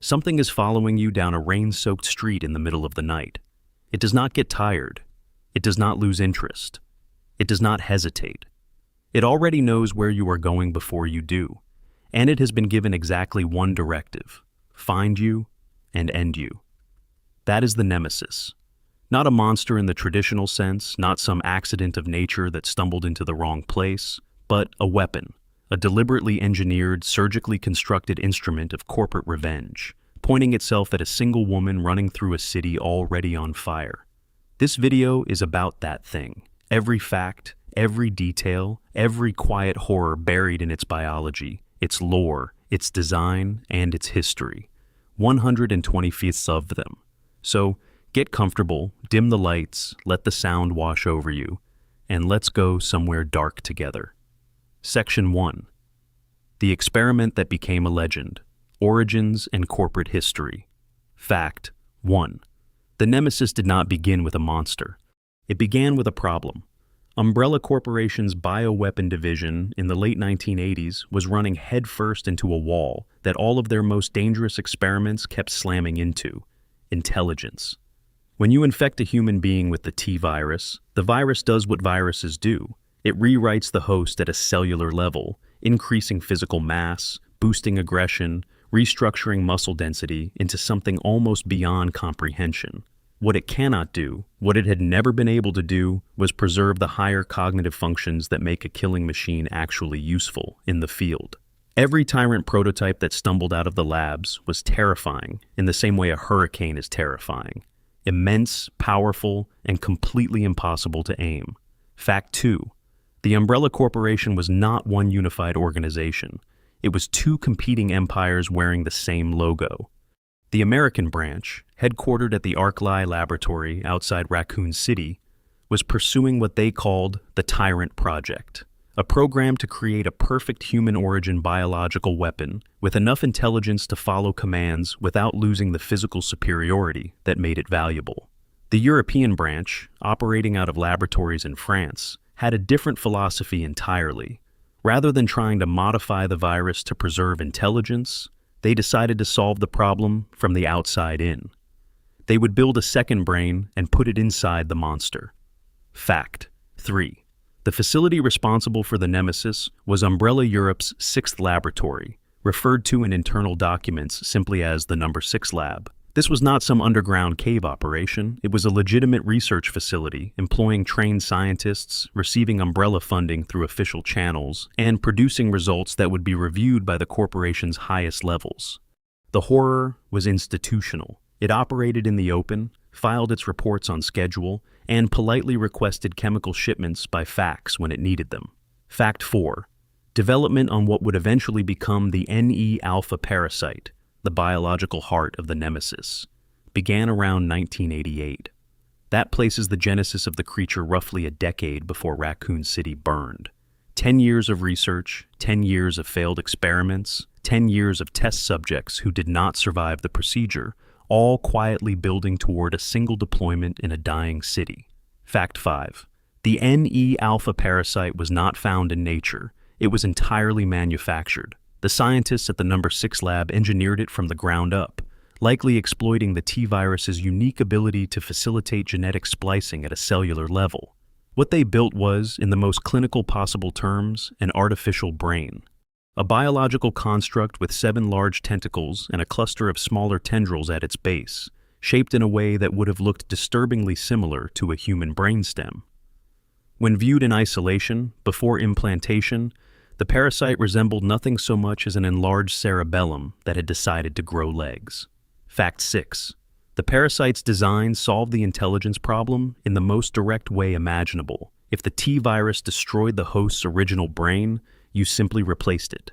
Something is following you down a rain-soaked street in the middle of the night. It does not get tired. It does not lose interest. It does not hesitate. It already knows where you are going before you do, and it has been given exactly one directive: find you and end you. That is the Nemesis. Not a monster in the traditional sense, not some accident of nature that stumbled into the wrong place, but a weapon, a deliberately engineered, surgically constructed instrument of corporate revenge, pointing itself at a single woman running through a city already on fire. This video is about that thing. Every fact, every detail, every quiet horror buried in its biology, its lore, its design, and its history. 125th of them. So, get comfortable, dim the lights, let the sound wash over you, and let's go somewhere dark together. Section 1. The experiment that became a legend. Origins and corporate history. Fact 1. The Nemesis did not begin with a monster. It began with a problem. Umbrella Corporation's bioweapon division in the late 1980s was running headfirst into a wall that all of their most dangerous experiments kept slamming into: intelligence. When you infect a human being with the T-virus, the virus does what viruses do. It rewrites the host at a cellular level, increasing physical mass, boosting aggression, restructuring muscle density into something almost beyond comprehension. What it cannot do, what it had never been able to do, was preserve the higher cognitive functions that make a killing machine actually useful in the field. Every tyrant prototype that stumbled out of the labs was terrifying in the same way a hurricane is terrifying. Immense, powerful, and completely impossible to aim. Fact 2. The Umbrella Corporation was not one unified organization. It was two competing empires wearing the same logo. The American branch, headquartered at the Arcli laboratory outside Raccoon City, was pursuing what they called the Tyrant Project, a program to create a perfect human-origin biological weapon with enough intelligence to follow commands without losing the physical superiority that made it valuable. The European branch, operating out of laboratories in France, had a different philosophy entirely. Rather than trying to modify the virus to preserve intelligence, they decided to solve the problem from the outside in. They would build a second brain and put it inside the monster. Fact 3. The facility responsible for the Nemesis was Umbrella Europe's 6th laboratory, referred to in internal documents simply as the number 6 lab. This was not some underground cave operation. It was a legitimate research facility employing trained scientists, receiving umbrella funding through official channels, and producing results that would be reviewed by the corporation's highest levels. The horror was institutional. It operated in the open, filed its reports on schedule, and politely requested chemical shipments by fax when it needed them. Fact 4. Development on what would eventually become the NE-alpha parasite, the biological heart of the Nemesis, began around 1988. That places the genesis of the creature roughly a decade before Raccoon City burned. 10 years of research, 10 years of failed experiments, 10 years of test subjects who did not survive the procedure, all quietly building toward a single deployment in a dying city. Fact 5. The NE-alpha parasite was not found in nature. It was entirely manufactured. The scientists at the number 6 lab engineered it from the ground up, likely exploiting the T-virus's unique ability to facilitate genetic splicing at a cellular level. What they built was, in the most clinical possible terms, an artificial brain. A biological construct with 7 large tentacles and a cluster of smaller tendrils at its base, shaped in a way that would have looked disturbingly similar to a human brainstem. When viewed in isolation, before implantation, the parasite resembled nothing so much as an enlarged cerebellum that had decided to grow legs. Fact 6. The parasite's design solved the intelligence problem in the most direct way imaginable. If the T-virus destroyed the host's original brain, you simply replaced it.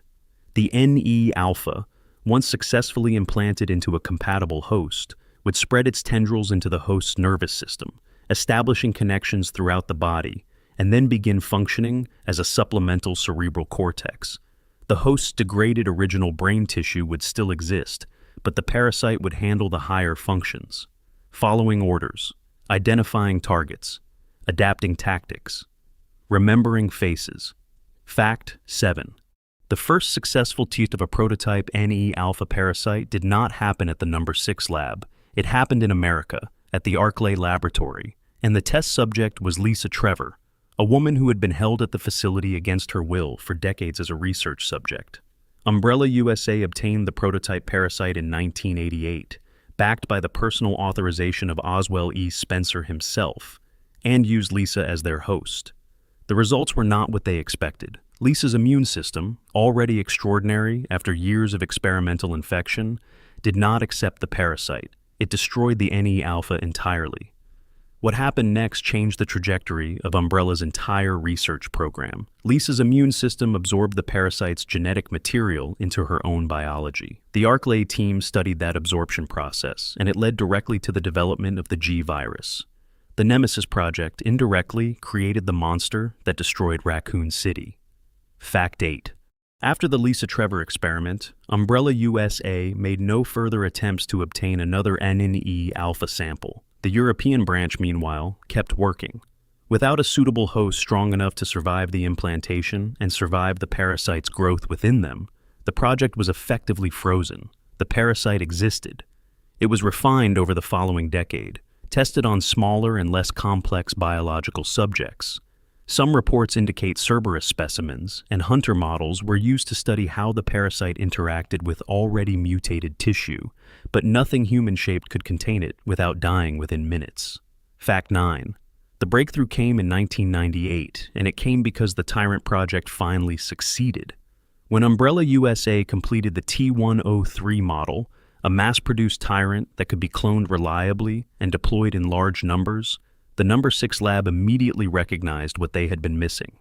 The NE-alpha, once successfully implanted into a compatible host, would spread its tendrils into the host's nervous system, establishing connections throughout the body, and then begin functioning as a supplemental cerebral cortex. The host's degraded original brain tissue would still exist, but the parasite would handle the higher functions: following orders, identifying targets, adapting tactics, remembering faces. Fact 7. The first successful test of a prototype NE alpha parasite did not happen at the number 6 lab. It happened in America, at the Arklay laboratory, and the test subject was Lisa Trevor, a woman who had been held at the facility against her will for decades as a research subject. Umbrella USA obtained the prototype parasite in 1988, backed by the personal authorization of Oswell Spencer himself, and used Lisa as their host. The results were not what they expected. Lisa's immune system, already extraordinary after years of experimental infection, did not accept the parasite. It destroyed the NE alpha entirely. What happened next changed the trajectory of Umbrella's entire research program. Lisa's immune system absorbed the parasite's genetic material into her own biology. The Arklay team studied that absorption process, and it led directly to the development of the G virus. The Nemesis project indirectly created the monster that destroyed Raccoon City. Fact 8. After the Lisa Trevor experiment, Umbrella USA made no further attempts to obtain another NE alpha sample. The European branch, meanwhile, kept working. Without a suitable host strong enough to survive the implantation and survive the parasite's growth within them, the project was effectively frozen. The parasite existed. It was refined over the following decade, tested on smaller and less complex biological subjects. Some reports indicate Cerberus specimens and hunter models were used to study how the parasite interacted with already mutated tissue, but nothing human-shaped could contain it without dying within minutes. Fact 9. The breakthrough came in 1998, and it came because the Tyrant project finally succeeded. When Umbrella USA completed the T103 model, a mass-produced Tyrant that could be cloned reliably and deployed in large numbers, the number 6 lab immediately recognized what they had been missing.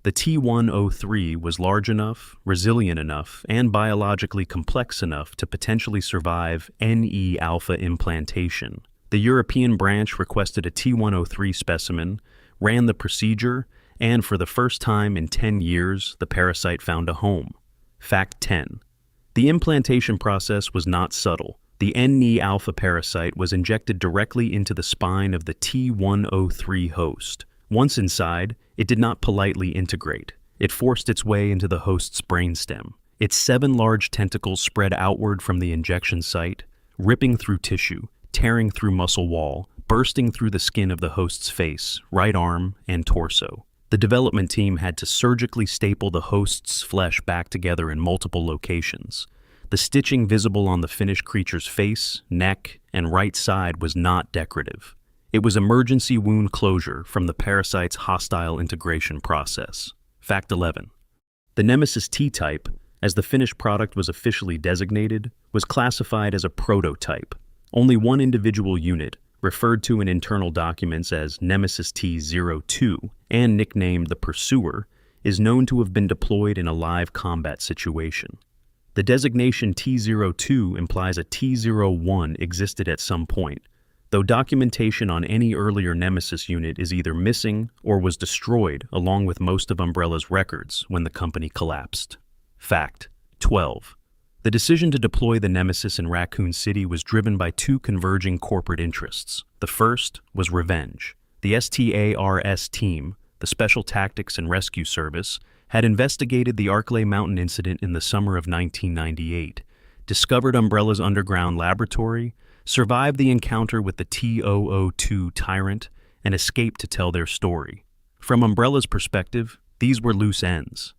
The T103 was large enough, resilient enough, and biologically complex enough to potentially survive NE alpha implantation. The European branch requested a T103 specimen, ran the procedure, and for the first time in 10 years, the parasite found a home. Fact 10. The implantation process was not subtle. The NE alpha parasite was injected directly into the spine of the T103 host. Once inside, it did not politely integrate. It forced its way into the host's brainstem. Its 7 large tentacles spread outward from the injection site, ripping through tissue, tearing through muscle wall, bursting through the skin of the host's face, right arm, and torso. The development team had to surgically staple the host's flesh back together in multiple locations. The stitching visible on the finished creature's face, neck, and right side was not decorative. It was emergency wound closure from the parasite's hostile integration process. Fact 11. The Nemesis T-type, as the finished product was officially designated, was classified as a prototype. Only one individual unit, referred to in internal documents as Nemesis T-02 and nicknamed the Pursuer, is known to have been deployed in a live combat situation. The designation T-02 implies a T-01 existed at some point, though documentation on any earlier Nemesis unit is either missing or was destroyed along with most of Umbrella's records when the company collapsed. Fact 12. The decision to deploy the Nemesis in Raccoon City was driven by 2 converging corporate interests. The first was revenge. The STARS team, the Special Tactics and Rescue Service, had investigated the Arklay Mountain incident in the summer of 1998, discovered Umbrella's underground laboratory, survived the encounter with the T-002 Tyrant, and escaped to tell their story. From Umbrella's perspective, these were loose ends.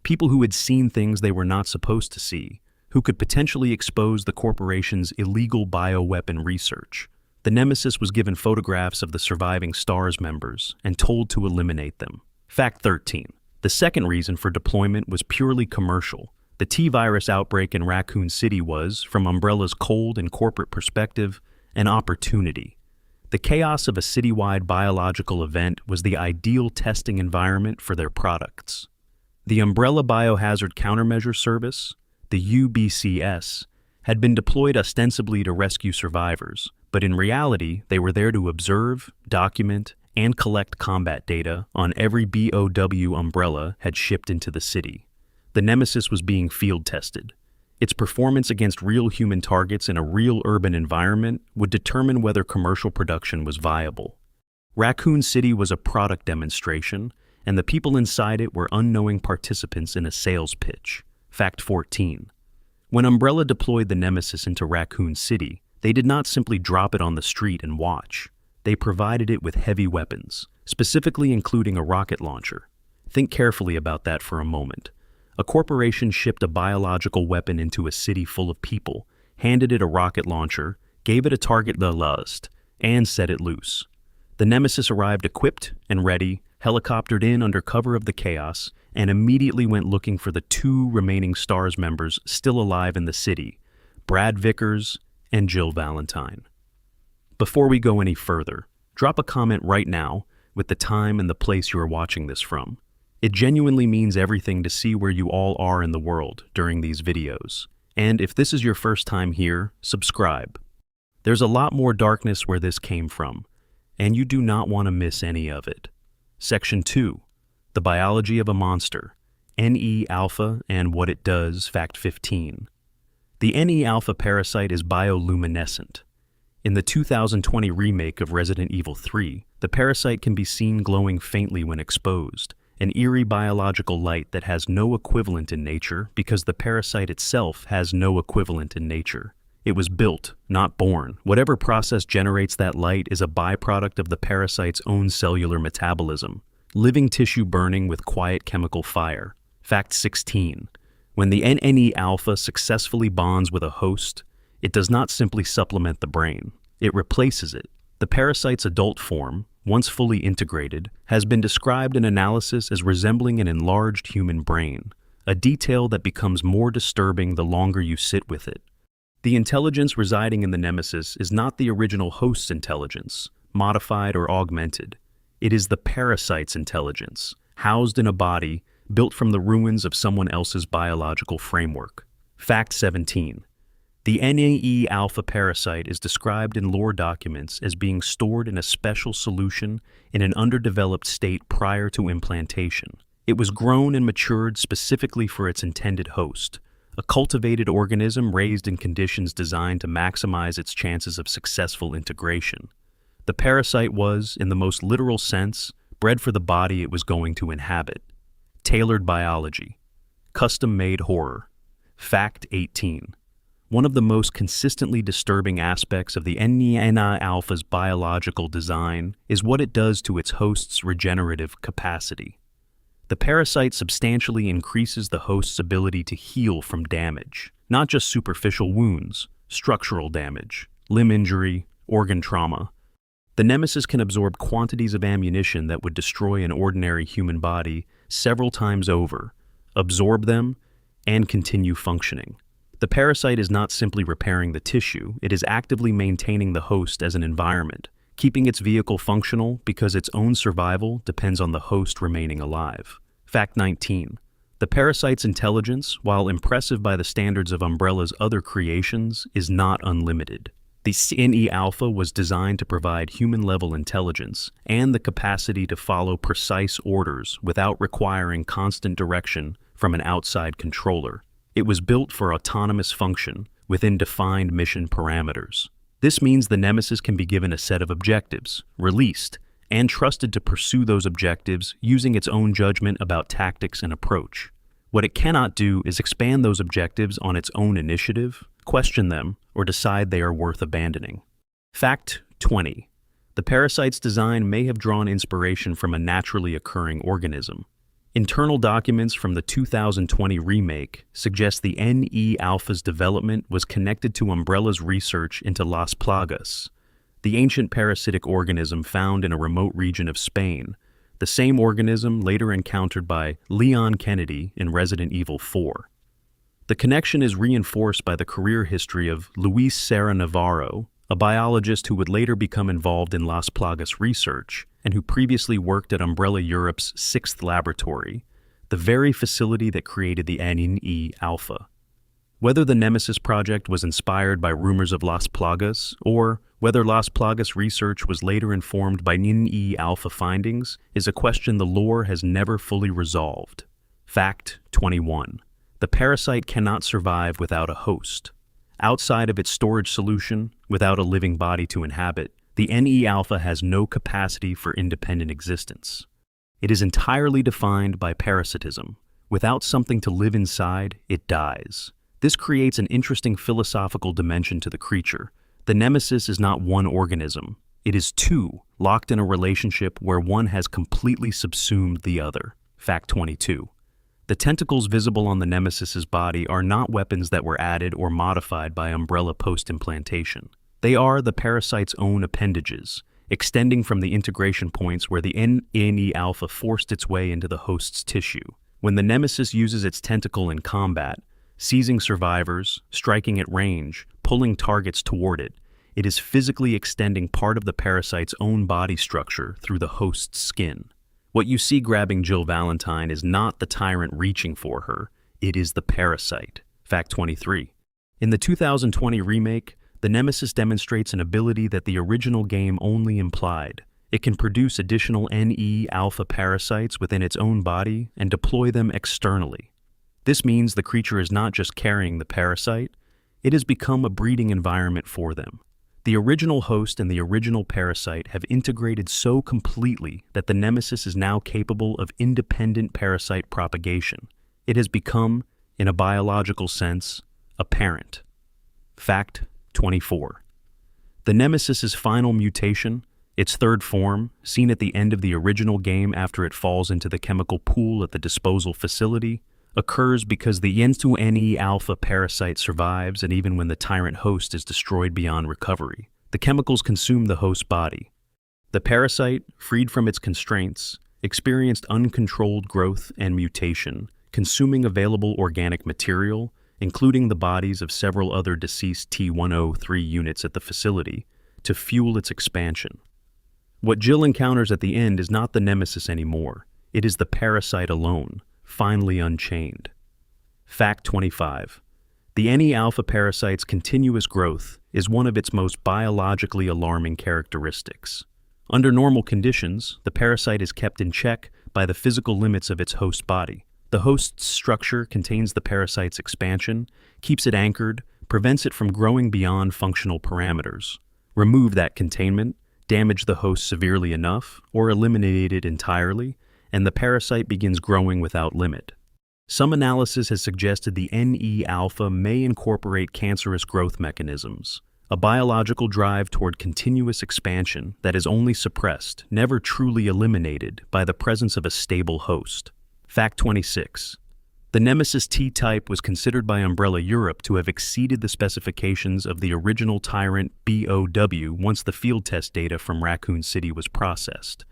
People who had seen things they were not supposed to see, who could potentially expose the corporation's illegal bioweapon research. The Nemesis was given photographs of the surviving STARS members and told to eliminate them. Fact 13. The second reason for deployment was purely commercial. The T-virus outbreak in Raccoon City was, from Umbrella's cold and corporate perspective, an opportunity. The chaos of a citywide biological event was the ideal testing environment for their products. The Umbrella Biohazard Countermeasure Service, the UBCS, had been deployed ostensibly to rescue survivors, but in reality, they were there to observe, document, and collect combat data on every BOW Umbrella had shipped into the city. The Nemesis was being field tested. Its performance against real human targets in a real urban environment would determine whether commercial production was viable. Raccoon City was a product demonstration, and the people inside it were unknowing participants in a sales pitch. Fact 14. When Umbrella deployed the Nemesis into Raccoon City, they did not simply drop it on the street and watch. They provided it with heavy weapons, specifically including a rocket launcher. Think carefully about that for a moment. A corporation shipped a biological weapon into a city full of people, handed it a rocket launcher, gave it a target the lust, and set it loose. The Nemesis arrived equipped and ready, helicoptered in under cover of the chaos, and immediately went looking for the 2 remaining STARS members still alive in the city, Brad Vickers and Jill Valentine. Before we go any further, drop a comment right now with the time and the place you are watching this from. It genuinely means everything to see where you all are in the world during these videos. And if this is your first time here, subscribe. There's a lot more darkness where this came from, and you do not want to miss any of it. Section 2. The Biology of a Monster. NE-alpha and what it does. Fact 15. The NE-alpha parasite is bioluminescent. In the 2020 remake of Resident Evil 3, the parasite can be seen glowing faintly when exposed, an eerie biological light that has no equivalent in nature because the parasite itself has no equivalent in nature. It was built, not born. Whatever process generates that light is a byproduct of the parasite's own cellular metabolism, living tissue burning with quiet chemical fire. Fact 16. When the NE-alpha successfully bonds with a host, it does not simply supplement the brain. It replaces it. The parasite's adult form, once fully integrated, has been described in analysis as resembling an enlarged human brain, a detail that becomes more disturbing the longer you sit with it. The intelligence residing in the Nemesis is not the original host's intelligence, modified or augmented. It is the parasite's intelligence, housed in a body built from the ruins of someone else's biological framework. Fact 17. The NE-alpha parasite is described in lore documents as being stored in a special solution in an underdeveloped state prior to implantation. It was grown and matured specifically for its intended host, a cultivated organism raised in conditions designed to maximize its chances of successful integration. The parasite was, in the most literal sense, bred for the body it was going to inhabit. Tailored biology. Custom-made horror. Fact 18. One of the most consistently disturbing aspects of the NE-alpha's biological design is what it does to its host's regenerative capacity. The parasite substantially increases the host's ability to heal from damage, not just superficial wounds, structural damage, limb injury, organ trauma. The Nemesis can absorb quantities of ammunition that would destroy an ordinary human body several times over, absorb them, and continue functioning. The parasite is not simply repairing the tissue, it is actively maintaining the host as an environment, keeping its vehicle functional because its own survival depends on the host remaining alive. Fact 19. The parasite's intelligence, while impressive by the standards of Umbrella's other creations, is not unlimited. The NE-alpha was designed to provide human-level intelligence and the capacity to follow precise orders without requiring constant direction from an outside controller. It was built for autonomous function within defined mission parameters. This means the Nemesis can be given a set of objectives, released, and trusted to pursue those objectives using its own judgment about tactics and approach. What it cannot do is expand those objectives on its own initiative, question them, or decide they are worth abandoning. Fact 20. The parasite's design may have drawn inspiration from a naturally occurring organism. Internal documents from the 2020 remake suggest the NE-alpha's development was connected to Umbrella's research into Las Plagas, the ancient parasitic organism found in a remote region of Spain, the same organism later encountered by Leon Kennedy in Resident Evil 4. The connection is reinforced by the career history of Luis Serra Navarro, a biologist who would later become involved in Las Plagas research and who previously worked at Umbrella Europe's 6th laboratory, the very facility that created the NE-alpha. Whether the Nemesis project was inspired by rumors of Las Plagas, or whether Las Plagas research was later informed by NE-alpha findings, is a question the lore has never fully resolved. Fact 21. The parasite cannot survive without a host. Outside of its storage solution, without a living body to inhabit, the NE-alpha has no capacity for independent existence. It is entirely defined by parasitism. Without something to live inside, it dies. This creates an interesting philosophical dimension to the creature. The Nemesis is not one organism. It is two, locked in a relationship where one has completely subsumed the other. Fact 22. The tentacles visible on the Nemesis's body are not weapons that were added or modified by Umbrella post-implantation. They are the parasite's own appendages, extending from the integration points where the NE alpha forced its way into the host's tissue. When the Nemesis uses its tentacle in combat, seizing survivors, striking at range, pulling targets toward it, it is physically extending part of the parasite's own body structure through the host's skin. What you see grabbing Jill Valentine is not the tyrant reaching for her, it is the parasite. Fact 23. In the 2020 remake, the Nemesis demonstrates an ability that the original game only implied. It can produce additional NE alpha parasites within its own body and deploy them externally. This means the creature is not just carrying the parasite, it has become a breeding environment for them. The original host and the original parasite have integrated so completely that the Nemesis is now capable of independent parasite propagation. It has become, in a biological sense, a parent. Fact 24. The Nemesis's final mutation, its third form, seen at the end of the original game after it falls into the chemical pool at the disposal facility, occurs because the NE alpha parasite survives and even when the tyrant host is destroyed beyond recovery. The chemicals consume the host body. The parasite, freed from its constraints, experienced uncontrolled growth and mutation, consuming available organic material, including the bodies of several other deceased T-103 units at the facility, to fuel its expansion. What Jill encounters at the end is not the Nemesis anymore. It is the parasite alone, finally unchained. Fact 25. The NE alpha parasite's continuous growth is one of its most biologically alarming characteristics. Under normal conditions, the parasite is kept in check by the physical limits of its host body. The host's structure contains the parasite's expansion, keeps it anchored, prevents it from growing beyond functional parameters. Remove that containment, damage the host severely enough, or eliminate it entirely, and the parasite begins growing without limit. Some analysis has suggested the NE alpha may incorporate cancerous growth mechanisms, a biological drive toward continuous expansion that is only suppressed, never truly eliminated, by the presence of a stable host. Fact 26. The Nemesis T-type was considered by Umbrella Europe to have exceeded the specifications of the original Tyrant BOW once the field test data from Raccoon City was processed.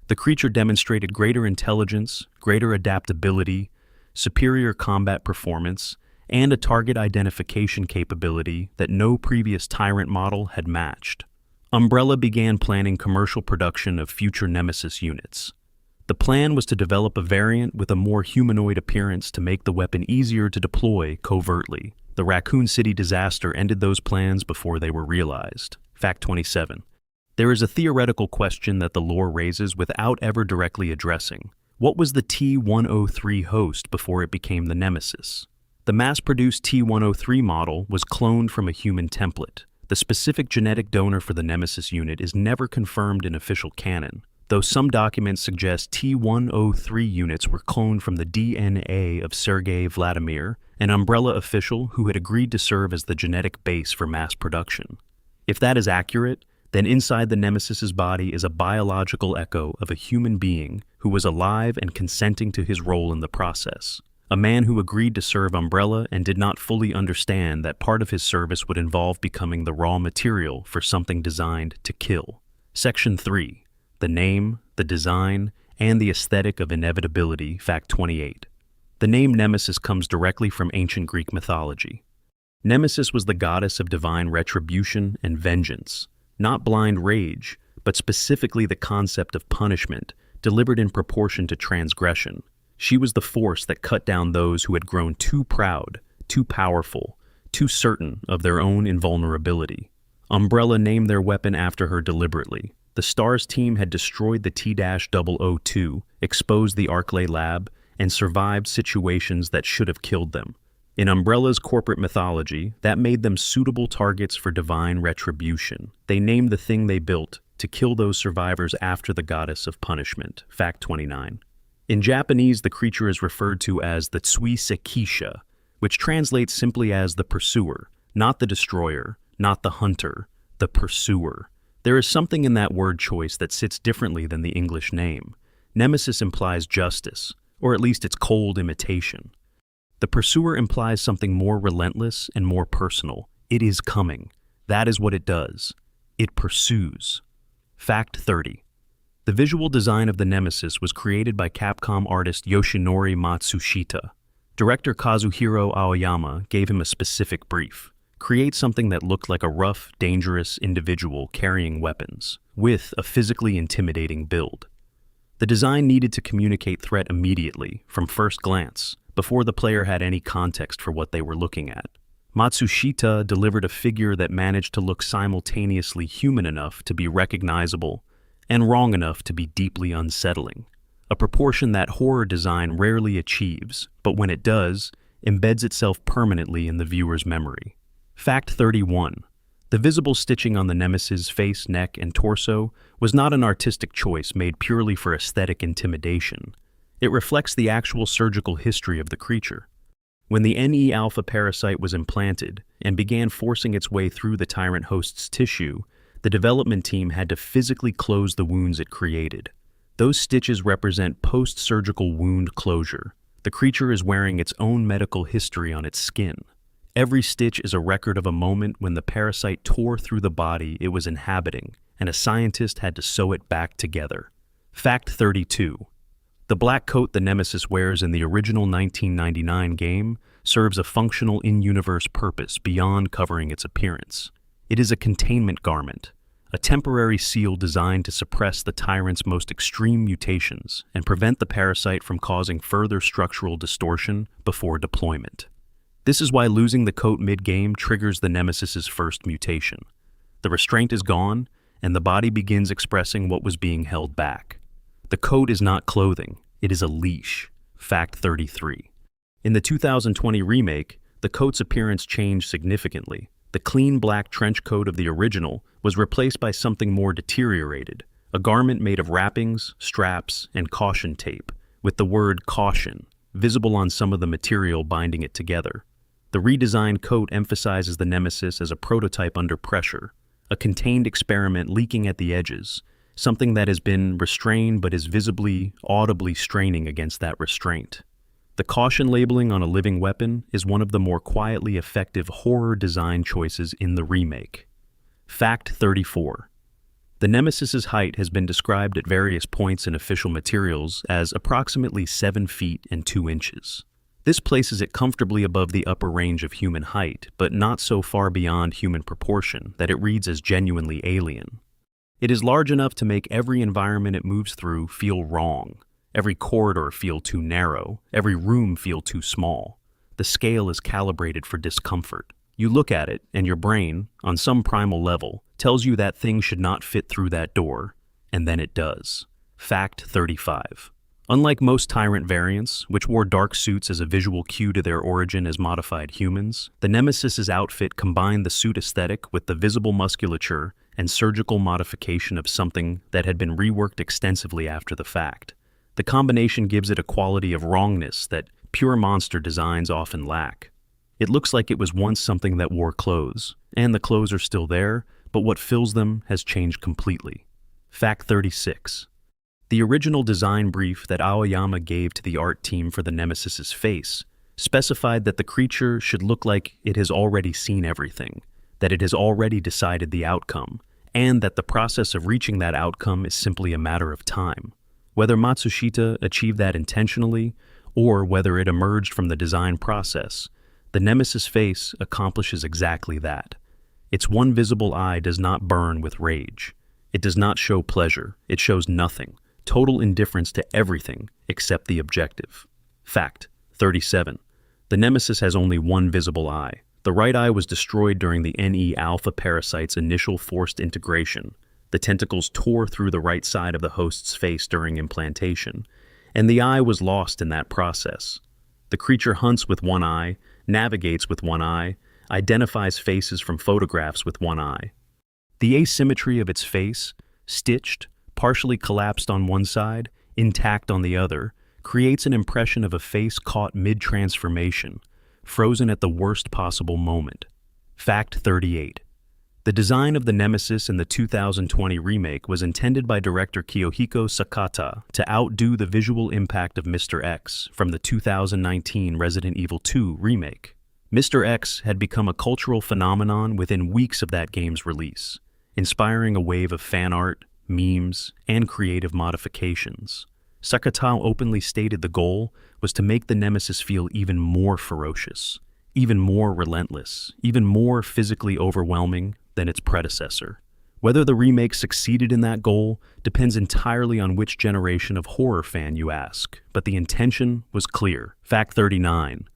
The creature demonstrated greater intelligence, greater adaptability, superior combat performance, and a target identification capability that no previous Tyrant model had matched. Umbrella began planning commercial production of future Nemesis units. The plan was to develop a variant with a more humanoid appearance to make the weapon easier to deploy covertly. The Raccoon City disaster ended those plans before they were realized. Fact 27. There is a theoretical question that the lore raises without ever directly addressing. What was the T-103 host before it became the Nemesis? The mass-produced T-103 model was cloned from a human template. The specific genetic donor for the Nemesis unit is never confirmed in official canon, though some documents suggest T-103 units were cloned from the DNA of Sergei Vladimir, an Umbrella official who had agreed to serve as the genetic base for mass production. If that is accurate, then inside the Nemesis's body is a biological echo of a human being who was alive and consenting to his role in the process. A man who agreed to serve Umbrella and did not fully understand that part of his service would involve becoming the raw material for something designed to kill. Section 3. The name, the design, and the aesthetic of inevitability. Fact 28. The name Nemesis comes directly from ancient Greek mythology. Nemesis was the goddess of divine retribution and vengeance, not blind rage, but specifically the concept of punishment, delivered in proportion to transgression. She was the force that cut down those who had grown too proud, too powerful, too certain of their own invulnerability. Umbrella named their weapon after her deliberately. The STARS team had destroyed the T-002, exposed the Arclay lab, and survived situations that should have killed them. In Umbrella's corporate mythology, that made them suitable targets for divine retribution. They named the thing they built to kill those survivors after the goddess of punishment. Fact 29. In Japanese, the creature is referred to as the Tsuisekisha, which translates simply as the pursuer, not the destroyer, not the hunter, the pursuer. There is something in that word choice that sits differently than the English name. Nemesis implies justice, or at least its cold imitation. The pursuer implies something more relentless and more personal. It is coming. That is what it does. It pursues. Fact 30. The visual design of the Nemesis was created by Capcom artist Yoshinori Matsushita. Director Kazuhiro Aoyama gave him a specific brief. Create something that looked like a rough, dangerous individual carrying weapons, with a physically intimidating build. The design needed to communicate threat immediately, from first glance, before the player had any context for what they were looking at. Matsushita delivered a figure that managed to look simultaneously human enough to be recognizable and wrong enough to be deeply unsettling, a proportion that horror design rarely achieves, but when it does, embeds itself permanently in the viewer's memory. Fact 31. The visible stitching on the Nemesis' face, neck, and torso was not an artistic choice made purely for aesthetic intimidation. It reflects the actual surgical history of the creature. When the NE alpha parasite was implanted and began forcing its way through the tyrant host's tissue, the development team had to physically close the wounds it created. Those stitches represent post-surgical wound closure. The creature is wearing its own medical history on its skin. Every stitch is a record of a moment when the parasite tore through the body it was inhabiting, and a scientist had to sew it back together. Fact 32. The black coat the Nemesis wears in the original 1999 game serves a functional in-universe purpose beyond covering its appearance. It is a containment garment, a temporary seal designed to suppress the tyrant's most extreme mutations and prevent the parasite from causing further structural distortion before deployment. This is why losing the coat mid-game triggers the Nemesis's first mutation. The restraint is gone, and the body begins expressing what was being held back. The coat is not clothing, it is a leash. Fact 33. In the 2020 remake, the coat's appearance changed significantly. The clean black trench coat of the original was replaced by something more deteriorated, a garment made of wrappings, straps, and caution tape, with the word caution visible on some of the material binding it together. The redesigned coat emphasizes the Nemesis as a prototype under pressure, a contained experiment leaking at the edges, something that has been restrained but is visibly, audibly straining against that restraint. The caution labeling on a living weapon is one of the more quietly effective horror design choices in the remake. Fact 34. The Nemesis's height has been described at various points in official materials as approximately 7 feet and 2 inches. This places it comfortably above the upper range of human height, but not so far beyond human proportion that it reads as genuinely alien. It is large enough to make every environment it moves through feel wrong, every corridor feel too narrow, every room feel too small. The scale is calibrated for discomfort. You look at it, and your brain, on some primal level, tells you that thing should not fit through that door, and then it does. Fact 35. Unlike most Tyrant variants, which wore dark suits as a visual cue to their origin as modified humans, the Nemesis's outfit combined the suit aesthetic with the visible musculature and surgical modification of something that had been reworked extensively after the fact. The combination gives it a quality of wrongness that pure monster designs often lack. It looks like it was once something that wore clothes, and the clothes are still there, but what fills them has changed completely. Fact 36. The original design brief that Aoyama gave to the art team for the Nemesis's face specified that the creature should look like it has already seen everything, that it has already decided the outcome, and that the process of reaching that outcome is simply a matter of time. Whether Matsushita achieved that intentionally, or whether it emerged from the design process, the Nemesis face accomplishes exactly that. Its one visible eye does not burn with rage. It does not show pleasure. It shows nothing. Total indifference to everything except the objective. Fact 37. The Nemesis has only one visible eye. The right eye was destroyed during the NE alpha parasite's initial forced integration. The tentacles tore through the right side of the host's face during implantation, and the eye was lost in that process. The creature hunts with one eye, navigates with one eye, identifies faces from photographs with one eye. The asymmetry of its face stitched, partially collapsed on one side, intact on the other, creates an impression of a face caught mid-transformation, frozen at the worst possible moment. Fact 38. The design of the Nemesis in the 2020 remake was intended by director Kiyohiko Sakata to outdo the visual impact of Mr. X from the 2019 Resident Evil 2 remake. Mr. X had become a cultural phenomenon within weeks of that game's release, inspiring a wave of fan art, memes, and creative modifications. Sakata openly stated the goal was to make the Nemesis feel even more ferocious, even more relentless, even more physically overwhelming than its predecessor. Whether the remake succeeded in that goal depends entirely on which generation of horror fan you ask, but the intention was clear. Fact 39.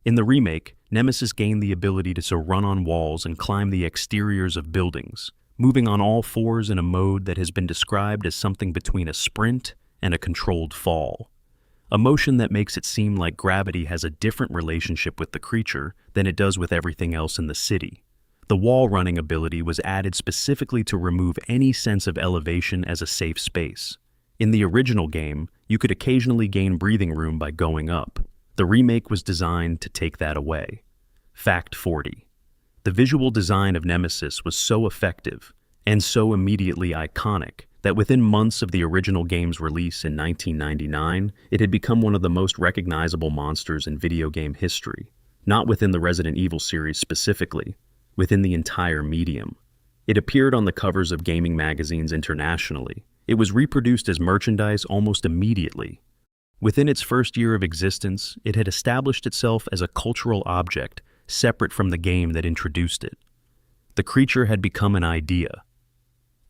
In the remake, Nemesis gained the ability to run on walls and climb the exteriors of buildings, moving on all fours in a mode that has been described as something between a sprint and a controlled fall. A motion that makes it seem like gravity has a different relationship with the creature than it does with everything else in the city. The wall running ability was added specifically to remove any sense of elevation as a safe space. In the original game, you could occasionally gain breathing room by going up. The remake was designed to take that away. Fact 40. The visual design of Nemesis was so effective and so immediately iconic that within months of the original game's release in 1999, it had become one of the most recognizable monsters in video game history, not within the Resident Evil series specifically, within the entire medium. It appeared on the covers of gaming magazines internationally. It was reproduced as merchandise almost immediately. Within its first year of existence, it had established itself as a cultural object separate from the game that introduced it. The creature had become an idea,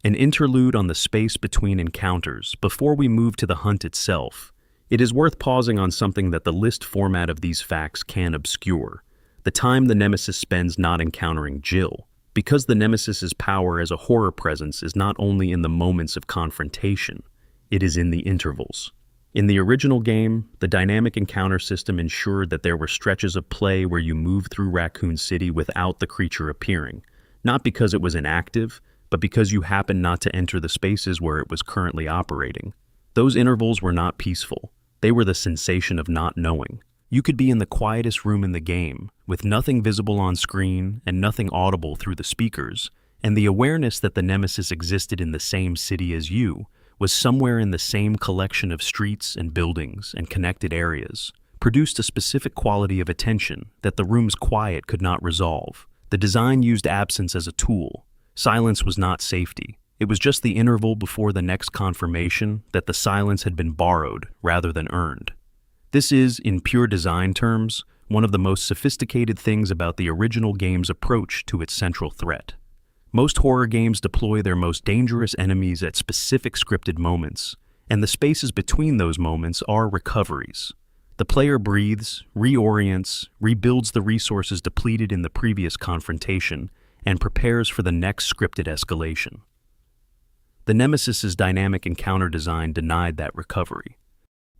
an interlude on the space between encounters. Before we move to the hunt itself, it is worth pausing on something that the list format of these facts can obscure: the time the Nemesis spends not encountering Jill. Because the Nemesis's power as a horror presence is not only in the moments of confrontation, it is in the intervals. In the original game, the dynamic encounter system ensured that there were stretches of play where you moved through Raccoon City without the creature appearing, not because it was inactive, but because you happened not to enter the spaces where it was currently operating. Those intervals were not peaceful. They were the sensation of not knowing. You could be in the quietest room in the game, with nothing visible on screen and nothing audible through the speakers, and the awareness that the Nemesis existed in the same city as you, was somewhere in the same collection of streets and buildings and connected areas, produced a specific quality of attention that the room's quiet could not resolve. The design used absence as a tool. Silence was not safety. It was just the interval before the next confirmation that the silence had been borrowed rather than earned. This is, in pure design terms, one of the most sophisticated things about the original game's approach to its central threat. Most horror games deploy their most dangerous enemies at specific scripted moments, and the spaces between those moments are recoveries. The player breathes, reorients, rebuilds the resources depleted in the previous confrontation, and prepares for the next scripted escalation. The Nemesis's dynamic encounter design denied that recovery.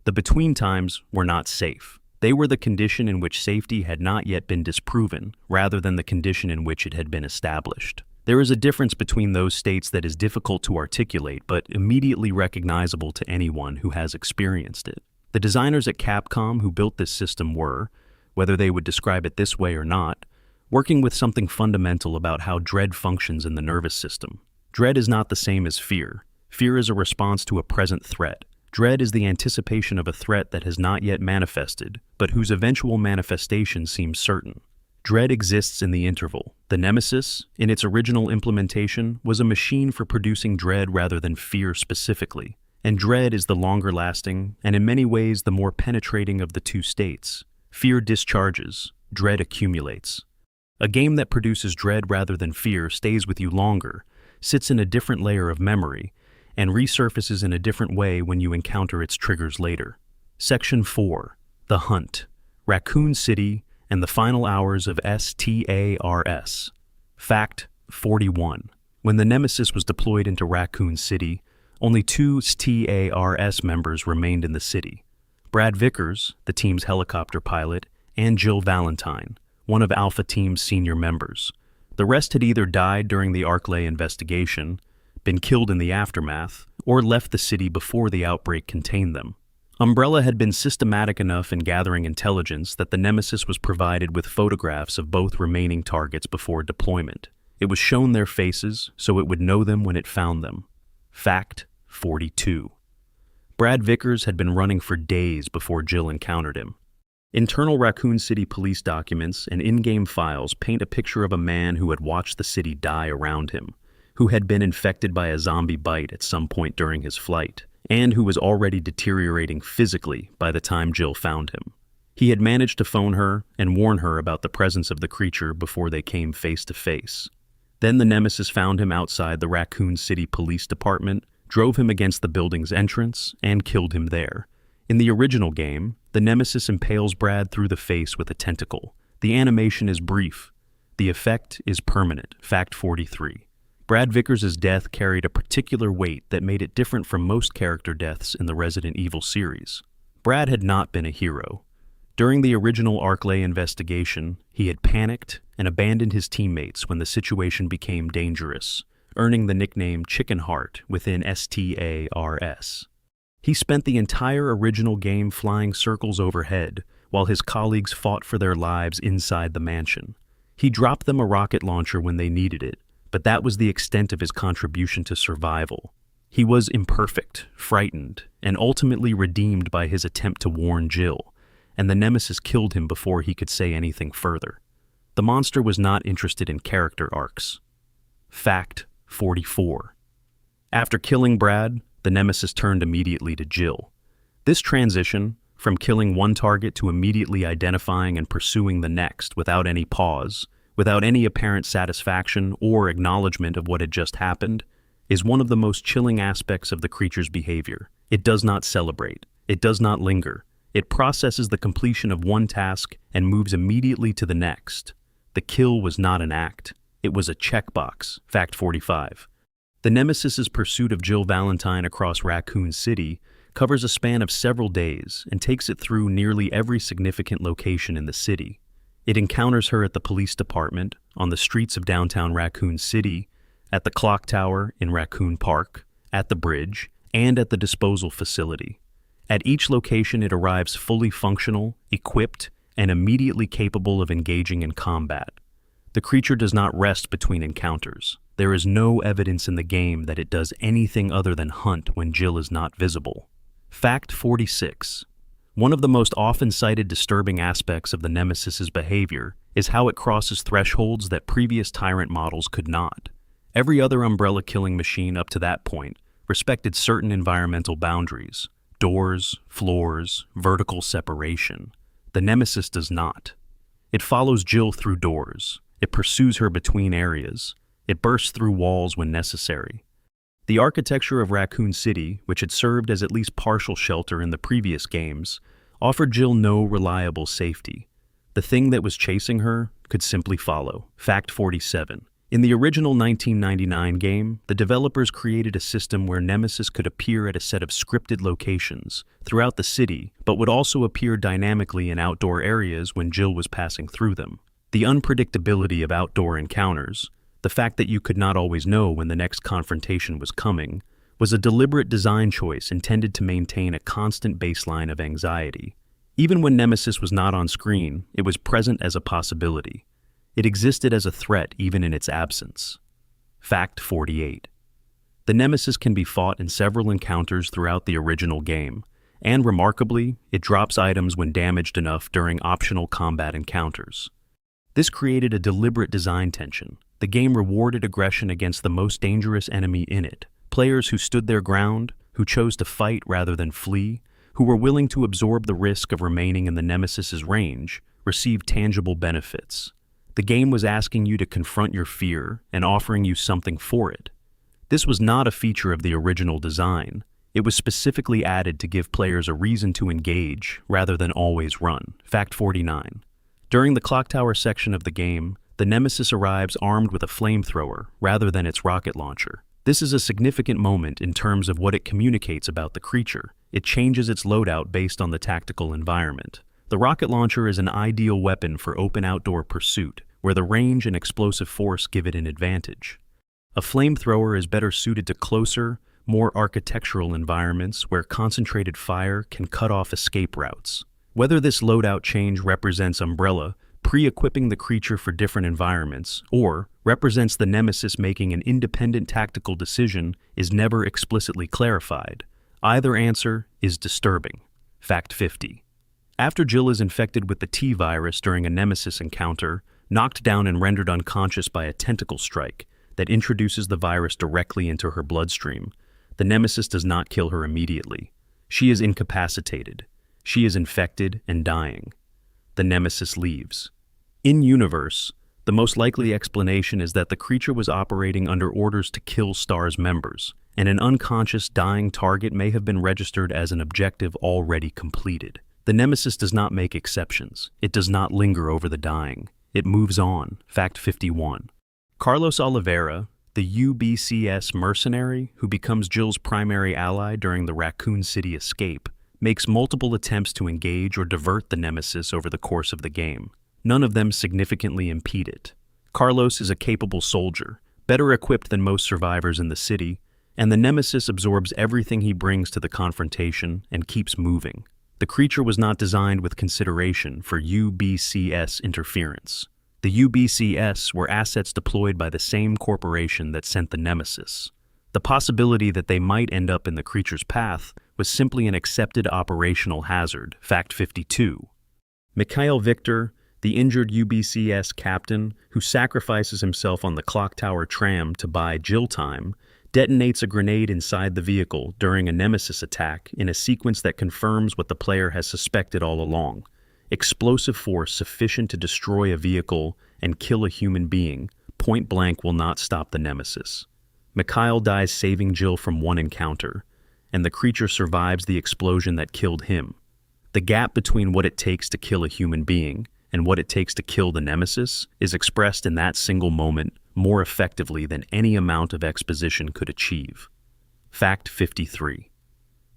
The between times were not safe. They were the condition in which safety had not yet been disproven, rather than the condition in which it had been established. There is a difference between those states that is difficult to articulate, but immediately recognizable to anyone who has experienced it. The designers at Capcom who built this system were, whether they would describe it this way or not, working with something fundamental about how dread functions in the nervous system. Dread is not the same as fear. Fear is a response to a present threat. Dread is the anticipation of a threat that has not yet manifested, but whose eventual manifestation seems certain. Dread exists in the interval. The Nemesis, in its original implementation, was a machine for producing dread rather than fear specifically, and dread is the longer-lasting, and in many ways the more penetrating of the two states. Fear discharges, dread accumulates. A game that produces dread rather than fear stays with you longer, sits in a different layer of memory, and resurfaces in a different way when you encounter its triggers later. Section 4. The Hunt. Raccoon City and the Final Hours of STARS. Fact 41. When the Nemesis was deployed into Raccoon City, only 2 STARS members remained in the city: Brad Vickers, the team's helicopter pilot, and Jill Valentine, one of Alpha Team's senior members. The rest had either died during the Arclay investigation, been killed in the aftermath, or left the city before the outbreak contained them. Umbrella had been systematic enough in gathering intelligence that the Nemesis was provided with photographs of both remaining targets before deployment. It was shown their faces, so it would know them when it found them. Fact 42. Brad Vickers had been running for days before Jill encountered him. Internal Raccoon City police documents and in-game files paint a picture of a man who had watched the city die around him, who had been infected by a zombie bite at some point during his flight, and who was already deteriorating physically by the time Jill found him. He had managed to phone her and warn her about the presence of the creature before they came face to face. Then the Nemesis found him outside the Raccoon City Police Department, drove him against the building's entrance, and killed him there. In the original game, the Nemesis impales Brad through the face with a tentacle. The animation is brief. The effect is permanent. Fact 43. Brad Vickers' death carried a particular weight that made it different from most character deaths in the Resident Evil series. Brad had not been a hero. During the original Arklay investigation, he had panicked and abandoned his teammates when the situation became dangerous, earning the nickname Chicken Heart within STARS. He spent the entire original game flying circles overhead, while his colleagues fought for their lives inside the mansion. He dropped them a rocket launcher when they needed it, but that was the extent of his contribution to survival. He was imperfect, frightened, and ultimately redeemed by his attempt to warn Jill, and the Nemesis killed him before he could say anything further. The monster was not interested in character arcs. Fact 44. After killing Brad, the Nemesis turned immediately to Jill. This transition, from killing one target to immediately identifying and pursuing the next without any pause, without any apparent satisfaction or acknowledgement of what had just happened, is one of the most chilling aspects of the creature's behavior. It does not celebrate. It does not linger. It processes the completion of one task and moves immediately to the next. The kill was not an act. It was a checkbox. Fact 45. The Nemesis's pursuit of Jill Valentine across Raccoon City covers a span of several days and takes it through nearly every significant location in the city. It encounters her at the police department, on the streets of downtown Raccoon City, at the clock tower in Raccoon Park, at the bridge, and at the disposal facility. At each location it arrives fully functional, equipped, and immediately capable of engaging in combat. The creature does not rest between encounters. There is no evidence in the game that it does anything other than hunt when Jill is not visible. Fact 46. One of the most often cited disturbing aspects of the Nemesis's behavior is how it crosses thresholds that previous Tyrant models could not. Every other Umbrella killing machine up to that point respected certain environmental boundaries: doors, floors, vertical separation. The Nemesis does not. It follows Jill through doors. It pursues her between areas. It bursts through walls when necessary. The architecture of Raccoon City, which had served as at least partial shelter in the previous games, offered Jill no reliable safety. The thing that was chasing her could simply follow. Fact 47. In the original 1999 game, the developers created a system where Nemesis could appear at a set of scripted locations throughout the city, but would also appear dynamically in outdoor areas when Jill was passing through them. The unpredictability of outdoor encounters, the fact that you could not always know when the next confrontation was coming, was a deliberate design choice intended to maintain a constant baseline of anxiety. Even when Nemesis was not on screen, it was present as a possibility. It existed as a threat even in its absence. Fact 48. The Nemesis can be fought in several encounters throughout the original game, and remarkably, it drops items when damaged enough during optional combat encounters. This created a deliberate design tension. The game rewarded aggression against the most dangerous enemy in it. Players who stood their ground, who chose to fight rather than flee, who were willing to absorb the risk of remaining in the Nemesis's range, received tangible benefits. The game was asking you to confront your fear and offering you something for it. This was not a feature of the original design. It was specifically added to give players a reason to engage rather than always run. Fact 49. During the clock tower section of the game, the Nemesis arrives armed with a flamethrower rather than its rocket launcher. This is a significant moment in terms of what it communicates about the creature. It changes its loadout based on the tactical environment. The rocket launcher is an ideal weapon for open outdoor pursuit, where the range and explosive force give it an advantage. A flamethrower is better suited to closer, more architectural environments where concentrated fire can cut off escape routes. Whether this loadout change represents Umbrella pre-equipping the creature for different environments, or represents the Nemesis making an independent tactical decision is never explicitly clarified. Either answer is disturbing. Fact 50. After Jill is infected with the T-virus during a Nemesis encounter, knocked down and rendered unconscious by a tentacle strike that introduces the virus directly into her bloodstream, the Nemesis does not kill her immediately. She is incapacitated. She is infected and dying. The Nemesis leaves. In-universe, the most likely explanation is that the creature was operating under orders to kill STAR's members, and an unconscious, dying target may have been registered as an objective already completed. The Nemesis does not make exceptions. It does not linger over the dying. It moves on. Fact 51. Carlos Oliveira, the UBCS mercenary who becomes Jill's primary ally during the Raccoon City escape, makes multiple attempts to engage or divert the Nemesis over the course of the game. None of them significantly impede it. Carlos is a capable soldier, better equipped than most survivors in the city, and the Nemesis absorbs everything he brings to the confrontation and keeps moving. The creature was not designed with consideration for UBCS interference. The UBCS were assets deployed by the same corporation that sent the Nemesis. The possibility that they might end up in the creature's path was simply an accepted operational hazard. Fact 52. Mikhail Victor, the injured UBCS captain who sacrifices himself on the clock tower tram to buy Jill time, detonates a grenade inside the vehicle during a Nemesis attack in a sequence that confirms what the player has suspected all along. Explosive force sufficient to destroy a vehicle and kill a human being, point blank, will not stop the Nemesis. Mikhail dies saving Jill from one encounter, and the creature survives the explosion that killed him. The gap between what it takes to kill a human being and what it takes to kill the Nemesis is expressed in that single moment more effectively than any amount of exposition could achieve. Fact 53.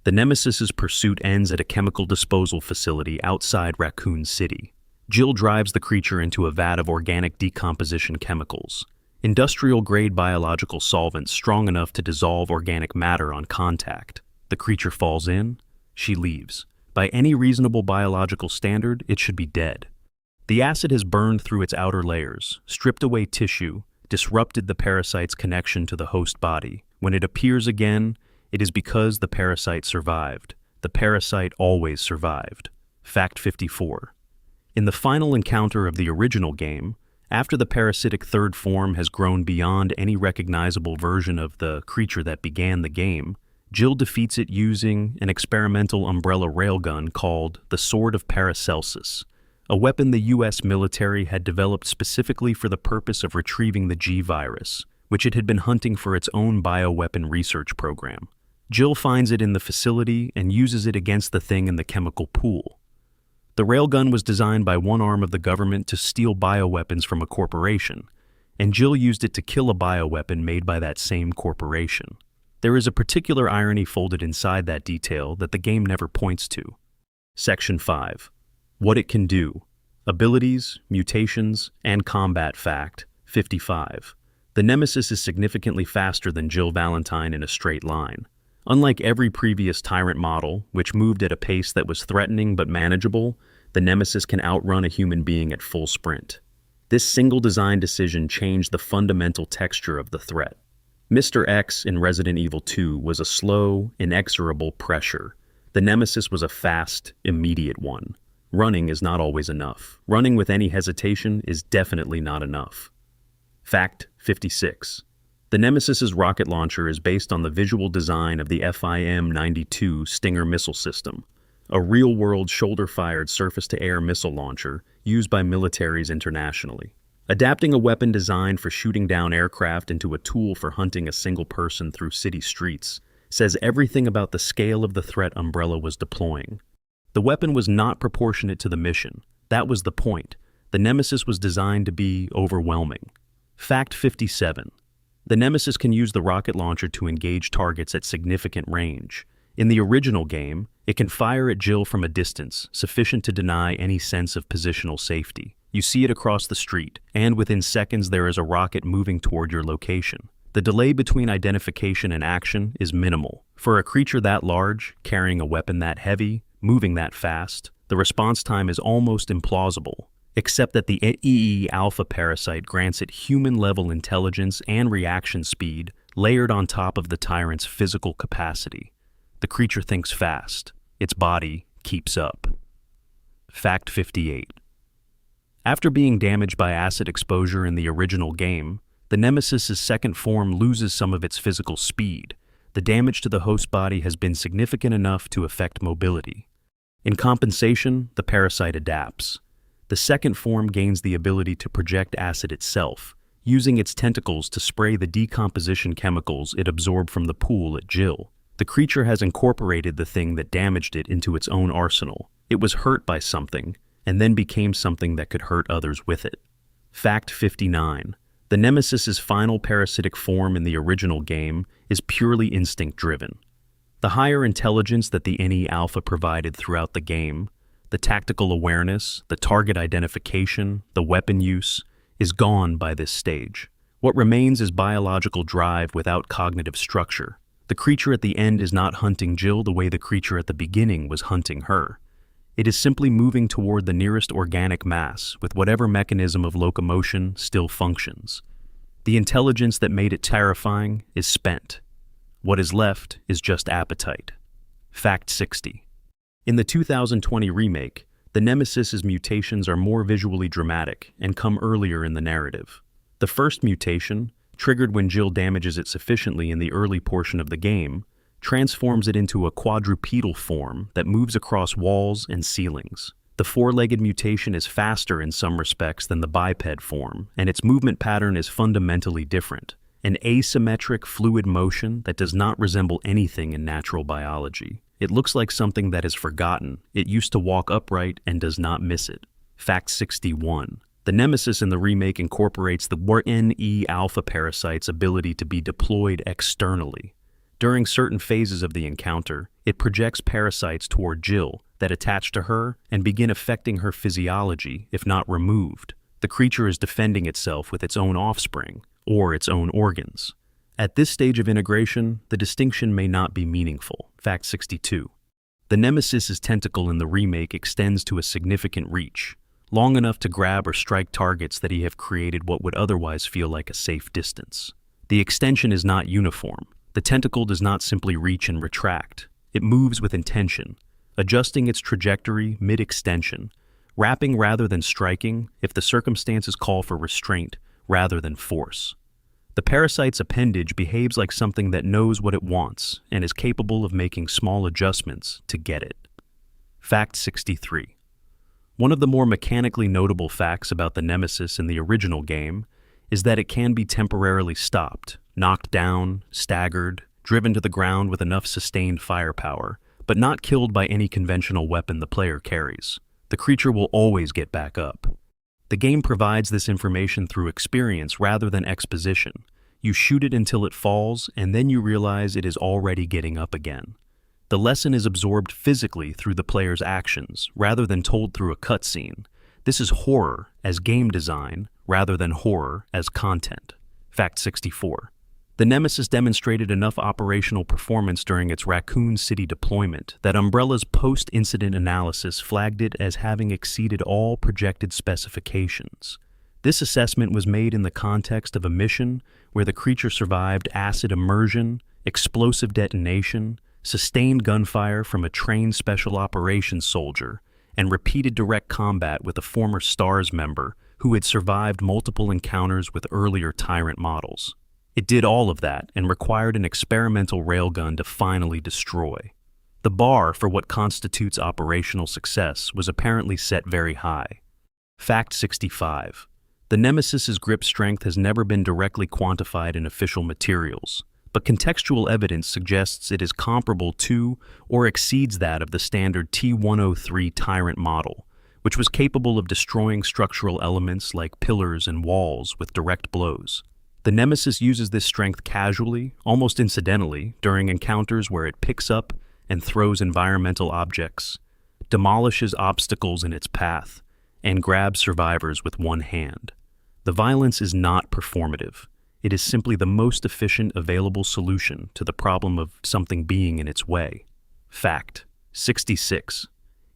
The Nemesis's pursuit ends at a chemical disposal facility outside Raccoon City. Jill drives the creature into a vat of organic decomposition chemicals, industrial-grade biological solvents strong enough to dissolve organic matter on contact. The creature falls in, she leaves. By any reasonable biological standard, it should be dead. The acid has burned through its outer layers, stripped away tissue, disrupted the parasite's connection to the host body. When it appears again, it is because the parasite survived. The parasite always survived. Fact 54. In the final encounter of the original game, after the parasitic third form has grown beyond any recognizable version of the creature that began the game, Jill defeats it using an experimental umbrella railgun called the Sword of Paracelsus, a weapon the U.S. military had developed specifically for the purpose of retrieving the G-virus, which it had been hunting for its own bioweapon research program. Jill finds it in the facility and uses it against the thing in the chemical pool. The railgun was designed by one arm of the government to steal bioweapons from a corporation, and Jill used it to kill a bioweapon made by that same corporation. There is a particular irony folded inside that detail that the game never points to. Section 5. What it can do. Abilities, mutations, and combat. Fact 55. The Nemesis is significantly faster than Jill Valentine in a straight line. Unlike every previous Tyrant model, which moved at a pace that was threatening but manageable, the Nemesis can outrun a human being at full sprint. This single design decision changed the fundamental texture of the threat. Mr. X in Resident Evil 2 was a slow, inexorable pressure. The Nemesis was a fast, immediate one. Running is not always enough. Running with any hesitation is definitely not enough. Fact 56. The Nemesis's rocket launcher is based on the visual design of the FIM-92 Stinger missile system, a real-world shoulder-fired surface-to-air missile launcher used by militaries internationally. Adapting a weapon designed for shooting down aircraft into a tool for hunting a single person through city streets says everything about the scale of the threat Umbrella was deploying. The weapon was not proportionate to the mission. That was the point. The Nemesis was designed to be overwhelming. Fact 57. The Nemesis can use the rocket launcher to engage targets at significant range. In the original game, it can fire at Jill from a distance, sufficient to deny any sense of positional safety. You see it across the street, and within seconds there is a rocket moving toward your location. The delay between identification and action is minimal. For a creature that large, carrying a weapon that heavy, moving that fast, the response time is almost implausible, except that the EE alpha parasite grants it human-level intelligence and reaction speed layered on top of the tyrant's physical capacity. The creature thinks fast. Its body keeps up. Fact 58. After being damaged by acid exposure in the original game, the Nemesis's second form loses some of its physical speed. The damage to the host body has been significant enough to affect mobility. In compensation, the parasite adapts. The second form gains the ability to project acid itself, using its tentacles to spray the decomposition chemicals it absorbed from the pool at Jill. The creature has incorporated the thing that damaged it into its own arsenal. It was hurt by something, and then became something that could hurt others with it. Fact 59. The Nemesis's final parasitic form in the original game is purely instinct-driven. The higher intelligence that the NE Alpha provided throughout the game, the tactical awareness, the target identification, the weapon use, is gone by this stage. What remains is biological drive without cognitive structure. The creature at the end is not hunting Jill the way the creature at the beginning was hunting her. It is simply moving toward the nearest organic mass with whatever mechanism of locomotion still functions. The intelligence that made it terrifying is spent. What is left is just appetite. Fact 60. In the 2020 remake, the Nemesis's mutations are more visually dramatic and come earlier in the narrative. The first mutation, triggered when Jill damages it sufficiently in the early portion of the game, transforms it into a quadrupedal form that moves across walls and ceilings. The four-legged mutation is faster in some respects than the biped form, and its movement pattern is fundamentally different, an asymmetric, fluid motion that does not resemble anything in natural biology. It looks like something that is forgotten. It used to walk upright and does not miss it. Fact 61. The Nemesis in the remake incorporates the NE alpha parasite's ability to be deployed externally. During certain phases of the encounter, it projects parasites toward Jill that attach to her and begin affecting her physiology if not removed. The creature is defending itself with its own offspring, or its own organs. At this stage of integration, the distinction may not be meaningful. Fact 62. The Nemesis's tentacle in the remake extends to a significant reach, long enough to grab or strike targets that he have created what would otherwise feel like a safe distance. The extension is not uniform. The tentacle does not simply reach and retract. It moves with intention, adjusting its trajectory mid-extension, wrapping rather than striking if the circumstances call for restraint rather than force. The parasite's appendage behaves like something that knows what it wants and is capable of making small adjustments to get it. Fact 63. One of the more mechanically notable facts about the Nemesis in the original game is that it can be temporarily stopped, knocked down, staggered, driven to the ground with enough sustained firepower, but not killed by any conventional weapon the player carries. The creature will always get back up. The game provides this information through experience rather than exposition. You shoot it until it falls, and then you realize it is already getting up again. The lesson is absorbed physically through the player's actions, rather than told through a cutscene. This is horror as game design, rather than horror as content. Fact 64. The Nemesis demonstrated enough operational performance during its Raccoon City deployment that Umbrella's post-incident analysis flagged it as having exceeded all projected specifications. This assessment was made in the context of a mission where the creature survived acid immersion, explosive detonation, sustained gunfire from a trained special operations soldier, and repeated direct combat with a former STARS member who had survived multiple encounters with earlier Tyrant models. It did all of that and required an experimental railgun to finally destroy. The bar for what constitutes operational success was apparently set very high. Fact 65. The Nemesis's grip strength has never been directly quantified in official materials, but contextual evidence suggests it is comparable to or exceeds that of the standard T-103 Tyrant model, which was capable of destroying structural elements like pillars and walls with direct blows. The Nemesis uses this strength casually, almost incidentally, during encounters where it picks up and throws environmental objects, demolishes obstacles in its path, and grabs survivors with one hand. The violence is not performative. It is simply the most efficient available solution to the problem of something being in its way. Fact 66.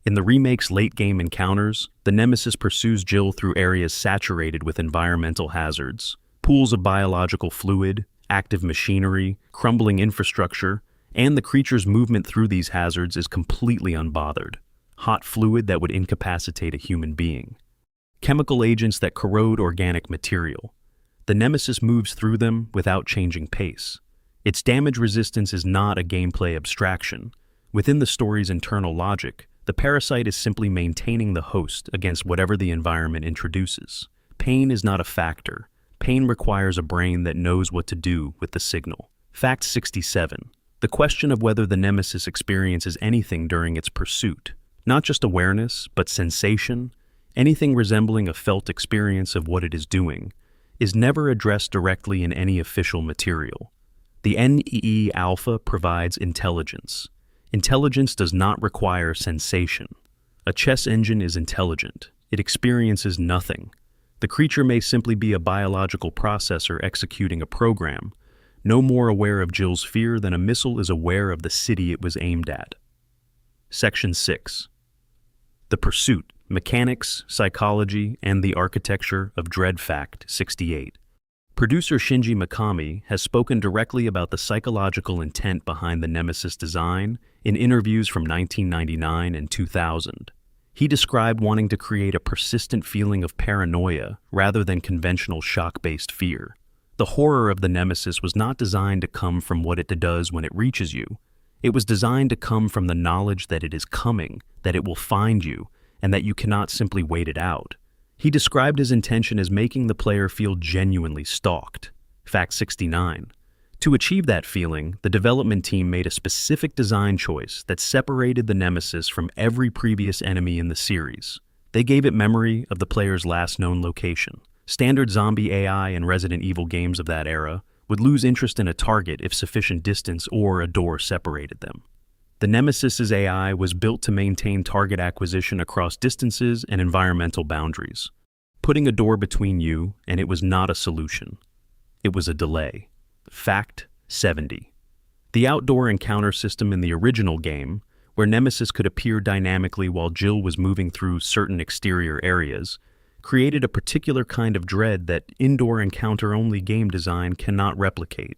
In the remake's late-game encounters, the Nemesis pursues Jill through areas saturated with environmental hazards, pools of biological fluid, active machinery, crumbling infrastructure, and the creature's movement through these hazards is completely unbothered. Hot fluid that would incapacitate a human being. Chemical agents that corrode organic material. The Nemesis moves through them without changing pace. Its damage resistance is not a gameplay abstraction. Within the story's internal logic, the parasite is simply maintaining the host against whatever the environment introduces. Pain is not a factor. Pain requires a brain that knows what to do with the signal. Fact 67. The question of whether the Nemesis experiences anything during its pursuit, not just awareness, but sensation, anything resembling a felt experience of what it is doing, is never addressed directly in any official material. The NEE Alpha provides intelligence. Intelligence does not require sensation. A chess engine is intelligent. It experiences nothing. The creature may simply be a biological processor executing a program, no more aware of Jill's fear than a missile is aware of the city it was aimed at. Section 6. The Pursuit, Mechanics, Psychology, and the Architecture of Dread. Fact 68. Producer Shinji Mikami has spoken directly about the psychological intent behind the Nemesis design in interviews from 1999 and 2000. He described wanting to create a persistent feeling of paranoia rather than conventional shock-based fear. The horror of the Nemesis was not designed to come from what it does when it reaches you. It was designed to come from the knowledge that it is coming, that it will find you, and that you cannot simply wait it out. He described his intention as making the player feel genuinely stalked. Fact 69. To achieve that feeling, the development team made a specific design choice that separated the Nemesis from every previous enemy in the series. They gave it memory of the player's last known location. Standard zombie AI in Resident Evil games of that era would lose interest in a target if sufficient distance or a door separated them. The Nemesis's AI was built to maintain target acquisition across distances and environmental boundaries. Putting a door between you and it was not a solution. It was a delay. Fact 70. The outdoor encounter system in the original game, where Nemesis could appear dynamically while Jill was moving through certain exterior areas, created a particular kind of dread that indoor encounter-only game design cannot replicate.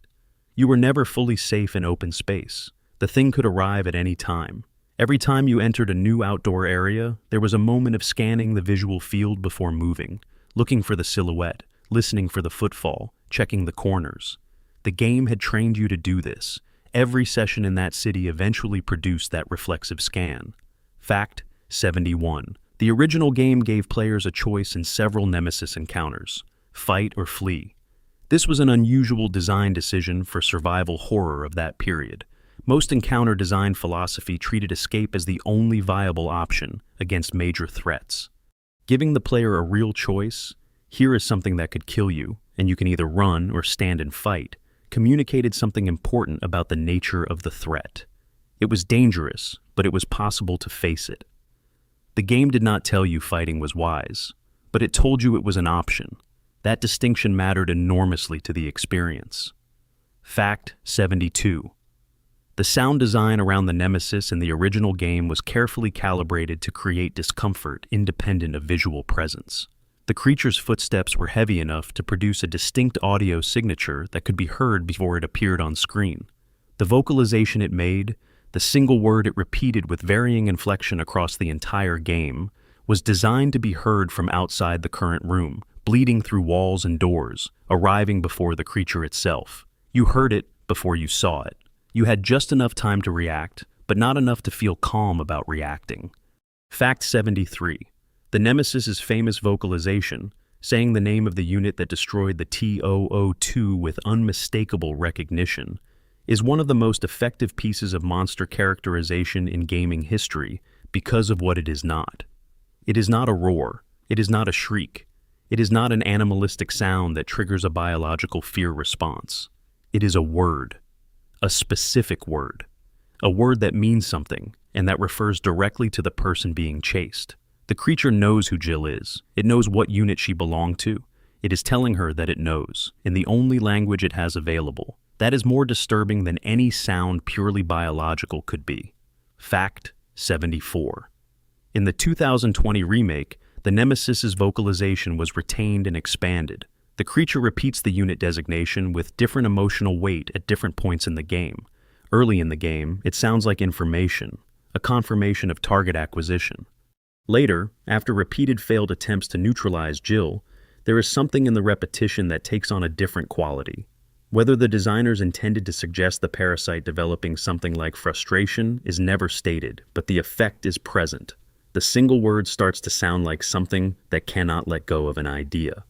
You were never fully safe in open space. The thing could arrive at any time. Every time you entered a new outdoor area, there was a moment of scanning the visual field before moving, looking for the silhouette, listening for the footfall, checking the corners. The game had trained you to do this. Every session in that city eventually produced that reflexive scan. Fact 71. The original game gave players a choice in several Nemesis encounters: fight or flee. This was an unusual design decision for survival horror of that period. Most encounter design philosophy treated escape as the only viable option against major threats. Giving the player a real choice, here is something that could kill you, and you can either run or stand and fight, communicated something important about the nature of the threat. It was dangerous, but it was possible to face it. The game did not tell you fighting was wise, but it told you it was an option. That distinction mattered enormously to the experience. Fact 72. The sound design around the Nemesis in the original game was carefully calibrated to create discomfort independent of visual presence. The creature's footsteps were heavy enough to produce a distinct audio signature that could be heard before it appeared on screen. The vocalization it made, the single word it repeated with varying inflection across the entire game, was designed to be heard from outside the current room, bleeding through walls and doors, arriving before the creature itself. You heard it before you saw it. You had just enough time to react, but not enough to feel calm about reacting. Fact 73. The Nemesis's famous vocalization, saying the name of the unit that destroyed the T-002 with unmistakable recognition, is one of the most effective pieces of monster characterization in gaming history because of what it is not. It is not a roar. It is not a shriek. It is not an animalistic sound that triggers a biological fear response. It is a word. A specific word. A word that means something and that refers directly to the person being chased. The creature knows who Jill is. It knows what unit she belonged to. It is telling her that it knows, in the only language it has available. That is more disturbing than any sound purely biological could be. Fact 74. In the 2020 remake, the Nemesis's vocalization was retained and expanded. The creature repeats the unit designation with different emotional weight at different points in the game. Early in the game, it sounds like information, a confirmation of target acquisition. Later, after repeated failed attempts to neutralize Jill, there is something in the repetition that takes on a different quality. Whether the designers intended to suggest the parasite developing something like frustration is never stated, but the effect is present. The single word starts to sound like something that cannot let go of an idea.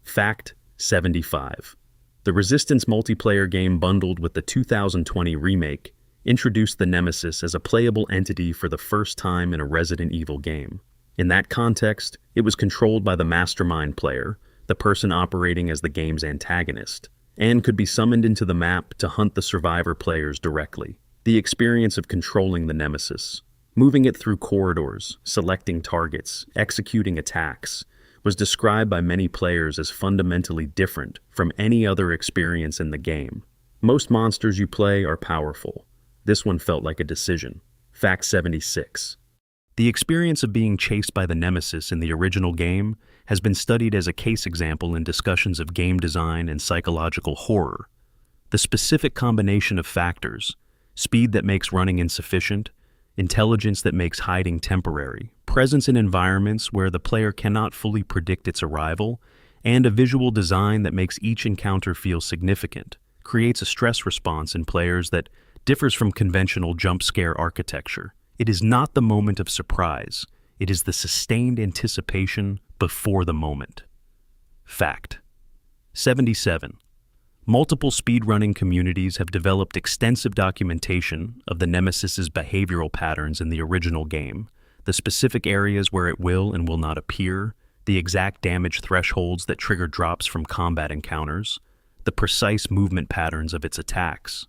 Fact 75. The Resistance multiplayer game bundled with the 2020 remake introduced the Nemesis as a playable entity for the first time in a Resident Evil game. In that context, it was controlled by the mastermind player, the person operating as the game's antagonist, and could be summoned into the map to hunt the survivor players directly. The experience of controlling the Nemesis, moving it through corridors, selecting targets, executing attacks, was described by many players as fundamentally different from any other experience in the game. Most monsters you play are powerful. This one felt like a decision. Fact 76. The experience of being chased by the Nemesis in the original game has been studied as a case example in discussions of game design and psychological horror. The specific combination of factors, speed that makes running insufficient, intelligence that makes hiding temporary, presence in environments where the player cannot fully predict its arrival, and a visual design that makes each encounter feel significant, creates a stress response in players that differs from conventional jump scare architecture. It is not the moment of surprise, it is the sustained anticipation before the moment. Fact 77. Multiple speedrunning communities have developed extensive documentation of the Nemesis's behavioral patterns in the original game, the specific areas where it will and will not appear, the exact damage thresholds that trigger drops from combat encounters, the precise movement patterns of its attacks.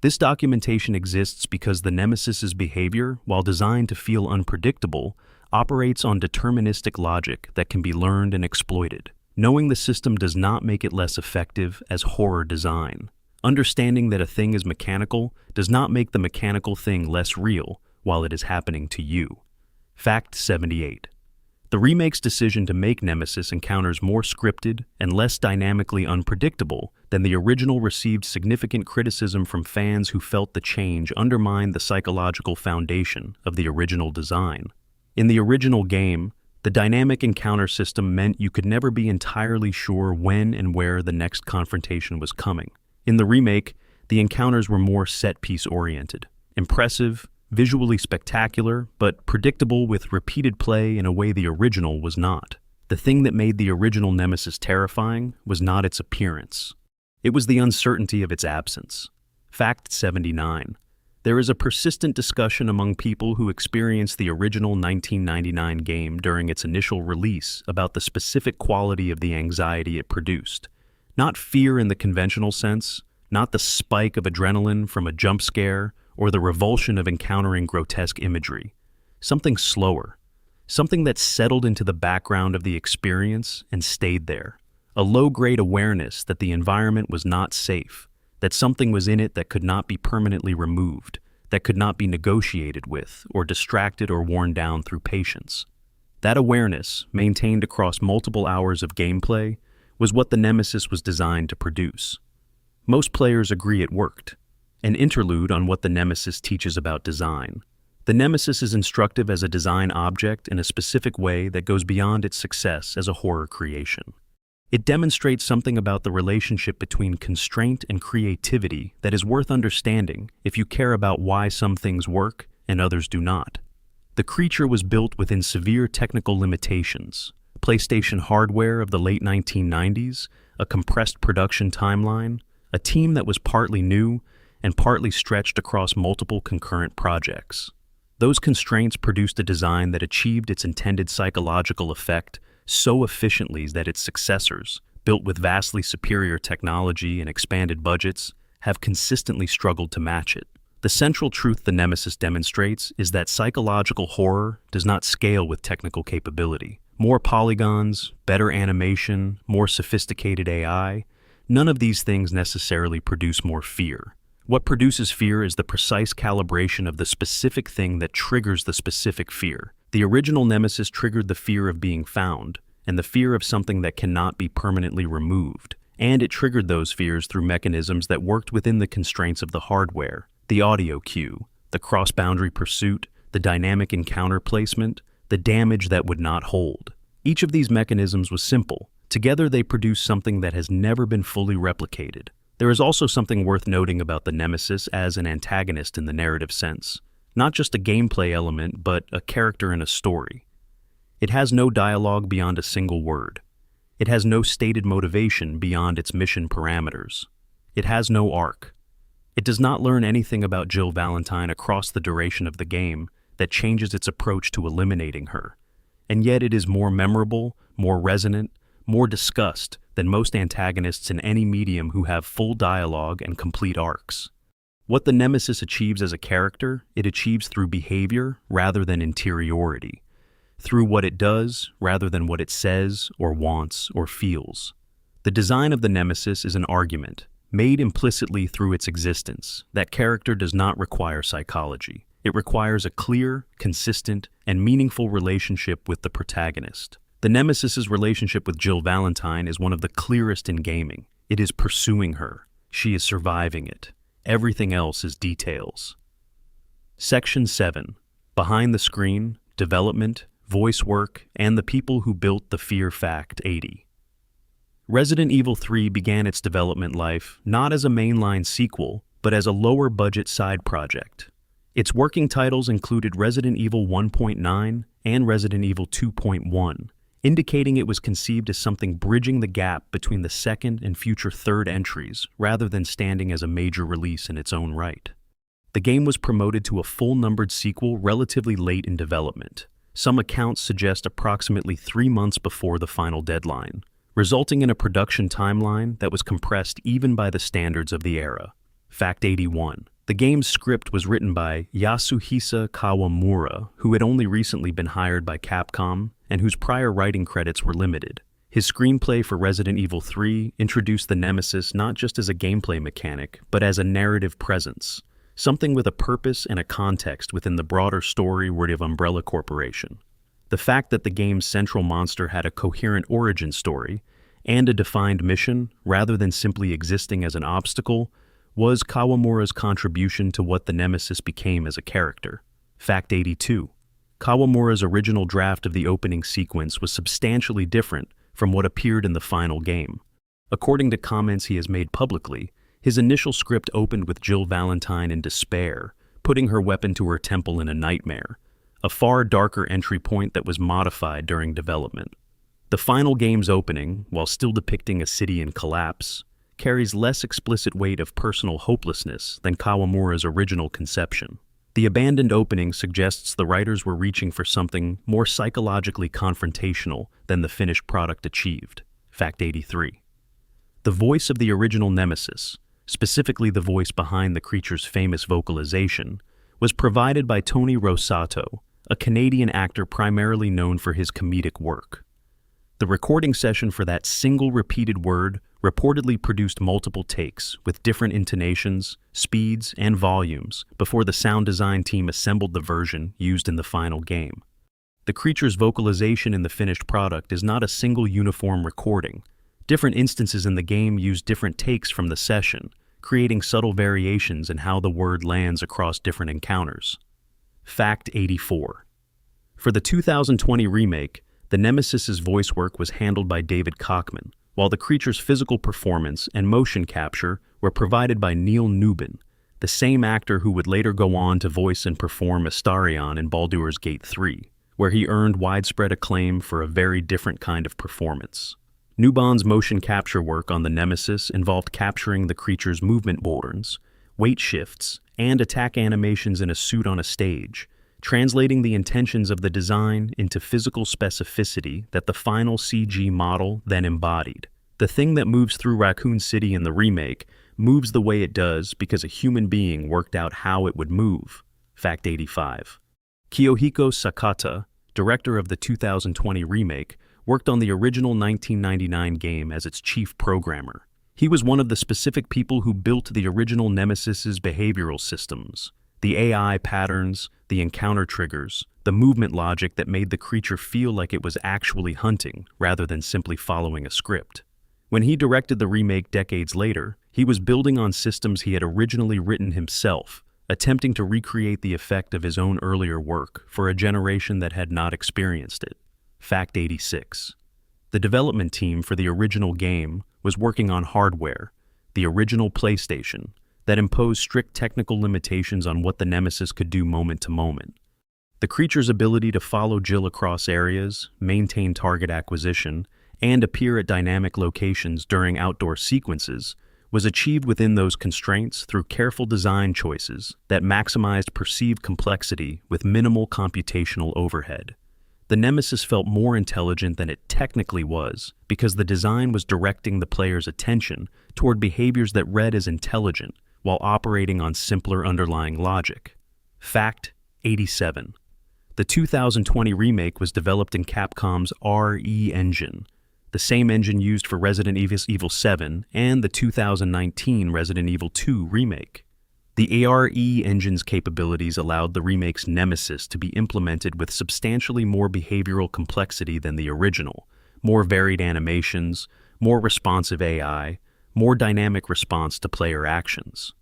This documentation exists because the Nemesis's behavior, while designed to feel unpredictable, operates on deterministic logic that can be learned and exploited. Knowing the system does not make it less effective as horror design. Understanding that a thing is mechanical does not make the mechanical thing less real while it is happening to you. Fact 78. The remake's decision to make Nemesis encounters more scripted and less dynamically unpredictable than the original received significant criticism from fans who felt the change undermined the psychological foundation of the original design. In the original game, the dynamic encounter system meant you could never be entirely sure when and where the next confrontation was coming. In the remake, the encounters were more set-piece oriented, impressive, visually spectacular, but predictable with repeated play in a way the original was not. The thing that made the original Nemesis terrifying was not its appearance. It was the uncertainty of its absence. Fact 79. There is a persistent discussion among people who experienced the original 1999 game during its initial release about the specific quality of the anxiety it produced. Not fear in the conventional sense, not the spike of adrenaline from a jump scare, or the revulsion of encountering grotesque imagery. Something slower, something that settled into the background of the experience and stayed there. A low-grade awareness that the environment was not safe, that something was in it that could not be permanently removed, that could not be negotiated with, or distracted or worn down through patience. That awareness, maintained across multiple hours of gameplay, was what the Nemesis was designed to produce. Most players agree it worked. An interlude on what the Nemesis teaches about design. The Nemesis is instructive as a design object in a specific way that goes beyond its success as a horror creation. It demonstrates something about the relationship between constraint and creativity that is worth understanding if you care about why some things work and others do not. The creature was built within severe technical limitations, PlayStation hardware of the late 1990s, a compressed production timeline, a team that was partly new and partly stretched across multiple concurrent projects. Those constraints produced a design that achieved its intended psychological effect so efficiently that its successors, built with vastly superior technology and expanded budgets, have consistently struggled to match it. The central truth the Nemesis demonstrates is that psychological horror does not scale with technical capability. More polygons, better animation, more sophisticated AI, none of these things necessarily produce more fear. What produces fear is the precise calibration of the specific thing that triggers the specific fear. The original Nemesis triggered the fear of being found, and the fear of something that cannot be permanently removed. And it triggered those fears through mechanisms that worked within the constraints of the hardware. The audio cue, the cross-boundary pursuit, the dynamic encounter placement, the damage that would not hold. Each of these mechanisms was simple. Together they produce something that has never been fully replicated. There is also something worth noting about the Nemesis as an antagonist in the narrative sense. Not just a gameplay element, but a character in a story. It has no dialogue beyond a single word. It has no stated motivation beyond its mission parameters. It has no arc. It does not learn anything about Jill Valentine across the duration of the game that changes its approach to eliminating her. And yet it is more memorable, more resonant, more discussed than most antagonists in any medium who have full dialogue and complete arcs. What the Nemesis achieves as a character, it achieves through behavior rather than interiority, through what it does rather than what it says or wants or feels. The design of the Nemesis is an argument, made implicitly through its existence. That character does not require psychology. It requires a clear, consistent, and meaningful relationship with the protagonist. The Nemesis's relationship with Jill Valentine is one of the clearest in gaming. It is pursuing her. She is surviving it. Everything else is details. Section 7. Behind the screen, development, voice work, and the people who built the Fear Fact 80. Resident Evil 3 began its development life not as a mainline sequel, but as a lower-budget side project. Its working titles included Resident Evil 1.9 and Resident Evil 2.1, indicating it was conceived as something bridging the gap between the second and future third entries, rather than standing as a major release in its own right. The game was promoted to a full-numbered sequel relatively late in development. Some accounts suggest approximately 3 months before the final deadline, resulting in a production timeline that was compressed even by the standards of the era. Fact 81. The game's script was written by Yasuhisa Kawamura, who had only recently been hired by Capcom and whose prior writing credits were limited. His screenplay for Resident Evil 3 introduced the Nemesis not just as a gameplay mechanic, but as a narrative presence, something with a purpose and a context within the broader story world of Umbrella Corporation. The fact that the game's central monster had a coherent origin story and a defined mission, rather than simply existing as an obstacle, was Kawamura's contribution to what the Nemesis became as a character. Fact 82. Kawamura's original draft of the opening sequence was substantially different from what appeared in the final game. According to comments he has made publicly, his initial script opened with Jill Valentine in despair, putting her weapon to her temple in a nightmare, a far darker entry point that was modified during development. The final game's opening, while still depicting a city in collapse, carries less explicit weight of personal hopelessness than Kawamura's original conception. The abandoned opening suggests the writers were reaching for something more psychologically confrontational than the finished product achieved. Fact 83. The voice of the original Nemesis, specifically the voice behind the creature's famous vocalization, was provided by Tony Rosato, a Canadian actor primarily known for his comedic work. The recording session for that single repeated word reportedly produced multiple takes with different intonations, speeds, and volumes before the sound design team assembled the version used in the final game. The creature's vocalization in the finished product is not a single uniform recording. Different instances in the game use different takes from the session, creating subtle variations in how the word lands across different encounters. Fact 84. For the 2020 remake, the Nemesis's voice work was handled by David Kochman, while the creature's physical performance and motion capture were provided by Neil Newbin, the same actor who would later go on to voice and perform Astarion in Baldur's Gate 3, where he earned widespread acclaim for a very different kind of performance. Newbin's motion capture work on the Nemesis involved capturing the creature's movement patterns, weight shifts, and attack animations in a suit on a stage, translating the intentions of the design into physical specificity that the final CG model then embodied. The thing that moves through Raccoon City in the remake moves the way it does because a human being worked out how it would move. Fact 85. Kiyohiko Sakata, director of the 2020 remake, worked on the original 1999 game as its chief programmer. He was one of the specific people who built the original Nemesis's behavioral systems, the AI patterns, the encounter triggers, the movement logic that made the creature feel like it was actually hunting rather than simply following a script. When he directed the remake decades later, he was building on systems he had originally written himself, attempting to recreate the effect of his own earlier work for a generation that had not experienced it. Fact 86. The development team for the original game was working on hardware, the original PlayStation, that imposed strict technical limitations on what the Nemesis could do moment to moment. The creature's ability to follow Jill across areas, maintain target acquisition, and appear at dynamic locations during outdoor sequences was achieved within those constraints through careful design choices that maximized perceived complexity with minimal computational overhead. The Nemesis felt more intelligent than it technically was because the design was directing the player's attention toward behaviors that read as intelligent while operating on simpler underlying logic. Fact 87. The 2020 remake was developed in Capcom's RE engine, the same engine used for Resident Evil 7 and the 2019 Resident Evil 2 remake. The ARE engine's capabilities allowed the remake's Nemesis to be implemented with substantially more behavioral complexity than the original, more varied animations, more responsive AI, more dynamic response to player actions.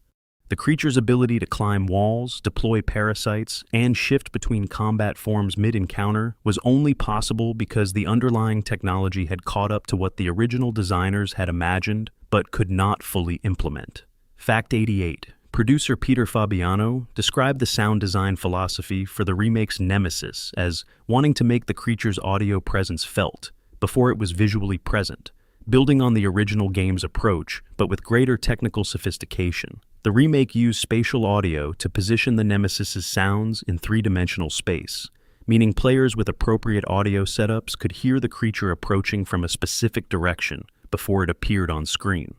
The creature's ability to climb walls, deploy parasites, and shift between combat forms mid-encounter was only possible because the underlying technology had caught up to what the original designers had imagined but could not fully implement. Fact 88. Producer Peter Fabiano described the sound design philosophy for the remake's Nemesis as wanting to make the creature's audio presence felt before it was visually present, building on the original game's approach but with greater technical sophistication. The remake used spatial audio to position the Nemesis's sounds in three-dimensional space, meaning players with appropriate audio setups could hear the creature approaching from a specific direction before it appeared on screen.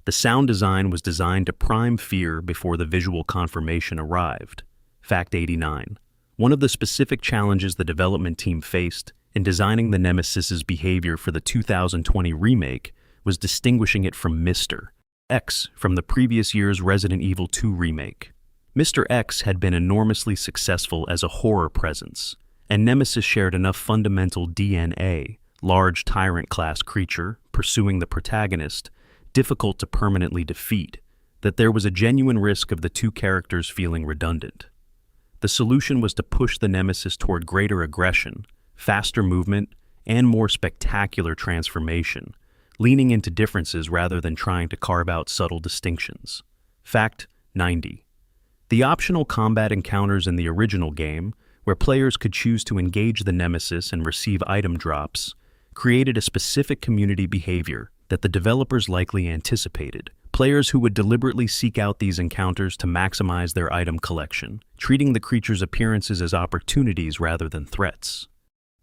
The sound design was designed to prime fear before the visual confirmation arrived. Fact 89. One of the specific challenges the development team faced in designing the Nemesis's behavior for the 2020 remake was distinguishing it from Mr. X from the previous year's Resident Evil 2 remake. Mr. X had been enormously successful as a horror presence, and Nemesis shared enough fundamental DNA, large tyrant-class creature pursuing the protagonist, difficult to permanently defeat, that there was a genuine risk of the two characters feeling redundant. The solution was to push the Nemesis toward greater aggression, faster movement, and more spectacular transformation, leaning into differences rather than trying to carve out subtle distinctions. Fact 90. The optional combat encounters in the original game, where players could choose to engage the Nemesis and receive item drops, created a specific community behavior that the developers likely anticipated. Players who would deliberately seek out these encounters to maximize their item collection, treating the creature's appearances as opportunities rather than threats.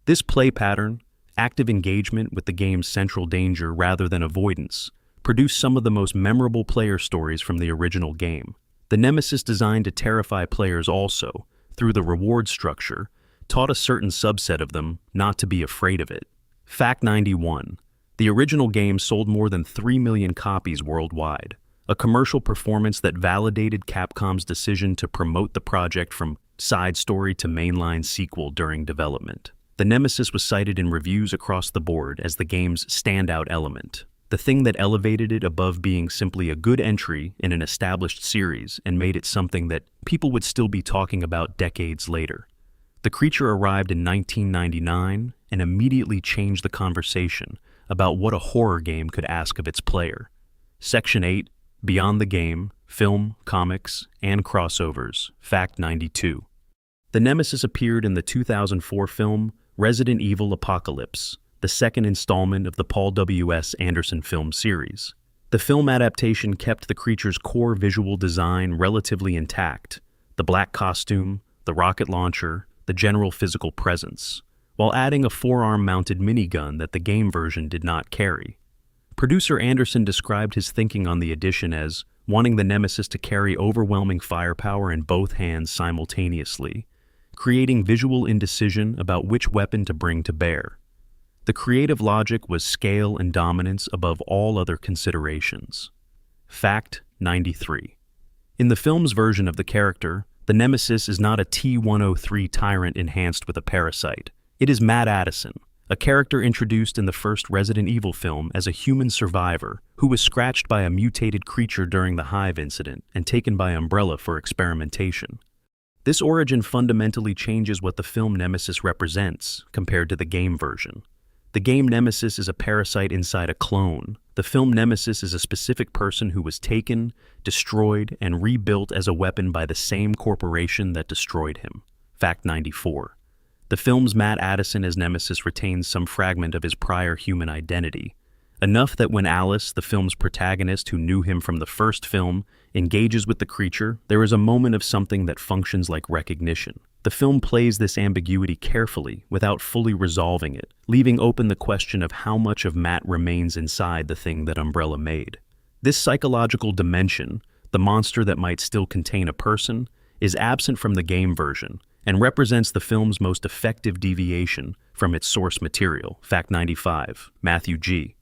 This play pattern, active engagement with the game's central danger rather than avoidance, produced some of the most memorable player stories from the original game. The Nemesis designed to terrify players also, through the reward structure, taught a certain subset of them not to be afraid of it. Fact 91. The original game sold more than 3 million copies worldwide, a commercial performance that validated Capcom's decision to promote the project from side story to mainline sequel during development. The Nemesis was cited in reviews across the board as the game's standout element, the thing that elevated it above being simply a good entry in an established series and made it something that people would still be talking about decades later. The creature arrived in 1999 and immediately changed the conversation about what a horror game could ask of its player. Section 8, Beyond the Game, Film, Comics, and Crossovers, Fact 92. The Nemesis appeared in the 2004 film Resident Evil Apocalypse, the second installment of the Paul W.S. Anderson film series. The film adaptation kept the creature's core visual design relatively intact, the black costume, the rocket launcher, the general physical presence, while adding a forearm-mounted minigun that the game version did not carry. Producer Anderson described his thinking on the addition as wanting the Nemesis to carry overwhelming firepower in both hands simultaneously, creating visual indecision about which weapon to bring to bear. The creative logic was scale and dominance above all other considerations. Fact 93. In the film's version of the character, the Nemesis is not a T-103 tyrant enhanced with a parasite. It is Matt Addison, a character introduced in the first Resident Evil film as a human survivor who was scratched by a mutated creature during the Hive incident and taken by Umbrella for experimentation. This origin fundamentally changes what the film Nemesis represents compared to the game version. The game Nemesis is a parasite inside a clone. The film Nemesis is a specific person who was taken, destroyed, and rebuilt as a weapon by the same corporation that destroyed him. Fact 94. The film's Matt Addison as Nemesis retains some fragment of his prior human identity, enough that when Alice, the film's protagonist who knew him from the first film, engages with the creature, there is a moment of something that functions like recognition. The film plays this ambiguity carefully without fully resolving it, leaving open the question of how much of Matt remains inside the thing that Umbrella made. This psychological dimension, the monster that might still contain a person, is absent from the game version and represents the film's most effective deviation from its source material. Fact 95. Matthew G.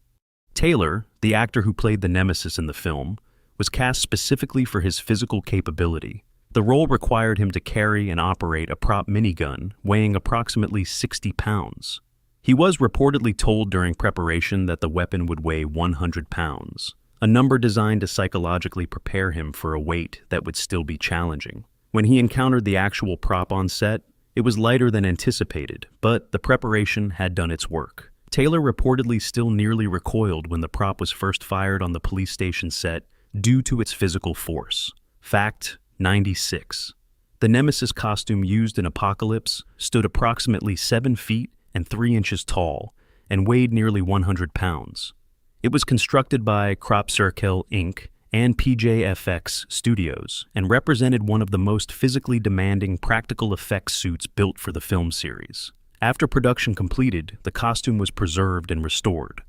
Taylor, the actor who played the Nemesis in the film, was cast specifically for his physical capability. The role required him to carry and operate a prop minigun weighing approximately 60 pounds. He was reportedly told during preparation that the weapon would weigh 100 pounds, a number designed to psychologically prepare him for a weight that would still be challenging. When he encountered the actual prop on set, it was lighter than anticipated, but the preparation had done its work. Taylor reportedly still nearly recoiled when the prop was first fired on the police station set due to its physical force. Fact 96. The Nemesis costume used in Apocalypse stood approximately 7 feet and 3 inches tall and weighed nearly 100 pounds. It was constructed by Crop Circle Inc. and PJFX Studios and represented one of the most physically demanding practical effects suits built for the film series. After production completed, the costume was preserved and restored.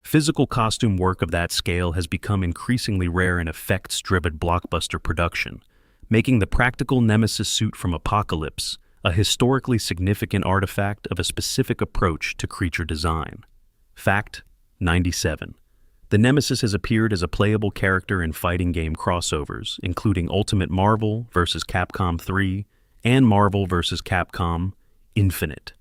Physical costume work of that scale has become increasingly rare in effects-driven blockbuster production, making the practical Nemesis suit from Apocalypse a historically significant artifact of a specific approach to creature design. Fact 97. The Nemesis has appeared as a playable character in fighting game crossovers, including Ultimate Marvel vs. Capcom 3 and Marvel vs. Capcom Infinite.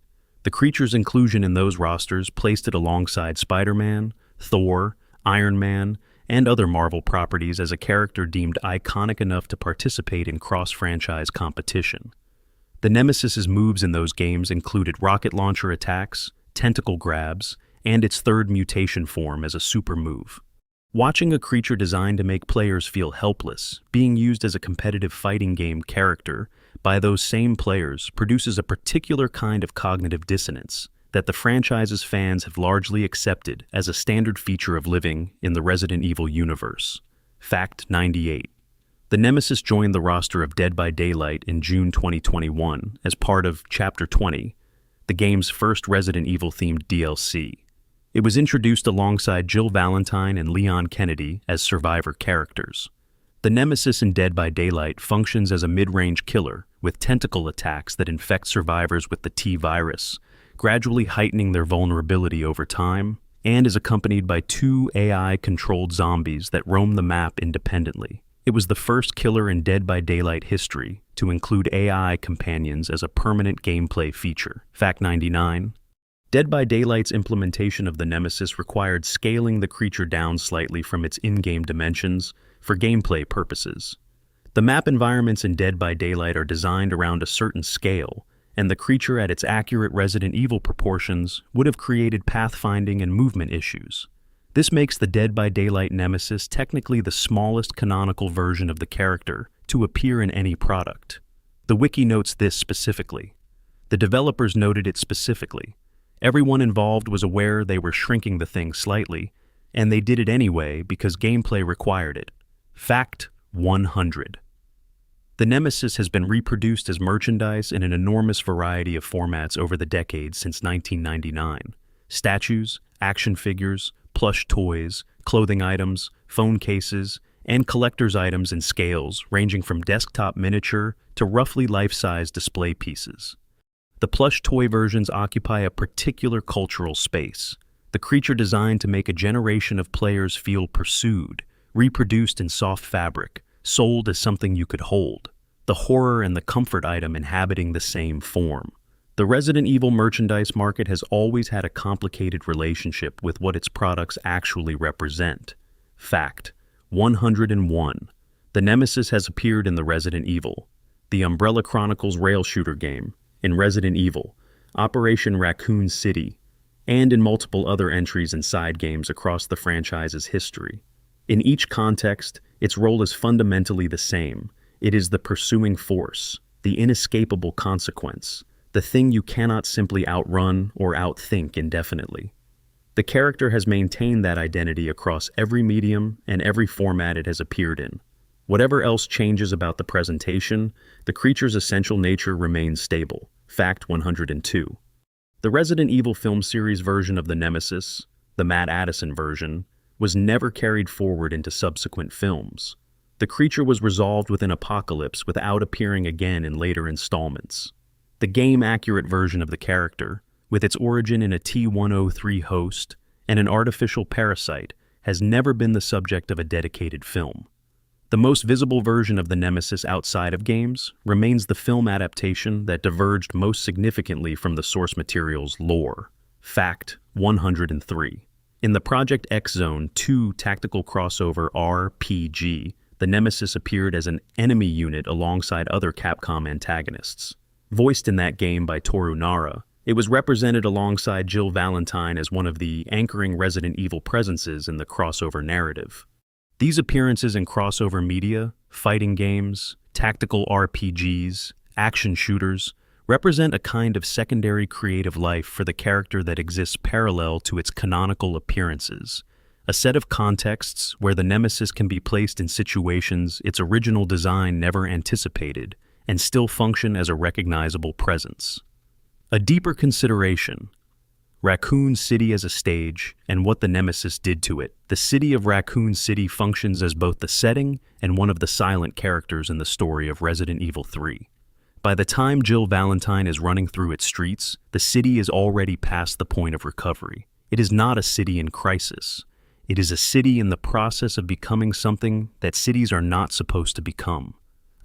The creature's inclusion in those rosters placed it alongside Spider-Man, Thor, Iron Man, and other Marvel properties as a character deemed iconic enough to participate in cross-franchise competition. The Nemesis's moves in those games included rocket launcher attacks, tentacle grabs, and its third mutation form as a super move. Watching a creature designed to make players feel helpless, being used as a competitive fighting game character by those same players produces a particular kind of cognitive dissonance that the franchise's fans have largely accepted as a standard feature of living in the Resident Evil universe. Fact 98. The Nemesis joined the roster of Dead by Daylight in June 2021 as part of Chapter 20, the game's first Resident Evil-themed DLC. It was introduced alongside Jill Valentine and Leon Kennedy as survivor characters. The Nemesis in Dead by Daylight functions as a mid-range killer with tentacle attacks that infect survivors with the T-virus, gradually heightening their vulnerability over time, and is accompanied by 2 AI-controlled zombies that roam the map independently. It was the first killer in Dead by Daylight history to include AI companions as a permanent gameplay feature. Fact 99. Dead by Daylight's implementation of the Nemesis required scaling the creature down slightly from its in-game dimensions for gameplay purposes. The map environments in Dead by Daylight are designed around a certain scale, and the creature at its accurate Resident Evil proportions would have created pathfinding and movement issues. This makes the Dead by Daylight Nemesis technically the smallest canonical version of the character to appear in any product. The wiki notes this specifically. The developers noted it specifically. Everyone involved was aware they were shrinking the thing slightly, and they did it anyway because gameplay required it. Fact 100. The Nemesis has been reproduced as merchandise in an enormous variety of formats over the decades since 1999. Statues, action figures, plush toys, clothing items, phone cases, and collector's items in scales ranging from desktop miniature to roughly life-size display pieces. The plush toy versions occupy a particular cultural space, the creature designed to make a generation of players feel pursued, reproduced in soft fabric, sold as something you could hold, the horror and the comfort item inhabiting the same form. The Resident Evil merchandise market has always had a complicated relationship with what its products actually represent. Fact 101. The Nemesis has appeared in the Resident Evil, the Umbrella Chronicles rail shooter game, in Resident Evil, Operation Raccoon City, and in multiple other entries and side games across the franchise's history. In each context, its role is fundamentally the same. It is the pursuing force, the inescapable consequence, the thing you cannot simply outrun or outthink indefinitely. The character has maintained that identity across every medium and every format it has appeared in. Whatever else changes about the presentation, the creature's essential nature remains stable. Fact 102. The Resident Evil film series version of the Nemesis, the Matt Addison version, was never carried forward into subsequent films. The creature was resolved within Apocalypse without appearing again in later installments. The game-accurate version of the character, with its origin in a T-103 host and an artificial parasite, has never been the subject of a dedicated film. The most visible version of the Nemesis outside of games remains the film adaptation that diverged most significantly from the source material's lore. Fact 103. In the Project X Zone 2 tactical crossover RPG, the Nemesis appeared as an enemy unit alongside other Capcom antagonists. Voiced in that game by Toru Nara, it was represented alongside Jill Valentine as one of the anchoring Resident Evil presences in the crossover narrative. These appearances in crossover media, fighting games, tactical RPGs, action shooters, represent a kind of secondary creative life for the character that exists parallel to its canonical appearances, a set of contexts where the Nemesis can be placed in situations its original design never anticipated and still function as a recognizable presence. A deeper consideration: Raccoon City as a stage and what the Nemesis did to it. The city of Raccoon City functions as both the setting and one of the silent characters in the story of Resident Evil 3. By the time Jill Valentine is running through its streets, the city is already past the point of recovery. It is not a city in crisis. It is a city in the process of becoming something that cities are not supposed to become.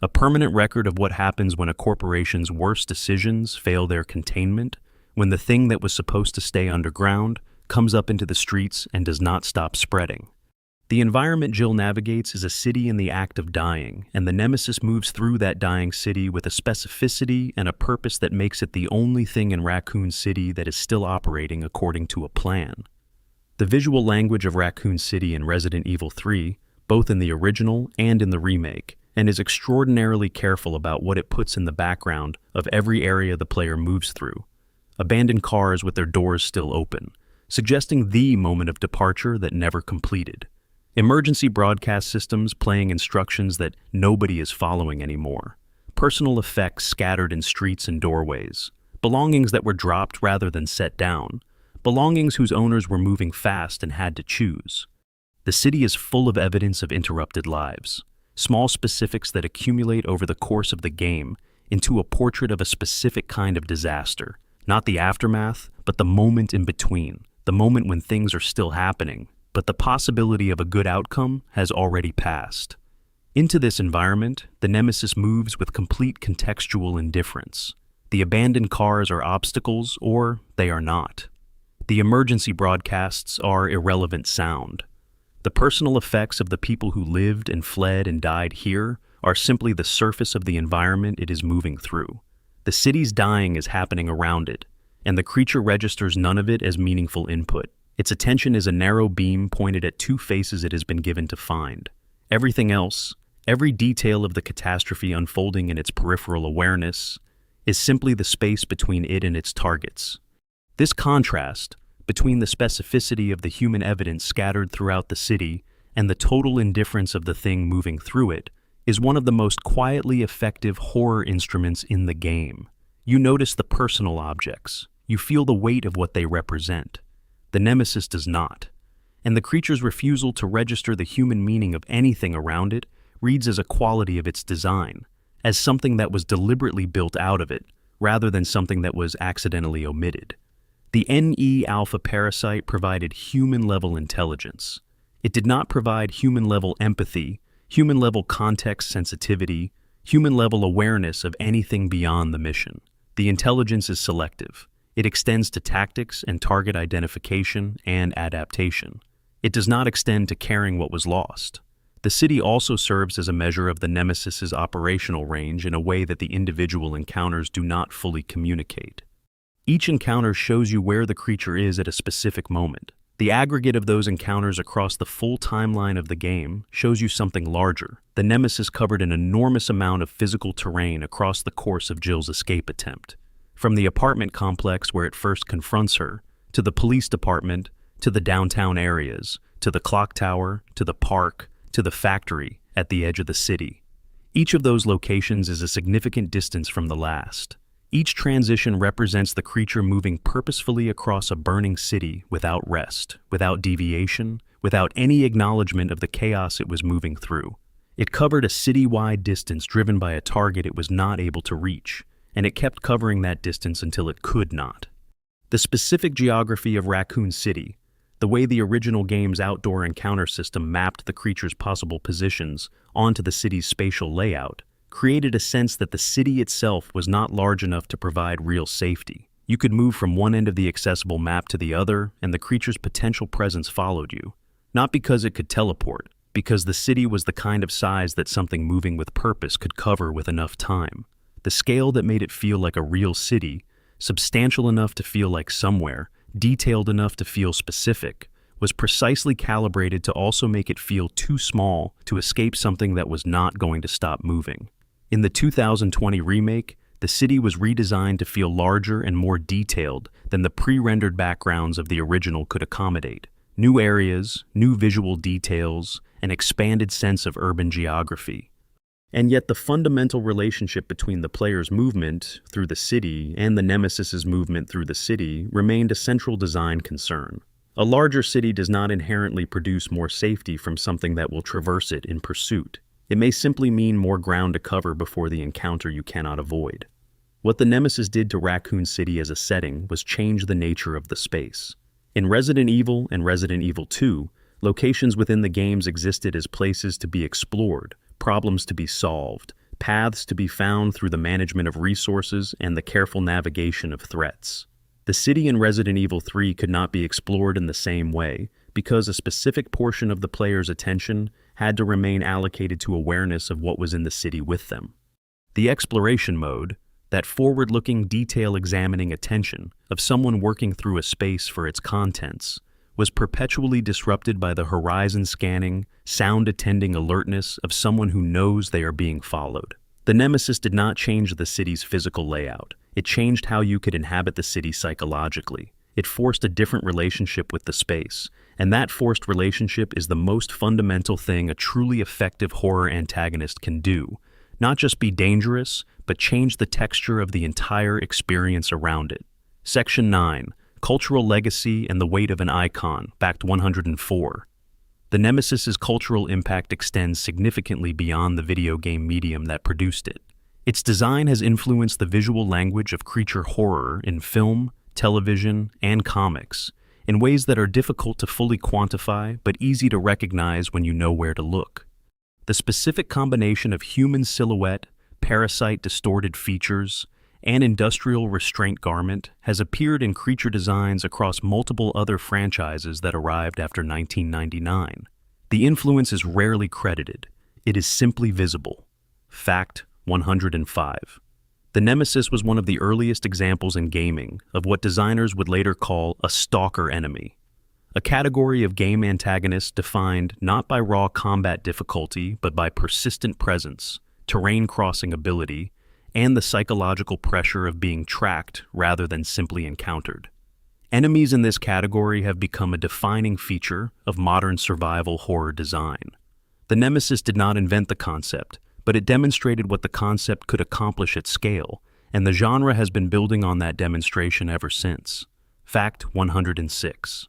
A permanent record of what happens when a corporation's worst decisions fail their containment, when the thing that was supposed to stay underground comes up into the streets and does not stop spreading. The environment Jill navigates is a city in the act of dying, and the Nemesis moves through that dying city with a specificity and a purpose that makes it the only thing in Raccoon City that is still operating according to a plan. The visual language of Raccoon City in Resident Evil 3, both in the original and in the remake, and is extraordinarily careful about what it puts in the background of every area the player moves through. Abandoned cars with their doors still open, suggesting the moment of departure that never completed. Emergency broadcast systems playing instructions that nobody is following anymore. Personal effects scattered in streets and doorways. Belongings that were dropped rather than set down. Belongings whose owners were moving fast and had to choose. The city is full of evidence of interrupted lives. Small specifics that accumulate over the course of the game into a portrait of a specific kind of disaster. Not the aftermath, but the moment in between. The moment when things are still happening, but the possibility of a good outcome has already passed. Into this environment, the Nemesis moves with complete contextual indifference. The abandoned cars are obstacles, or they are not. The emergency broadcasts are irrelevant sound. The personal effects of the people who lived and fled and died here are simply the surface of the environment it is moving through. The city's dying is happening around it, and the creature registers none of it as meaningful input. Its attention is a narrow beam pointed at two faces it has been given to find. Everything else, every detail of the catastrophe unfolding in its peripheral awareness, is simply the space between it and its targets. This contrast, between the specificity of the human evidence scattered throughout the city and the total indifference of the thing moving through it, is one of the most quietly effective horror instruments in the game. You notice the personal objects. You feel the weight of what they represent. The Nemesis does not. and the creature's refusal to register the human meaning of anything around it reads as a quality of its design, as something that was deliberately built out of it, rather than something that was accidentally omitted. The NE alpha parasite provided human-level intelligence. It did not provide human-level empathy, human-level context sensitivity, human-level awareness of anything beyond the mission. The intelligence is selective. It extends to tactics and target identification and adaptation. It does not extend to caring what was lost. The city also serves as a measure of the Nemesis's operational range in a way that the individual encounters do not fully communicate. Each encounter shows you where the creature is at a specific moment. The aggregate of those encounters across the full timeline of the game shows you something larger. The Nemesis covered an enormous amount of physical terrain across the course of Jill's escape attempt. From the apartment complex where it first confronts her, to the police department, to the downtown areas, to the clock tower, to the park, to the factory at the edge of the city. Each of those locations is a significant distance from the last. Each transition represents the creature moving purposefully across a burning city without rest, without deviation, without any acknowledgement of the chaos it was moving through. It covered a city-wide distance driven by a target it was not able to reach, and it kept covering that distance until it could not. The specific geography of Raccoon City, the way the original game's outdoor encounter system mapped the creature's possible positions onto the city's spatial layout, created a sense that the city itself was not large enough to provide real safety. You could move from one end of the accessible map to the other, and the creature's potential presence followed you. Not because it could teleport, because the city was the kind of size that something moving with purpose could cover with enough time. The scale that made it feel like a real city, substantial enough to feel like somewhere, detailed enough to feel specific, was precisely calibrated to also make it feel too small to escape something that was not going to stop moving. In the 2020 remake, the city was redesigned to feel larger and more detailed than the pre-rendered backgrounds of the original could accommodate. New areas, new visual details, an expanded sense of urban geography. And yet the fundamental relationship between the player's movement through the city and the Nemesis's movement through the city remained a central design concern. A larger city does not inherently produce more safety from something that will traverse it in pursuit. It may simply mean more ground to cover before the encounter you cannot avoid. What the Nemesis did to Raccoon City as a setting was change the nature of the space. In Resident Evil and Resident Evil 2, locations within the games existed as places to be explored, problems to be solved, paths to be found through the management of resources and the careful navigation of threats. The city in Resident Evil 3 could not be explored in the same way because a specific portion of the player's attention had to remain allocated to awareness of what was in the city with them. The exploration mode, that forward-looking, detail-examining attention of someone working through a space for its contents, was perpetually disrupted by the horizon-scanning, sound-attending alertness of someone who knows they are being followed. The Nemesis did not change the city's physical layout. It changed how you could inhabit the city psychologically. It forced a different relationship with the space, and that forced relationship is the most fundamental thing a truly effective horror antagonist can do. Not just be dangerous, but change the texture of the entire experience around it. Section 9. Cultural Legacy and the Weight of an Icon, Fact 104. The Nemesis's cultural impact extends significantly beyond the video game medium that produced it. Its design has influenced the visual language of creature horror in film, television, and comics, in ways that are difficult to fully quantify but easy to recognize when you know where to look. The specific combination of human silhouette, parasite distorted features, and industrial restraint garment has appeared in creature designs across multiple other franchises that arrived after 1999. The influence is rarely credited. It is simply visible. Fact 105. The Nemesis was one of the earliest examples in gaming of what designers would later call a stalker enemy, a category of game antagonists defined not by raw combat difficulty but by persistent presence, terrain crossing ability, and the psychological pressure of being tracked rather than simply encountered. Enemies in this category have become a defining feature of modern survival horror design. The Nemesis did not invent the concept, but it demonstrated what the concept could accomplish at scale, and the genre has been building on that demonstration ever since. Fact 106.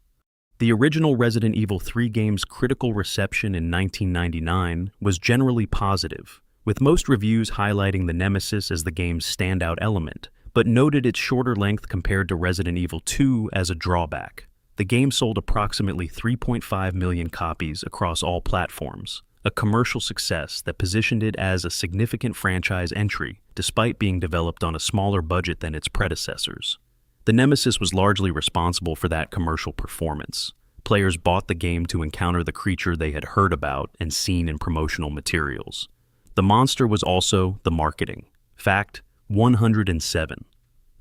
The original Resident Evil 3 game's critical reception in 1999 was generally positive, with most reviews highlighting the Nemesis as the game's standout element, but noted its shorter length compared to Resident Evil 2 as a drawback. The game sold approximately 3.5 million copies across all platforms, a commercial success that positioned it as a significant franchise entry, despite being developed on a smaller budget than its predecessors. The Nemesis was largely responsible for that commercial performance. Players bought the game to encounter the creature they had heard about and seen in promotional materials. The monster was also the marketing. Fact 107.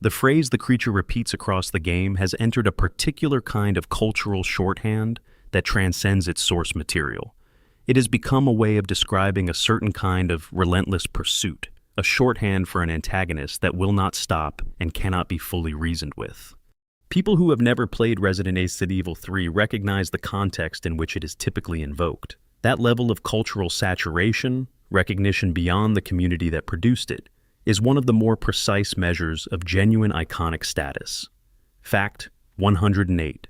The phrase the creature repeats across the game has entered a particular kind of cultural shorthand that transcends its source material. It has become a way of describing a certain kind of relentless pursuit, a shorthand for an antagonist that will not stop and cannot be fully reasoned with. People who have never played Resident Evil 3 recognize the context in which it is typically invoked. That level of cultural saturation, recognition beyond the community that produced it, is one of the more precise measures of genuine iconic status. Fact 108.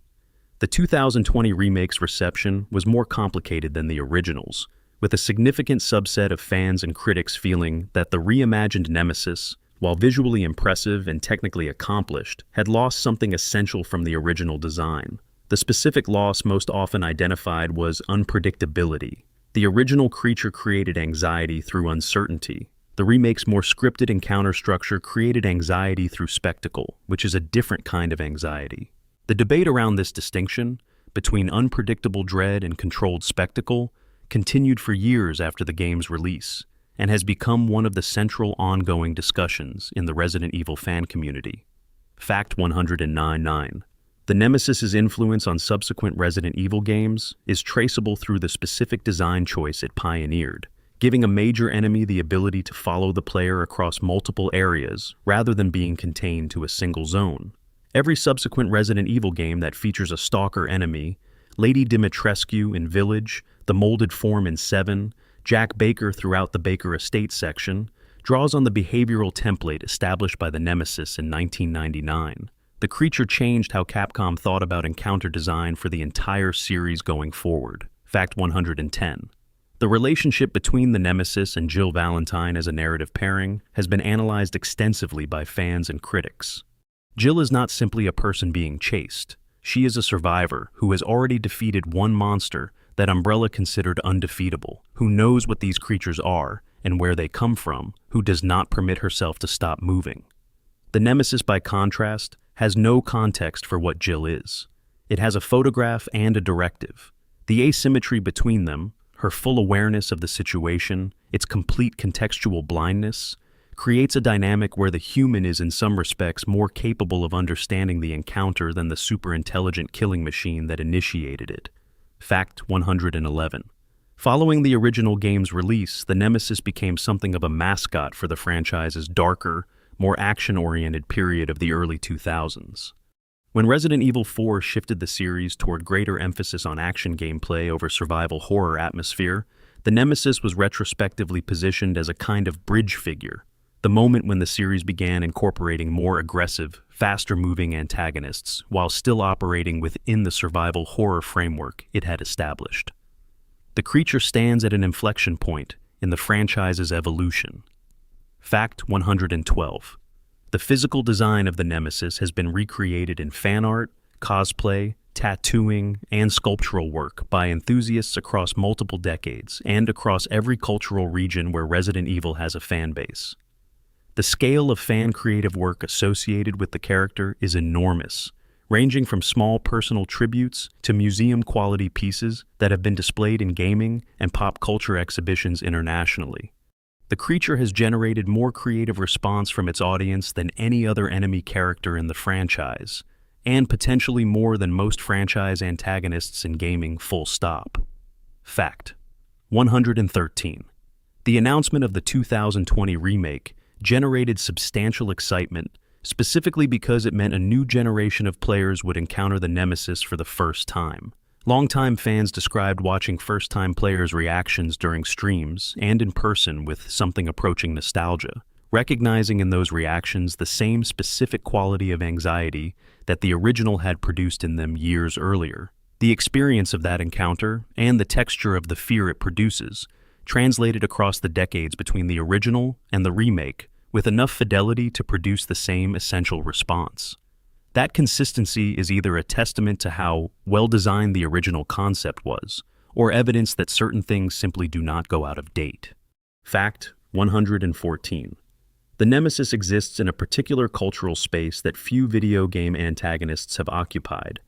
The 2020 remake's reception was more complicated than the originals, with a significant subset of fans and critics feeling that the reimagined Nemesis, while visually impressive and technically accomplished, had lost something essential from the original design. The specific loss most often identified was unpredictability. The original creature created anxiety through uncertainty. The remake's more scripted encounter structure created anxiety through spectacle, which is a different kind of anxiety. The debate around this distinction, between unpredictable dread and controlled spectacle, continued for years after the game's release, and has become one of the central ongoing discussions in the Resident Evil fan community. Fact 109.9. The Nemesis's influence on subsequent Resident Evil games is traceable through the specific design choice it pioneered, giving a major enemy the ability to follow the player across multiple areas rather than being contained to a single zone. Every subsequent Resident Evil game that features a stalker enemy, Lady Dimitrescu in Village, the Molded Form in 7, Jack Baker throughout the Baker Estate section, draws on the behavioral template established by the Nemesis in 1999. The creature changed how Capcom thought about encounter design for the entire series going forward. Fact 110. The relationship between the Nemesis and Jill Valentine as a narrative pairing has been analyzed extensively by fans and critics. Jill is not simply a person being chased. She is a survivor who has already defeated one monster that Umbrella considered undefeatable, who knows what these creatures are and where they come from, who does not permit herself to stop moving. The Nemesis, by contrast, has no context for what Jill is. It has a photograph and a directive. The asymmetry between them, her full awareness of the situation, its complete contextual blindness, creates a dynamic where the human is in some respects more capable of understanding the encounter than the super-intelligent killing machine that initiated it. Fact 111. Following the original game's release, the Nemesis became something of a mascot for the franchise's darker, more action-oriented period of the early 2000s. When Resident Evil 4 shifted the series toward greater emphasis on action gameplay over survival horror atmosphere, the Nemesis was retrospectively positioned as a kind of bridge figure, the moment when the series began incorporating more aggressive, faster-moving antagonists while still operating within the survival horror framework it had established. The creature stands at an inflection point in the franchise's evolution. Fact 112. The physical design of the Nemesis has been recreated in fan art, cosplay, tattooing, and sculptural work by enthusiasts across multiple decades and across every cultural region where Resident Evil has a fan base. The scale of fan creative work associated with the character is enormous, ranging from small personal tributes to museum-quality pieces that have been displayed in gaming and pop culture exhibitions internationally. The creature has generated more creative response from its audience than any other enemy character in the franchise, and potentially more than most franchise antagonists in gaming, full stop. Fact 113. The announcement of the 2020 remake generated substantial excitement, specifically because it meant a new generation of players would encounter the Nemesis for the first time. Longtime fans described watching first-time players' reactions during streams and in person with something approaching nostalgia, recognizing in those reactions the same specific quality of anxiety that the original had produced in them years earlier. The experience of that encounter, and the texture of the fear it produces, translated across the decades between the original and the remake, with enough fidelity to produce the same essential response. That consistency is either a testament to how well-designed the original concept was, or evidence that certain things simply do not go out of date. Fact 114. The Nemesis exists in a particular cultural space that few video game antagonists have occupied.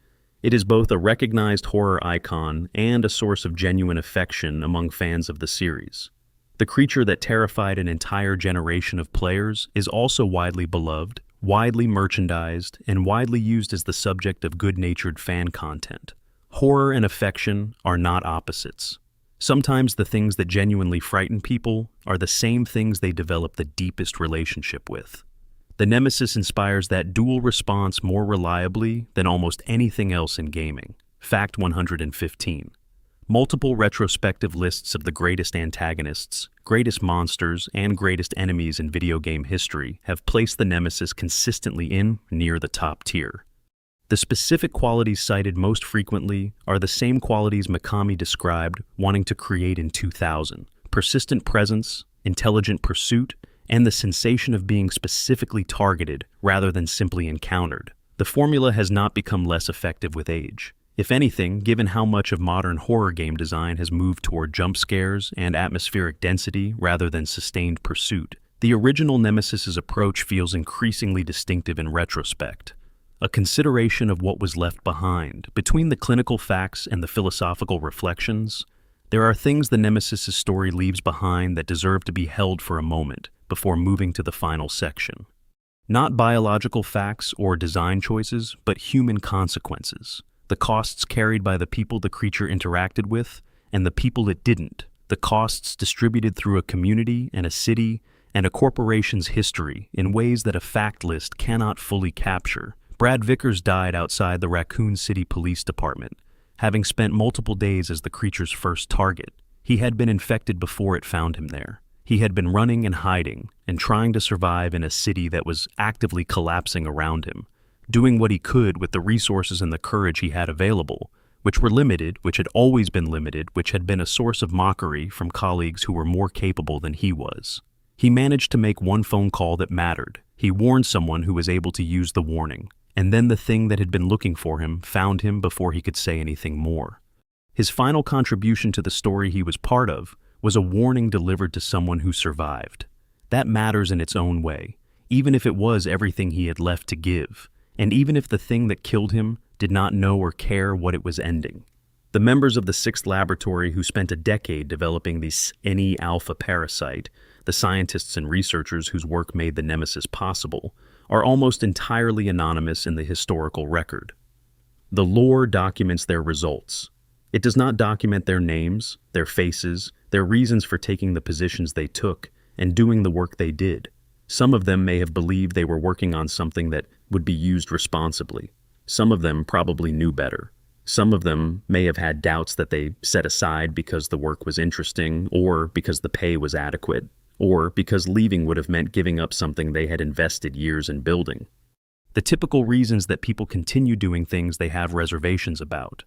It is both a recognized horror icon and a source of genuine affection among fans of the series. The creature that terrified an entire generation of players is also widely beloved, widely merchandised, and widely used as the subject of good-natured fan content. Horror and affection are not opposites. Sometimes the things that genuinely frighten people are the same things they develop the deepest relationship with. The Nemesis inspires that dual response more reliably than almost anything else in gaming. Fact 115. Multiple retrospective lists of the greatest antagonists, greatest monsters, and greatest enemies in video game history have placed the Nemesis consistently in near the top tier. The specific qualities cited most frequently are the same qualities Mikami described wanting to create in 2000: persistent presence, intelligent pursuit, and the sensation of being specifically targeted rather than simply encountered. The formula has not become less effective with age. If anything, given how much of modern horror game design has moved toward jump scares and atmospheric density rather than sustained pursuit, the original Nemesis's approach feels increasingly distinctive in retrospect. A consideration of what was left behind. Between the clinical facts and the philosophical reflections, there are things the Nemesis's story leaves behind that deserve to be held for a moment before moving to the final section. Not biological facts or design choices, but human consequences. The costs carried by the people the creature interacted with and the people it didn't. The costs distributed through a community and a city and a corporation's history in ways that a fact list cannot fully capture. Brad Vickers died outside the Raccoon City Police Department, having spent multiple days as the creature's first target. He had been infected before it found him there. He had been running and hiding and trying to survive in a city that was actively collapsing around him, doing what he could with the resources and the courage he had available, which were limited, which had always been limited, which had been a source of mockery from colleagues who were more capable than he was. He managed to make one phone call that mattered. He warned someone who was able to use the warning, and then the thing that had been looking for him found him before he could say anything more. His final contribution to the story he was part of was a warning delivered to someone who survived. That matters in its own way, even if it was everything he had left to give, and even if the thing that killed him did not know or care what it was ending. The members of the 6th Laboratory who spent a decade developing the SNE alpha parasite, the scientists and researchers whose work made the Nemesis possible, are almost entirely anonymous in the historical record. The lore documents their results. It does not document their names, their faces, their reasons for taking the positions they took, and doing the work they did. Some of them may have believed they were working on something that would be used responsibly. Some of them probably knew better. Some of them may have had doubts that they set aside because the work was interesting, or because the pay was adequate, or because leaving would have meant giving up something they had invested years in building. The typical reasons that people continue doing things they have reservations about.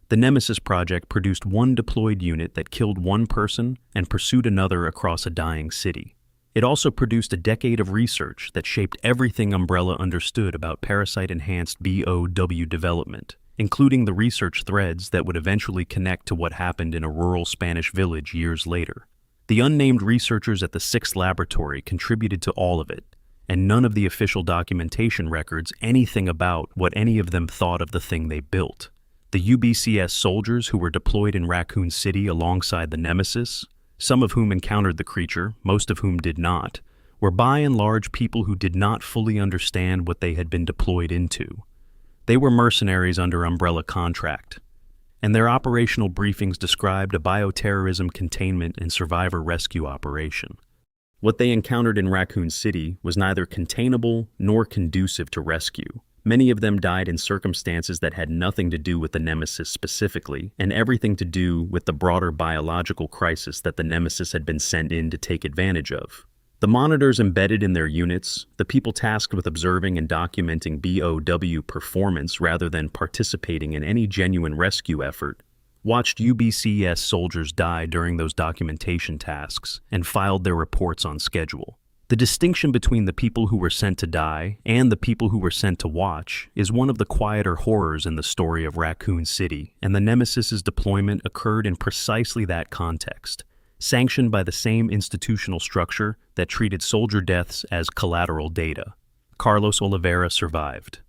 The Nemesis project produced one deployed unit that killed one person and pursued another across a dying city. It also produced a decade of research that shaped everything Umbrella understood about parasite-enhanced BOW development, including the research threads that would eventually connect to what happened in a rural Spanish village years later. The unnamed researchers at the 6th Laboratory contributed to all of it, and none of the official documentation records anything about what any of them thought of the thing they built. The UBCS soldiers who were deployed in Raccoon City alongside the Nemesis, some of whom encountered the creature, most of whom did not, were by and large people who did not fully understand what they had been deployed into. They were mercenaries under Umbrella contract, and their operational briefings described a bioterrorism containment and survivor rescue operation. What they encountered in Raccoon City was neither containable nor conducive to rescue. Many of them died in circumstances that had nothing to do with the Nemesis specifically, and everything to do with the broader biological crisis that the Nemesis had been sent in to take advantage of. The monitors embedded in their units, the people tasked with observing and documenting BOW performance rather than participating in any genuine rescue effort, watched UBCS soldiers die during those documentation tasks and filed their reports on schedule. The distinction between the people who were sent to die and the people who were sent to watch is one of the quieter horrors in the story of Raccoon City, and the Nemesis's deployment occurred in precisely that context, sanctioned by the same institutional structure that treated soldier deaths as collateral data. Carlos Oliveira survived.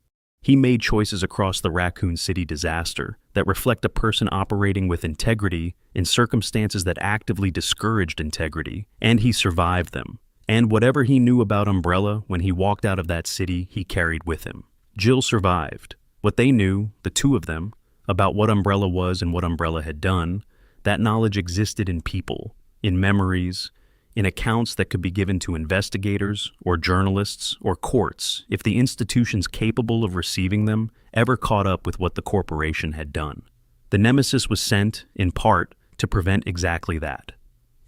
He made choices across the Raccoon City disaster that reflect a person operating with integrity in circumstances that actively discouraged integrity, and he survived them. And whatever he knew about Umbrella when he walked out of that city, he carried with him. Jill survived. What they knew, the two of them, about what Umbrella was and what Umbrella had done, that knowledge existed in people, in memories, in accounts that could be given to investigators or journalists or courts if the institutions capable of receiving them ever caught up with what the corporation had done. The Nemesis was sent, in part, to prevent exactly that.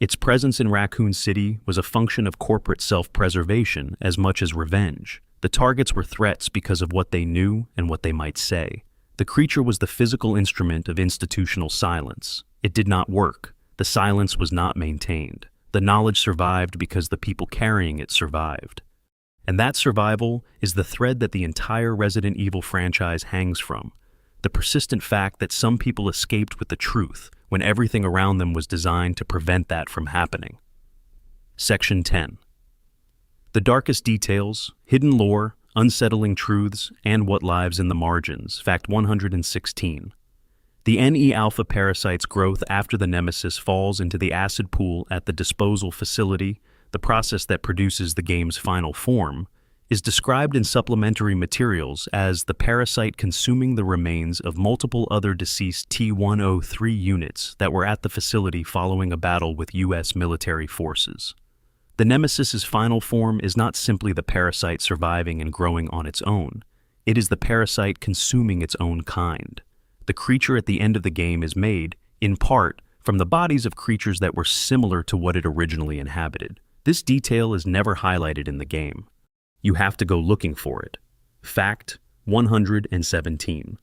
Its presence in Raccoon City was a function of corporate self-preservation as much as revenge. The targets were threats because of what they knew and what they might say. The creature was the physical instrument of institutional silence. It did not work. The silence was not maintained. The knowledge survived because the people carrying it survived. And that survival is the thread that the entire Resident Evil franchise hangs from. The persistent fact that some people escaped with the truth when everything around them was designed to prevent that from happening. Section 10. The darkest details, hidden lore, unsettling truths, and what lives in the margins. Fact 116. The NE-alpha parasite's growth after the Nemesis falls into the acid pool at the disposal facility, the process that produces the game's final form, is described in supplementary materials as the parasite consuming the remains of multiple other deceased T-103 units that were at the facility following a battle with U.S. military forces. The Nemesis's final form is not simply the parasite surviving and growing on its own. It is the parasite consuming its own kind. The creature at the end of the game is made, in part, from the bodies of creatures that were similar to what it originally inhabited. This detail is never highlighted in the game. You have to go looking for it. Fact 117.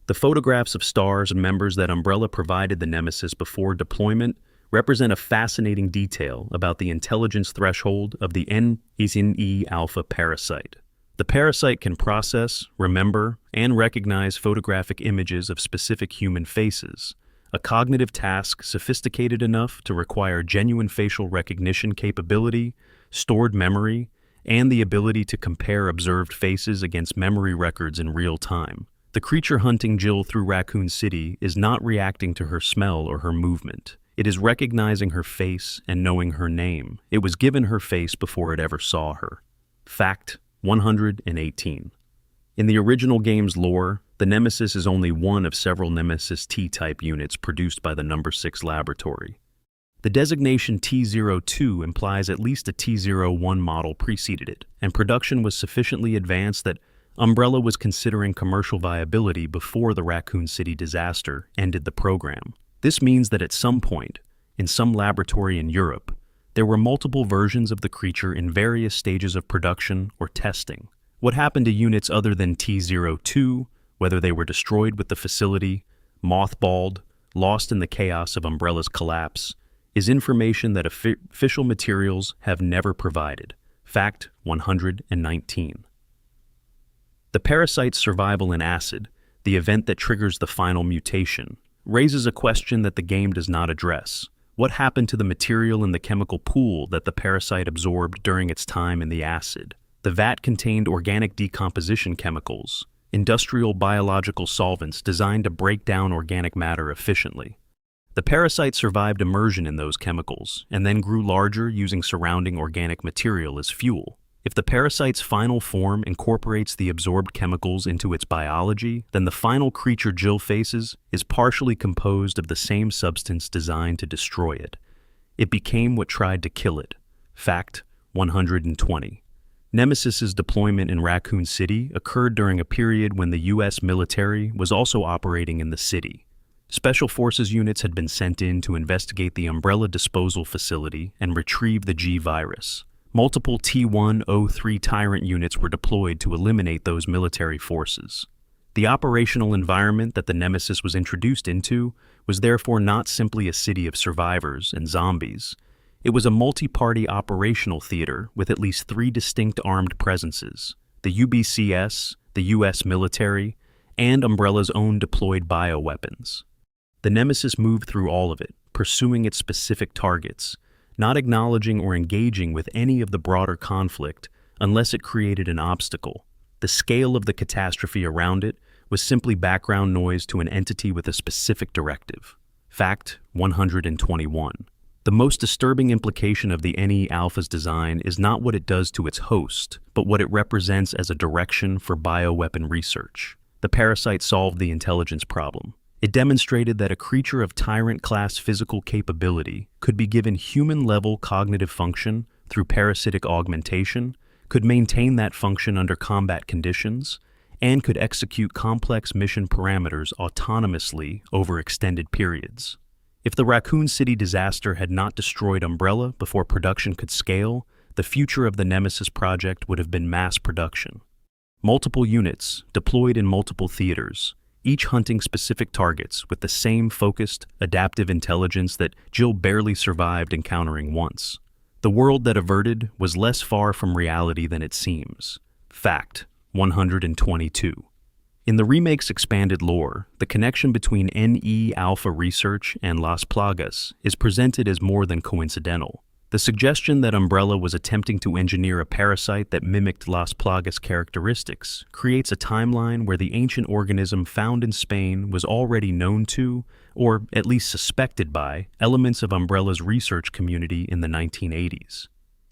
The photographs of stars and members that Umbrella provided the Nemesis before deployment represent a fascinating detail about the intelligence threshold of the NE-alpha parasite. The parasite can process, remember, and recognize photographic images of specific human faces, a cognitive task sophisticated enough to require genuine facial recognition capability, stored memory, and the ability to compare observed faces against memory records in real time. The creature hunting Jill through Raccoon City is not reacting to her smell or her movement. It is recognizing her face and knowing her name. It was given her face before it ever saw her. Fact 118. In the original game's lore, the Nemesis is only one of several Nemesis T-type units produced by the No. 6 laboratory. The designation T-02 implies at least a T-01 model preceded it, and production was sufficiently advanced that Umbrella was considering commercial viability before the Raccoon City disaster ended the program. This means that at some point, in some laboratory in Europe, there were multiple versions of the creature in various stages of production or testing. What happened to units other than T-02, whether they were destroyed with the facility, mothballed, lost in the chaos of Umbrella's collapse, is information that official materials have never provided. Fact 119. The parasite's survival in acid, the event that triggers the final mutation, raises a question that the game does not address. What happened to the material in the chemical pool that the parasite absorbed during its time in the acid? The vat contained organic decomposition chemicals, industrial biological solvents designed to break down organic matter efficiently. The parasite survived immersion in those chemicals and then grew larger using surrounding organic material as fuel. If the parasite's final form incorporates the absorbed chemicals into its biology, then the final creature Jill faces is partially composed of the same substance designed to destroy it. It became what tried to kill it. Fact 120. Nemesis's deployment in Raccoon City occurred during a period when the U.S. military was also operating in the city. Special Forces units had been sent in to investigate the Umbrella disposal facility and retrieve the G virus. Multiple T-103 Tyrant units were deployed to eliminate those military forces. The operational environment that the Nemesis was introduced into was therefore not simply a city of survivors and zombies. It was a multi-party operational theater with at least 3 distinct armed presences: the UBCS, the U.S. military, and Umbrella's own deployed bioweapons. The Nemesis moved through all of it, pursuing its specific targets, not acknowledging or engaging with any of the broader conflict unless it created an obstacle. The scale of the catastrophe around it was simply background noise to an entity with a specific directive. Fact 121. The most disturbing implication of the NE Alpha's design is not what it does to its host, but what it represents as a direction for bioweapon research. The parasite solved the intelligence problem. It demonstrated that a creature of Tyrant-class physical capability could be given human-level cognitive function through parasitic augmentation, could maintain that function under combat conditions, and could execute complex mission parameters autonomously over extended periods. If the Raccoon City disaster had not destroyed Umbrella before production could scale, the future of the Nemesis project would have been mass production. Multiple units, deployed in multiple theaters, each hunting specific targets with the same focused, adaptive intelligence that Jill barely survived encountering once. The world that averted was less far from reality than it seems. Fact 122. In the remake's expanded lore, the connection between NE Alpha research and Las Plagas is presented as more than coincidental. The suggestion that Umbrella was attempting to engineer a parasite that mimicked Las Plagas' characteristics creates a timeline where the ancient organism found in Spain was already known to, or at least suspected by, elements of Umbrella's research community in the 1980s.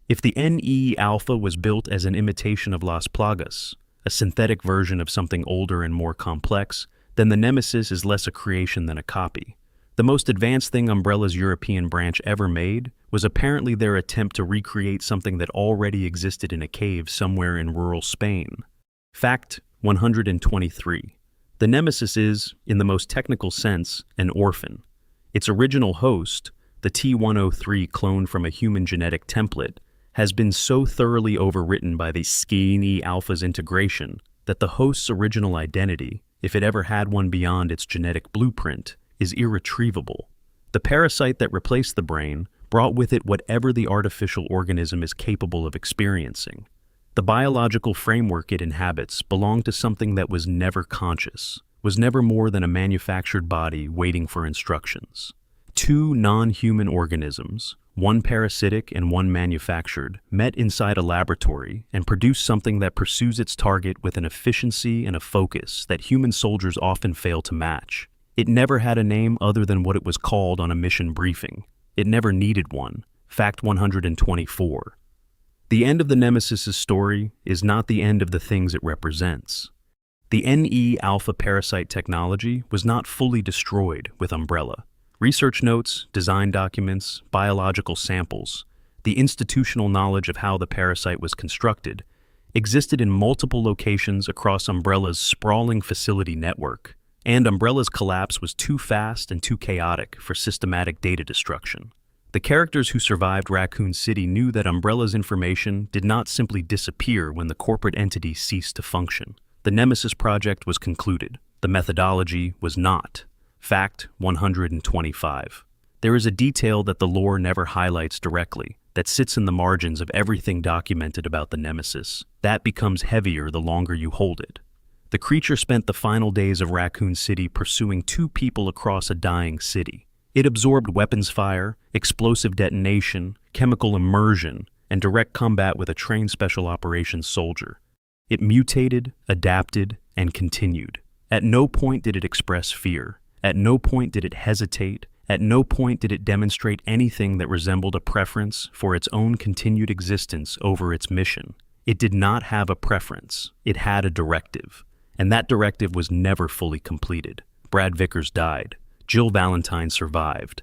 If the NE Alpha was built as an imitation of Las Plagas, a synthetic version of something older and more complex, then the Nemesis is less a creation than a copy. The most advanced thing Umbrella's European branch ever made was apparently their attempt to recreate something that already existed in a cave somewhere in rural Spain. Fact 123. The Nemesis is, in the most technical sense, an orphan. Its original host, the T-103 clone from a human genetic template, has been so thoroughly overwritten by the NE Alpha's integration that the host's original identity, if it ever had one beyond its genetic blueprint, is irretrievable. The parasite that replaced the brain brought with it whatever the artificial organism is capable of experiencing. The biological framework it inhabits belonged to something that was never conscious, was never more than a manufactured body waiting for instructions. 2 non-human organisms, one parasitic and one manufactured, met inside a laboratory and produced something that pursues its target with an efficiency and a focus that human soldiers often fail to match. It never had a name other than what it was called on a mission briefing. It never needed one. Fact 124. The end of the Nemesis' story is not the end of the things it represents. The NE Alpha parasite technology was not fully destroyed with Umbrella. Research notes, design documents, biological samples, the institutional knowledge of how the parasite was constructed, existed in multiple locations across Umbrella's sprawling facility network. And Umbrella's collapse was too fast and too chaotic for systematic data destruction. The characters who survived Raccoon City knew that Umbrella's information did not simply disappear when the corporate entity ceased to function. The Nemesis project was concluded. The methodology was not. Fact 125. There is a detail that the lore never highlights directly, that sits in the margins of everything documented about the Nemesis. That becomes heavier the longer you hold it. The creature spent the final days of Raccoon City pursuing 2 people across a dying city. It absorbed weapons fire, explosive detonation, chemical immersion, and direct combat with a trained special operations soldier. It mutated, adapted, and continued. At no point did it express fear. At no point did it hesitate. At no point did it demonstrate anything that resembled a preference for its own continued existence over its mission. It did not have a preference. It had a directive. And that directive was never fully completed. Brad Vickers died. Jill Valentine survived.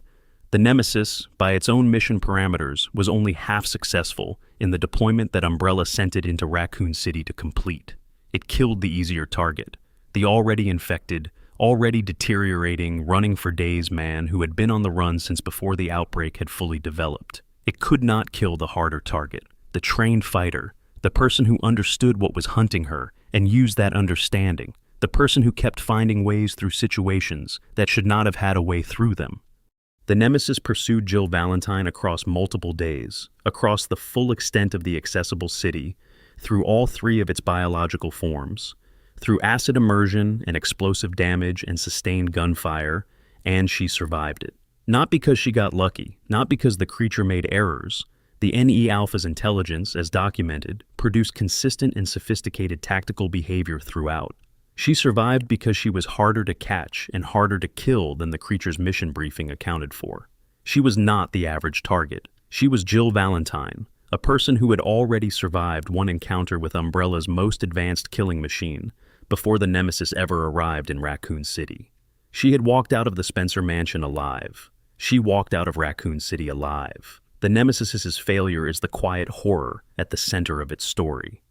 The Nemesis, by its own mission parameters, was only half successful in the deployment that Umbrella sent it into Raccoon City to complete. It killed the easier target, the already infected, already deteriorating, running for days man who had been on the run since before the outbreak had fully developed. It could not kill the harder target, the trained fighter, the person who understood what was hunting her and used that understanding, the person who kept finding ways through situations that should not have had a way through them. The Nemesis pursued Jill Valentine across multiple days, across the full extent of the accessible city, through all three of its biological forms, through acid immersion and explosive damage and sustained gunfire, and she survived it. Not because she got lucky, not because the creature made errors. The NE Alpha's intelligence, as documented, produced consistent and sophisticated tactical behavior throughout. She survived because she was harder to catch and harder to kill than the creature's mission briefing accounted for. She was not the average target. She was Jill Valentine, a person who had already survived one encounter with Umbrella's most advanced killing machine before the Nemesis ever arrived in Raccoon City. She had walked out of the Spencer mansion alive. She walked out of Raccoon City alive. The Nemesis's failure is the quiet horror at the center of its story.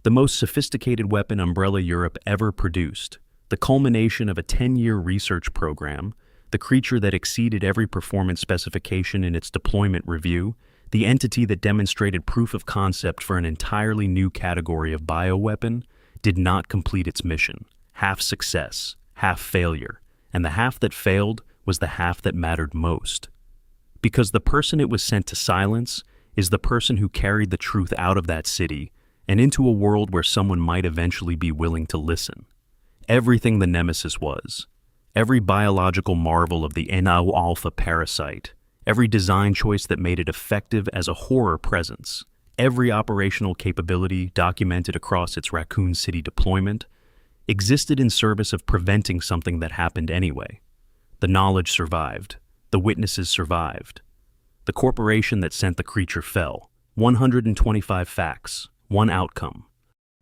The most sophisticated weapon Umbrella Europe ever produced, the culmination of a 10-year research program, the creature that exceeded every performance specification in its deployment review, the entity that demonstrated proof of concept for an entirely new category of bioweapon, did not complete its mission. Half success, half failure, and the half that failed was the half that mattered most. Because the person it was sent to silence is the person who carried the truth out of that city and into a world where someone might eventually be willing to listen. Everything the Nemesis was, every biological marvel of the NO Alpha parasite, every design choice that made it effective as a horror presence, every operational capability documented across its Raccoon City deployment, existed in service of preventing something that happened anyway. The knowledge survived. The witnesses survived. The corporation that sent the creature fell. 125 facts, one outcome.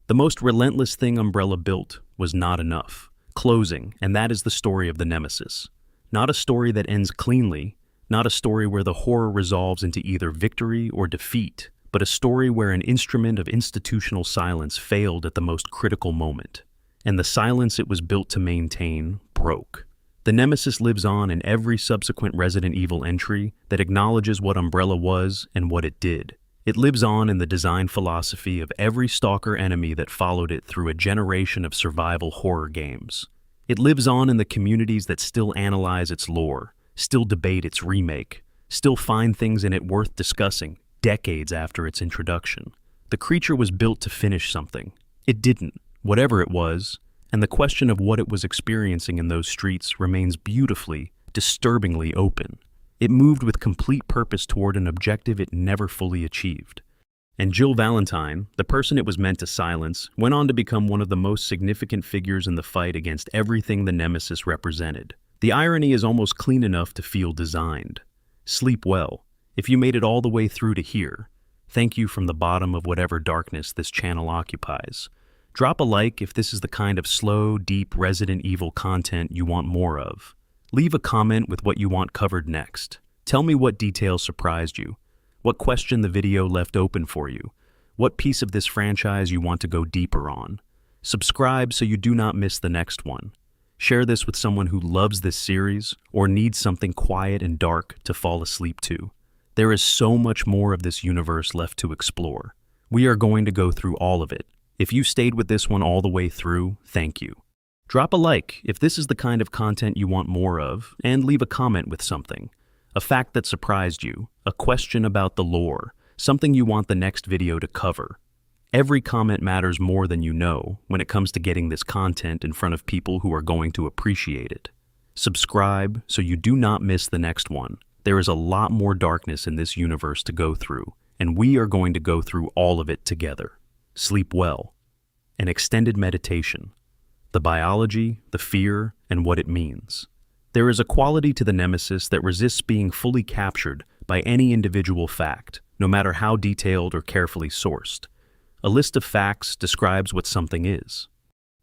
The most relentless thing Umbrella built was not enough. Closing, and that is the story of the Nemesis. Not a story that ends cleanly, not a story where the horror resolves into either victory or defeat, but a story where an instrument of institutional silence failed at the most critical moment. And the silence it was built to maintain broke. The Nemesis lives on in every subsequent Resident Evil entry that acknowledges what Umbrella was and what it did. It lives on in the design philosophy of every stalker enemy that followed it through a generation of survival horror games. It lives on in the communities that still analyze its lore, still debate its remake, still find things in it worth discussing decades after its introduction. The creature was built to finish something. It didn't, whatever it was, and the question of what it was experiencing in those streets remains beautifully, disturbingly open. It moved with complete purpose toward an objective it never fully achieved. And Jill Valentine, the person it was meant to silence, went on to become one of the most significant figures in the fight against everything the Nemesis represented. The irony is almost clean enough to feel designed. Sleep well. If you made it all the way through to here, thank you from the bottom of whatever darkness this channel occupies. Drop a like if this is the kind of slow, deep Resident Evil content you want more of. Leave a comment with what you want covered next. Tell me what details surprised you, what question the video left open for you, what piece of this franchise you want to go deeper on. Subscribe so you do not miss the next one. Share this with someone who loves this series or needs something quiet and dark to fall asleep to. There is so much more of this universe left to explore. We are going to go through all of it. If you stayed with this one all the way through, thank you. Drop a like if this is the kind of content you want more of, and leave a comment with something. A fact that surprised you, a question about the lore, something you want the next video to cover. Every comment matters more than you know when it comes to getting this content in front of people who are going to appreciate it. Subscribe so you do not miss the next one. There is a lot more darkness in this universe to go through, and we are going to go through all of it together. Sleep well. An extended meditation. The biology, the fear, and what it means. There is a quality to the Nemesis that resists being fully captured by any individual fact, no matter how detailed or carefully sourced. A list of facts describes what something is.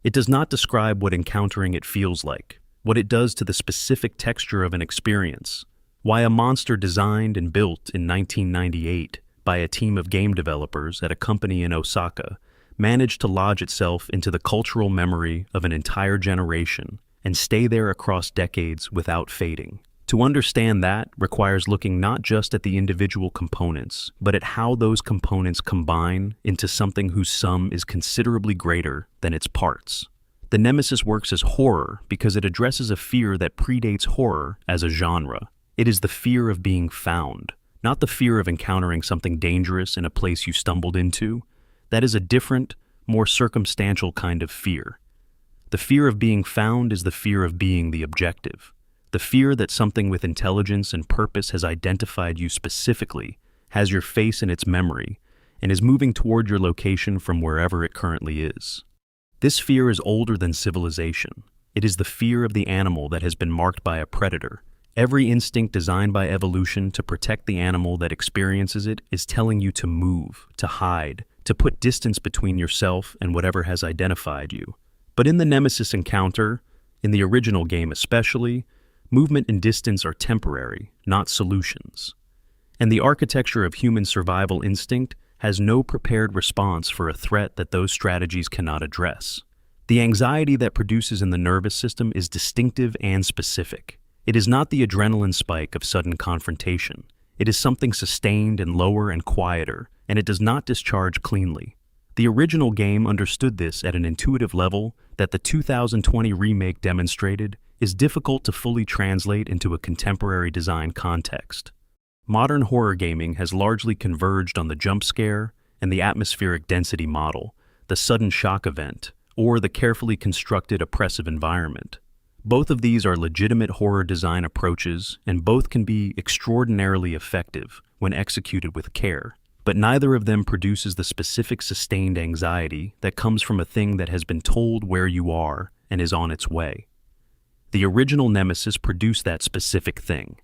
It does not describe what encountering it feels like, what it does to the specific texture of an experience, why a monster designed and built in 1998 by a team of game developers at a company in Osaka managed to lodge itself into the cultural memory of an entire generation and stay there across decades without fading. To understand that requires looking not just at the individual components, but at how those components combine into something whose sum is considerably greater than its parts. The Nemesis works as horror because it addresses a fear that predates horror as a genre. It is the fear of being found, not the fear of encountering something dangerous in a place you stumbled into. That is a different, more circumstantial kind of fear. The fear of being found is the fear of being the objective. The fear that something with intelligence and purpose has identified you specifically, has your face in its memory, and is moving toward your location from wherever it currently is. This fear is older than civilization. It is the fear of the animal that has been marked by a predator. Every instinct designed by evolution to protect the animal that experiences it is telling you to move, to hide, to put distance between yourself and whatever has identified you. But in the Nemesis encounter, in the original game especially, movement and distance are temporary, not solutions. And the architecture of human survival instinct has no prepared response for a threat that those strategies cannot address. The anxiety that produces in the nervous system is distinctive and specific. It is not the adrenaline spike of sudden confrontation. It is something sustained and lower and quieter, and it does not discharge cleanly. The original game understood this at an intuitive level that the 2020 remake demonstrated is difficult to fully translate into a contemporary design context. Modern horror gaming has largely converged on the jump scare and the atmospheric density model, the sudden shock event, or the carefully constructed oppressive environment. Both of these are legitimate horror design approaches, and both can be extraordinarily effective when executed with care. But neither of them produces the specific sustained anxiety that comes from a thing that has been told where you are and is on its way. The original Nemesis produced that specific thing.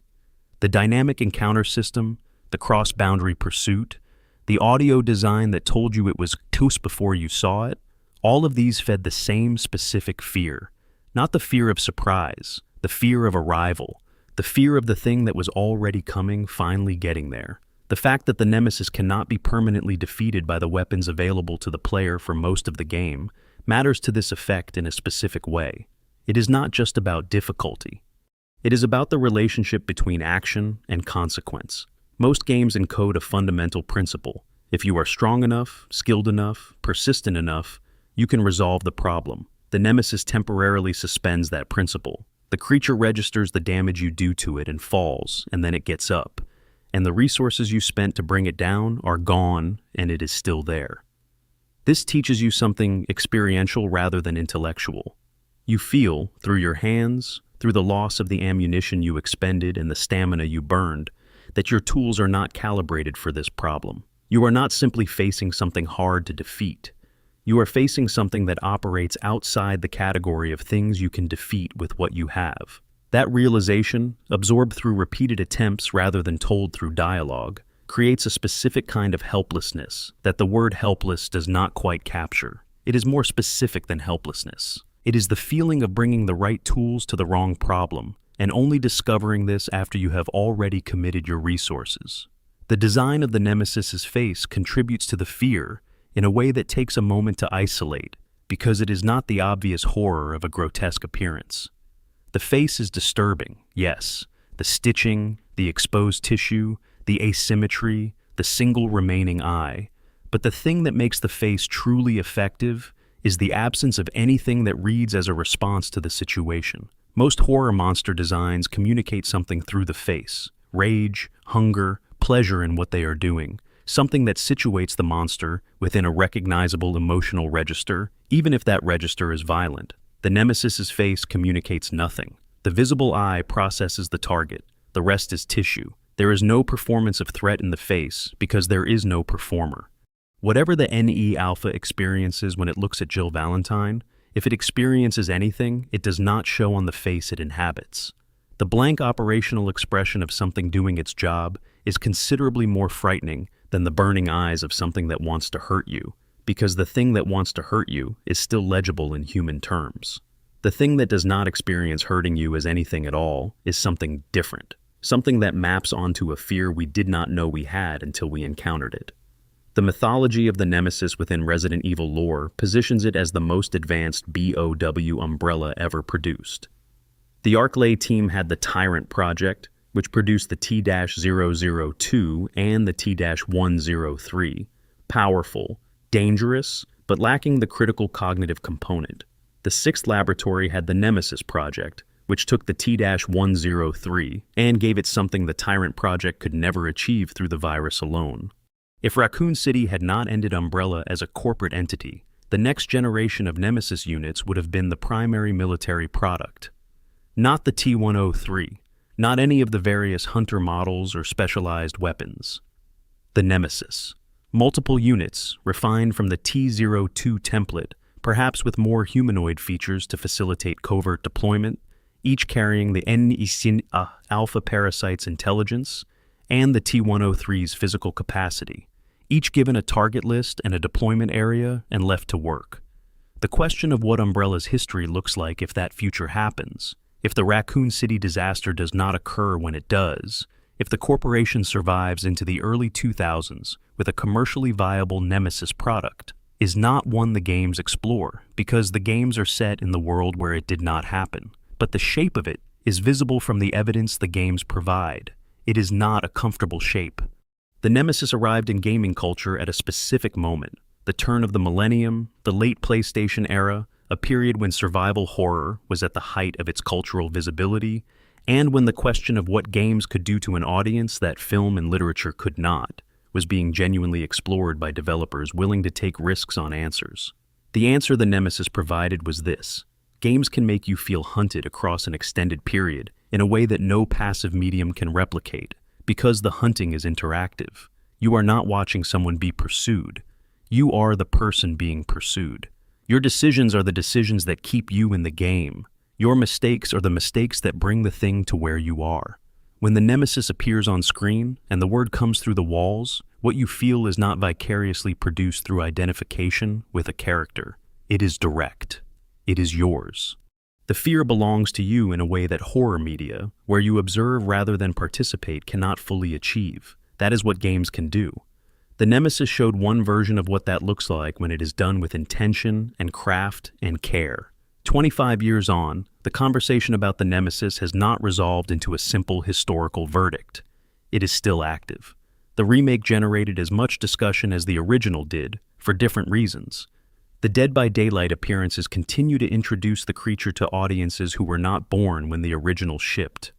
The dynamic encounter system, the cross-boundary pursuit, the audio design that told you it was close before you saw it, all of these fed the same specific fear. Not the fear of surprise, the fear of arrival, the fear of the thing that was already coming finally getting there. The fact that the Nemesis cannot be permanently defeated by the weapons available to the player for most of the game matters to this effect in a specific way. It is not just about difficulty. It is about the relationship between action and consequence. Most games encode a fundamental principle. If you are strong enough, skilled enough, persistent enough, you can resolve the problem. The Nemesis temporarily suspends that principle. The creature registers the damage you do to it and falls, and then it gets up. And the resources you spent to bring it down are gone, and it is still there. This teaches you something experiential rather than intellectual. You feel, through your hands, through the loss of the ammunition you expended and the stamina you burned, that your tools are not calibrated for this problem. You are not simply facing something hard to defeat. You are facing something that operates outside the category of things you can defeat with what you have. That realization, absorbed through repeated attempts rather than told through dialogue, creates a specific kind of helplessness that the word helpless does not quite capture. It is more specific than helplessness. It is the feeling of bringing the right tools to the wrong problem, and only discovering this after you have already committed your resources. The design of the Nemesis's face contributes to the fear in a way that takes a moment to isolate, because it is not the obvious horror of a grotesque appearance. The face is disturbing, yes. The stitching, the exposed tissue, the asymmetry, the single remaining eye. But the thing that makes the face truly effective is the absence of anything that reads as a response to the situation. Most horror monster designs communicate something through the face: rage, hunger, pleasure in what they are doing. Something that situates the monster within a recognizable emotional register, even if that register is violent. The Nemesis's face communicates nothing. The visible eye processes the target. The rest is tissue. There is no performance of threat in the face because there is no performer. Whatever the NE Alpha experiences when it looks at Jill Valentine, if it experiences anything, it does not show on the face it inhabits. The blank operational expression of something doing its job is considerably more frightening than the burning eyes of something that wants to hurt you, because the thing that wants to hurt you is still legible in human terms. The thing that does not experience hurting you as anything at all is something different, something that maps onto a fear we did not know we had until we encountered it. The mythology of the Nemesis within Resident Evil lore positions it as the most advanced BOW umbrella ever produced. The Arclay team had the Tyrant project, which produced the T-002 and the T-103. Powerful, dangerous, but lacking the critical cognitive component. The sixth laboratory had the Nemesis project, which took the T-103 and gave it something the Tyrant project could never achieve through the virus alone. If Raccoon City had not ended Umbrella as a corporate entity, the next generation of Nemesis units would have been the primary military product. Not the T-103, not any of the various hunter models or specialized weapons. The Nemesis. Multiple units, refined from the T-02 template, perhaps with more humanoid features to facilitate covert deployment, each carrying the Alpha Parasite's intelligence and the T-103's physical capacity, each given a target list and a deployment area and left to work. The question of what Umbrella's history looks like if that future happens, if the Raccoon City disaster does not occur when it does, if the corporation survives into the early 2000s with a commercially viable Nemesis product, is not one the games explore, because the games are set in the world where it did not happen. But the shape of it is visible from the evidence the games provide. It is not a comfortable shape. The Nemesis arrived in gaming culture at a specific moment, the turn of the millennium, the late PlayStation era, a period when survival horror was at the height of its cultural visibility, and when the question of what games could do to an audience that film and literature could not was being genuinely explored by developers willing to take risks on answers. The answer the Nemesis provided was this: games can make you feel hunted across an extended period in a way that no passive medium can replicate, because the hunting is interactive. You are not watching someone be pursued. You are the person being pursued. Your decisions are the decisions that keep you in the game. Your mistakes are the mistakes that bring the thing to where you are. When the Nemesis appears on screen and the word comes through the walls, what you feel is not vicariously produced through identification with a character. It is direct. It is yours. The fear belongs to you in a way that horror media, where you observe rather than participate, cannot fully achieve. That is what games can do. The Nemesis showed one version of what that looks like when it is done with intention and craft and care. 25 years on, the conversation about the Nemesis has not resolved into a simple historical verdict. It is still active. The remake generated as much discussion as the original did, for different reasons. The Dead by Daylight appearances continue to introduce the creature to audiences who were not born when the original shipped.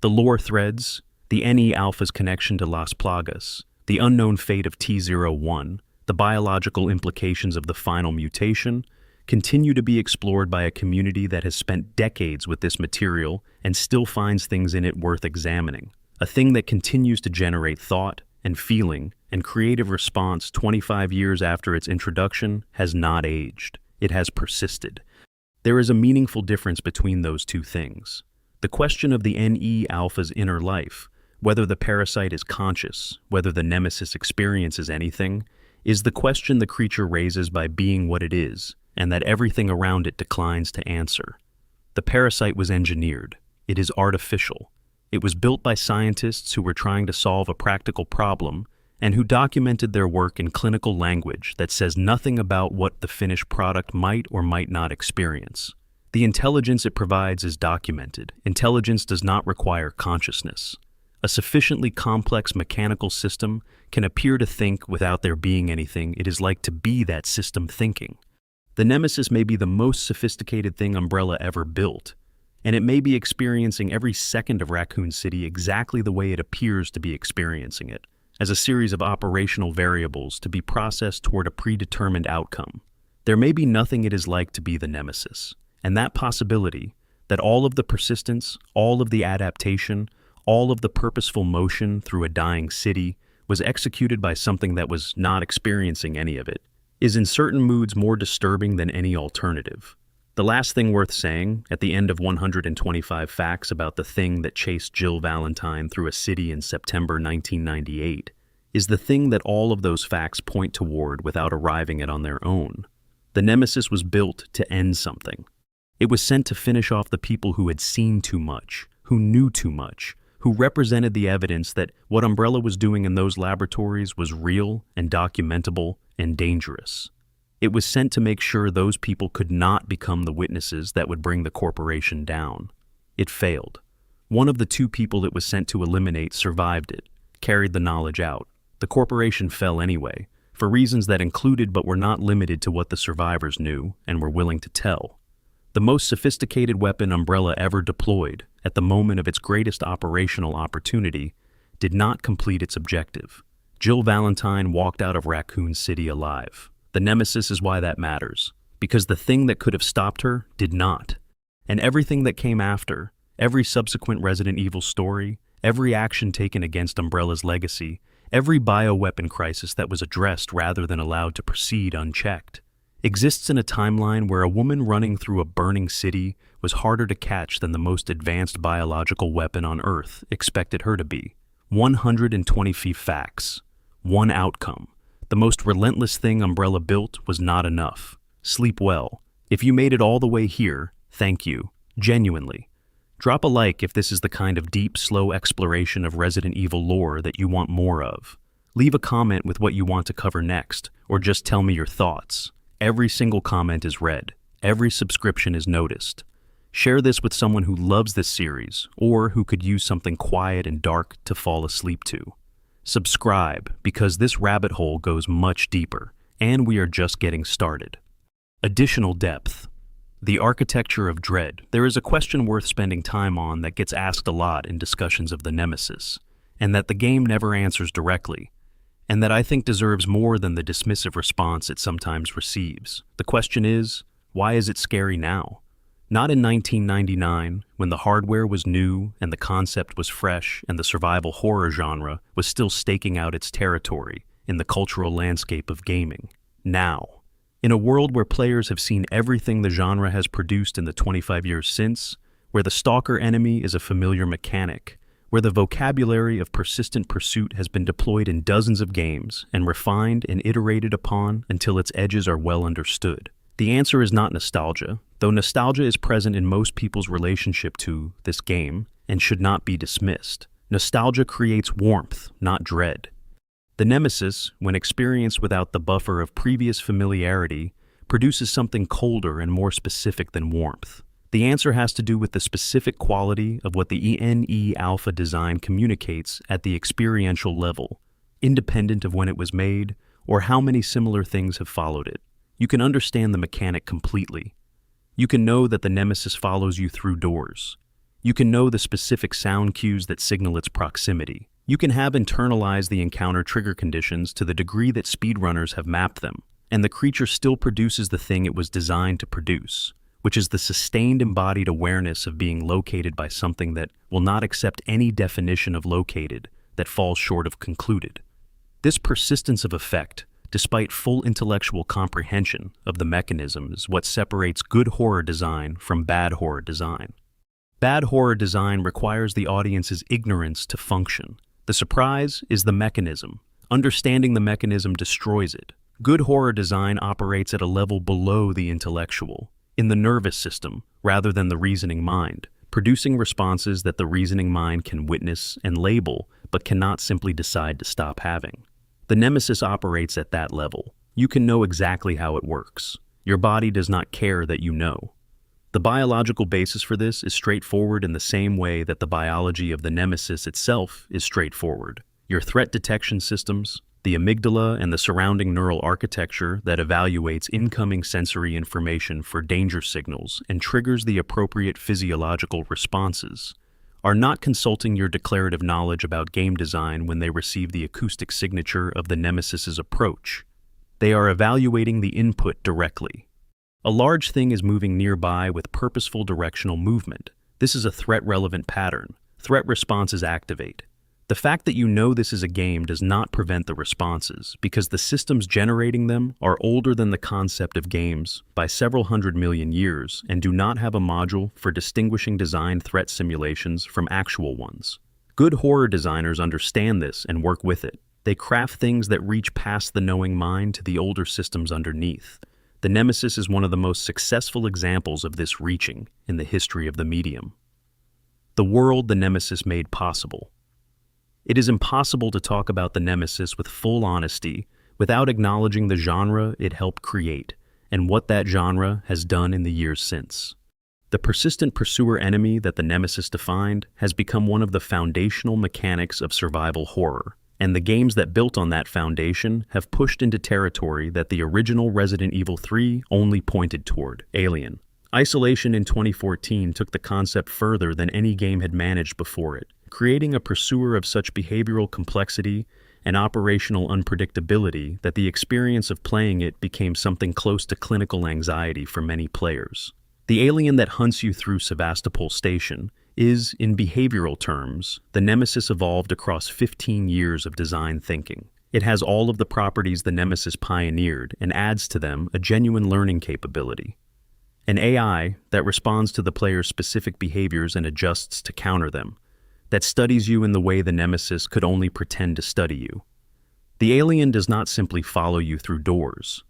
The lore threads, the NE Alpha's connection to Las Plagas, the unknown fate of T-01, the biological implications of the final mutation, continue to be explored by a community that has spent decades with this material and still finds things in it worth examining. A thing that continues to generate thought and feeling and creative response 25 years after its introduction has not aged. It has persisted. There is a meaningful difference between those two things. The question of the NE Alpha's inner life, whether the parasite is conscious, whether the Nemesis experiences anything, is the question the creature raises by being what it is, and that everything around it declines to answer. The parasite was engineered. It is artificial. It was built by scientists who were trying to solve a practical problem and who documented their work in clinical language that says nothing about what the finished product might or might not experience. The intelligence it provides is documented. Intelligence does not require consciousness. A sufficiently complex mechanical system can appear to think without there being anything it is like to be that system thinking. The Nemesis may be the most sophisticated thing Umbrella ever built, and it may be experiencing every second of Raccoon City exactly the way it appears to be experiencing it, as a series of operational variables to be processed toward a predetermined outcome. There may be nothing it is like to be the Nemesis, and that possibility, that all of the persistence, all of the adaptation, all of the purposeful motion through a dying city was executed by something that was not experiencing any of it, is in certain moods more disturbing than any alternative. The last thing worth saying, at the end of 125 facts about the thing that chased Jill Valentine through a city in September 1998, is the thing that all of those facts point toward without arriving at on their own. The Nemesis was built to end something. It was sent to finish off the people who had seen too much, who knew too much, who represented the evidence that what Umbrella was doing in those laboratories was real and documentable and dangerous. It was sent to make sure those people could not become the witnesses that would bring the corporation down. It failed. One of the two people it was sent to eliminate survived it, carried the knowledge out. The corporation fell anyway, for reasons that included but were not limited to what the survivors knew and were willing to tell. The most sophisticated weapon Umbrella ever deployed, at the moment of its greatest operational opportunity, did not complete its objective. Jill Valentine walked out of Raccoon City alive. The Nemesis is why that matters, because the thing that could have stopped her did not. And everything that came after, every subsequent Resident Evil story, every action taken against Umbrella's legacy, every bioweapon crisis that was addressed rather than allowed to proceed unchecked, exists in a timeline where a woman running through a burning city was harder to catch than the most advanced biological weapon on Earth expected her to be. 120 facts. One outcome. The most relentless thing Umbrella built was not enough. Sleep well. If you made it all the way here, thank you. Genuinely. Drop a like if this is the kind of deep, slow exploration of Resident Evil lore that you want more of. Leave a comment with what you want to cover next, or just tell me your thoughts. Every single comment is read. Every subscription is noticed. Share this with someone who loves this series, or who could use something quiet and dark to fall asleep to. Subscribe, because this rabbit hole goes much deeper, and we are just getting started. Additional depth. The architecture of dread. There is a question worth spending time on that gets asked a lot in discussions of the Nemesis, and that the game never answers directly, and that I think deserves more than the dismissive response it sometimes receives. The question is, why is it scary now? Not in 1999, when the hardware was new and the concept was fresh and the survival horror genre was still staking out its territory in the cultural landscape of gaming. Now, in a world where players have seen everything the genre has produced in the 25 years since, where the stalker enemy is a familiar mechanic, where the vocabulary of persistent pursuit has been deployed in dozens of games and refined and iterated upon until its edges are well understood. The answer is not nostalgia, though nostalgia is present in most people's relationship to this game and should not be dismissed. Nostalgia creates warmth, not dread. The Nemesis, when experienced without the buffer of previous familiarity, produces something colder and more specific than warmth. The answer has to do with the specific quality of what the ENE Alpha design communicates at the experiential level, independent of when it was made or how many similar things have followed it. You can understand the mechanic completely. You can know that the Nemesis follows you through doors. You can know the specific sound cues that signal its proximity. You can have internalized the encounter trigger conditions to the degree that speedrunners have mapped them, and the creature still produces the thing it was designed to produce, which is the sustained embodied awareness of being located by something that will not accept any definition of located that falls short of concluded. This persistence of effect, despite full intellectual comprehension of the mechanism, is what separates good horror design from bad horror design. Bad horror design requires the audience's ignorance to function. The surprise is the mechanism. Understanding the mechanism destroys it. Good horror design operates at a level below the intellectual, in the nervous system, rather than the reasoning mind, producing responses that the reasoning mind can witness and label, but cannot simply decide to stop having. The Nemesis operates at that level. You can know exactly how it works. Your body does not care that you know. The biological basis for this is straightforward in the same way that the biology of the Nemesis itself is straightforward. Your threat detection systems, the amygdala and the surrounding neural architecture that evaluates incoming sensory information for danger signals and triggers the appropriate physiological responses, are not consulting your declarative knowledge about game design when they receive the acoustic signature of the Nemesis's approach. They are evaluating the input directly. A large thing is moving nearby with purposeful directional movement. This is a threat-relevant pattern. Threat responses activate. The fact that you know this is a game does not prevent the responses, because the systems generating them are older than the concept of games by several 100 million years and do not have a module for distinguishing designed threat simulations from actual ones. Good horror designers understand this and work with it. They craft things that reach past the knowing mind to the older systems underneath. The Nemesis is one of the most successful examples of this reaching in the history of the medium. The world the Nemesis made possible. It is impossible to talk about the Nemesis with full honesty without acknowledging the genre it helped create and what that genre has done in the years since. The persistent pursuer enemy that the Nemesis defined has become one of the foundational mechanics of survival horror, and the games that built on that foundation have pushed into territory that the original Resident Evil 3 only pointed toward: Alien. Isolation in 2014 took the concept further than any game had managed before it, creating a pursuer of such behavioral complexity and operational unpredictability that the experience of playing it became something close to clinical anxiety for many players. The alien that hunts you through Sevastopol Station is, in behavioral terms, the Nemesis evolved across 15 years of design thinking. It has all of the properties the Nemesis pioneered and adds to them a genuine learning capability. An AI that responds to the player's specific behaviors and adjusts to counter them, that studies you in the way the Nemesis could only pretend to study you. The alien does not simply follow you through doors.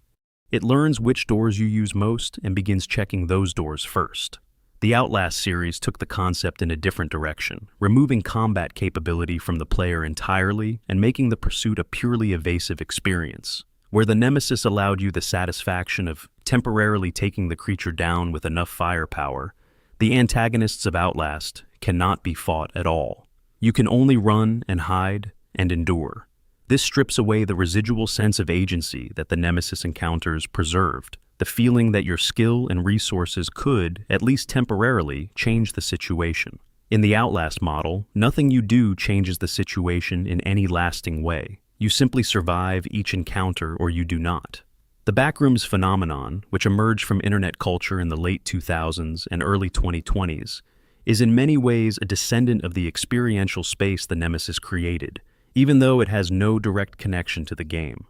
It learns which doors you use most and begins checking those doors first. The Outlast series took the concept in a different direction, removing combat capability from the player entirely and making the pursuit a purely evasive experience, where the Nemesis allowed you the satisfaction of temporarily taking the creature down with enough firepower. The antagonists of Outlast cannot be fought at all. You can only run and hide and endure. This strips away the residual sense of agency that the Nemesis encounters preserved, the feeling that your skill and resources could, at least temporarily, change the situation. In the Outlast model, nothing you do changes the situation in any lasting way. You simply survive each encounter or you do not. The backrooms phenomenon, which emerged from internet culture in the late 2000s and early 2020s, is in many ways a descendant of the experiential space the Nemesis created, even though it has no direct connection to the game.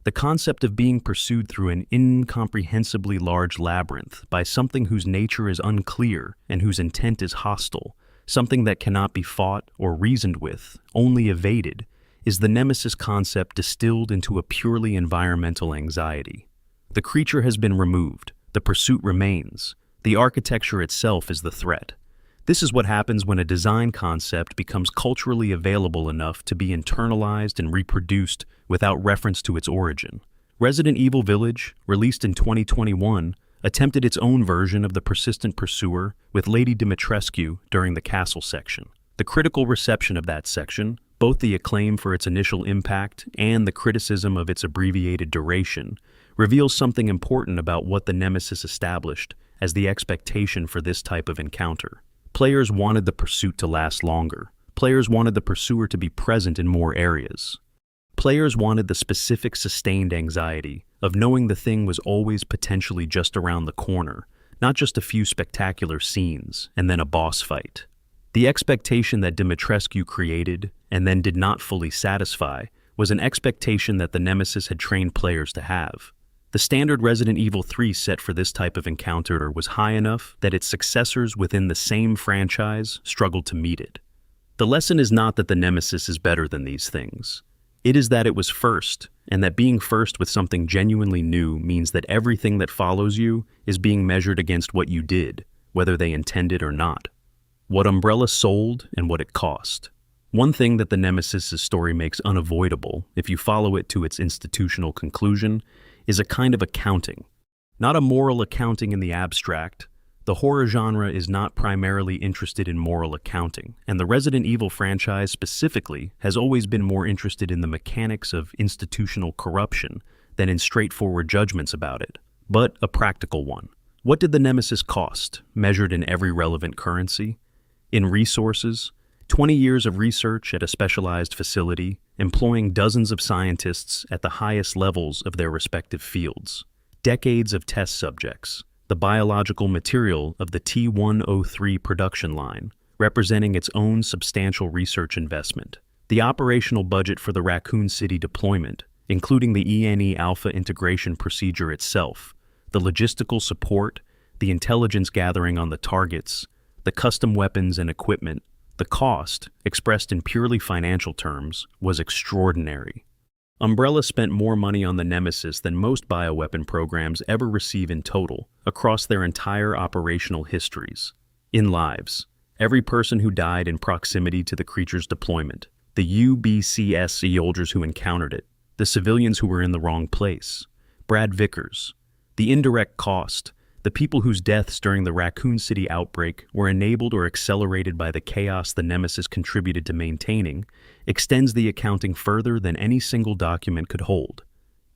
The concept of being pursued through an incomprehensibly large labyrinth by something whose nature is unclear and whose intent is hostile, something that cannot be fought or reasoned with, only evaded, is the Nemesis concept distilled into a purely environmental anxiety. The creature has been removed, the pursuit remains, the architecture itself is the threat. This is what happens when a design concept becomes culturally available enough to be internalized and reproduced without reference to its origin. Resident Evil Village, released in 2021, attempted its own version of the persistent pursuer with Lady Dimitrescu during the castle section. The critical reception of that section, both the acclaim for its initial impact and the criticism of its abbreviated duration, reveals something important about what the Nemesis established as the expectation for this type of encounter. Players wanted the pursuit to last longer. Players wanted the pursuer to be present in more areas. Players wanted the specific sustained anxiety of knowing the thing was always potentially just around the corner, not just a few spectacular scenes and then a boss fight. The expectation that Dimitrescu created and then did not fully satisfy was an expectation that the Nemesis had trained players to have. The standard Resident Evil 3 set for this type of encounter was high enough that its successors within the same franchise struggled to meet it. The lesson is not that the Nemesis is better than these things. It is that it was first, and that being first with something genuinely new means that everything that follows you is being measured against what you did, whether they intended or not. What Umbrella sold and what it cost. One thing that the Nemesis' story makes unavoidable, if you follow it to its institutional conclusion, is a kind of accounting. Not a moral accounting in the abstract. The horror genre is not primarily interested in moral accounting, and the Resident Evil franchise specifically has always been more interested in the mechanics of institutional corruption than in straightforward judgments about it, but a practical one. What did the Nemesis cost, measured in every relevant currency? In resources, 20 years of research at a specialized facility, employing dozens of scientists at the highest levels of their respective fields. Decades of test subjects, the biological material of the T-103 production line, representing its own substantial research investment. The operational budget for the Raccoon City deployment, including the ENE Alpha integration procedure itself, the logistical support, the intelligence gathering on the targets, the custom weapons and equipment. The cost, expressed in purely financial terms, was extraordinary. Umbrella spent more money on the Nemesis than most bioweapon programs ever receive in total, across their entire operational histories. In lives, every person who died in proximity to the creature's deployment, the UBCS soldiers who encountered it, the civilians who were in the wrong place, Brad Vickers, the indirect cost, the The people whose deaths during the Raccoon City outbreak were enabled or accelerated by the chaos the Nemesis contributed to maintaining extends the accounting further than any single document could hold.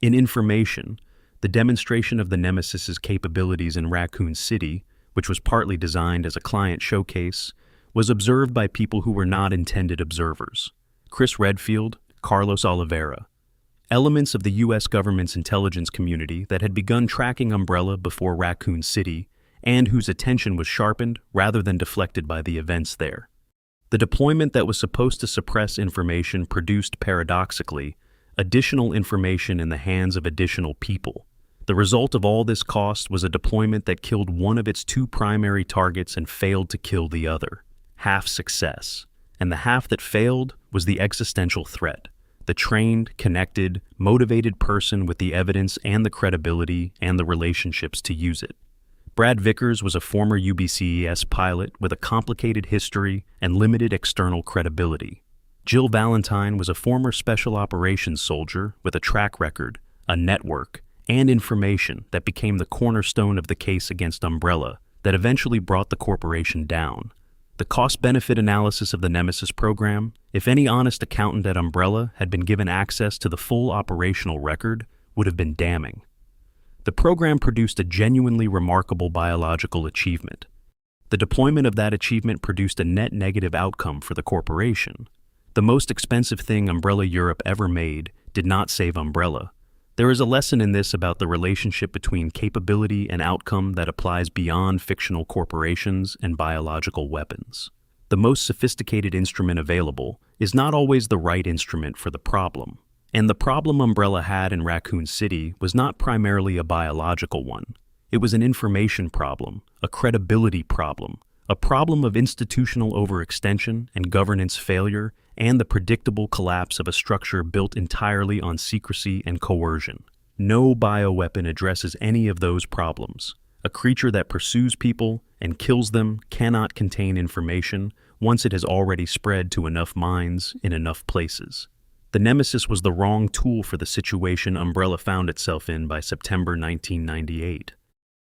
In information, the demonstration of the Nemesis's capabilities in Raccoon City, which was partly designed as a client showcase, was observed by people who were not intended observers. Chris Redfield, Carlos Oliveira. Elements of the U.S. government's intelligence community that had begun tracking Umbrella before Raccoon City and whose attention was sharpened rather than deflected by the events there. The deployment that was supposed to suppress information produced, paradoxically, additional information in the hands of additional people. The result of all this cost was a deployment that killed one of its two primary targets and failed to kill the other. Half success. And the half that failed was the existential threat. The trained, connected, motivated person with the evidence and the credibility and the relationships to use it. Brad Vickers was a former UBCES pilot with a complicated history and limited external credibility. Jill Valentine was a former special operations soldier with a track record, a network, and information that became the cornerstone of the case against Umbrella that eventually brought the corporation down. The cost-benefit analysis of the Nemesis program, if any honest accountant at Umbrella had been given access to the full operational record, would have been damning. The program produced a genuinely remarkable biological achievement. The deployment of that achievement produced a net negative outcome for the corporation. The most expensive thing Umbrella Europe ever made did not save Umbrella. There is a lesson in this about the relationship between capability and outcome that applies beyond fictional corporations and biological weapons. The most sophisticated instrument available is not always the right instrument for the problem. And the problem Umbrella had in Raccoon City was not primarily a biological one. It was an information problem, a credibility problem, a problem of institutional overextension and governance failure, and the predictable collapse of a structure built entirely on secrecy and coercion. No bioweapon addresses any of those problems. A creature that pursues people and kills them cannot contain information once it has already spread to enough minds in enough places. The Nemesis was the wrong tool for the situation Umbrella found itself in by September 1998.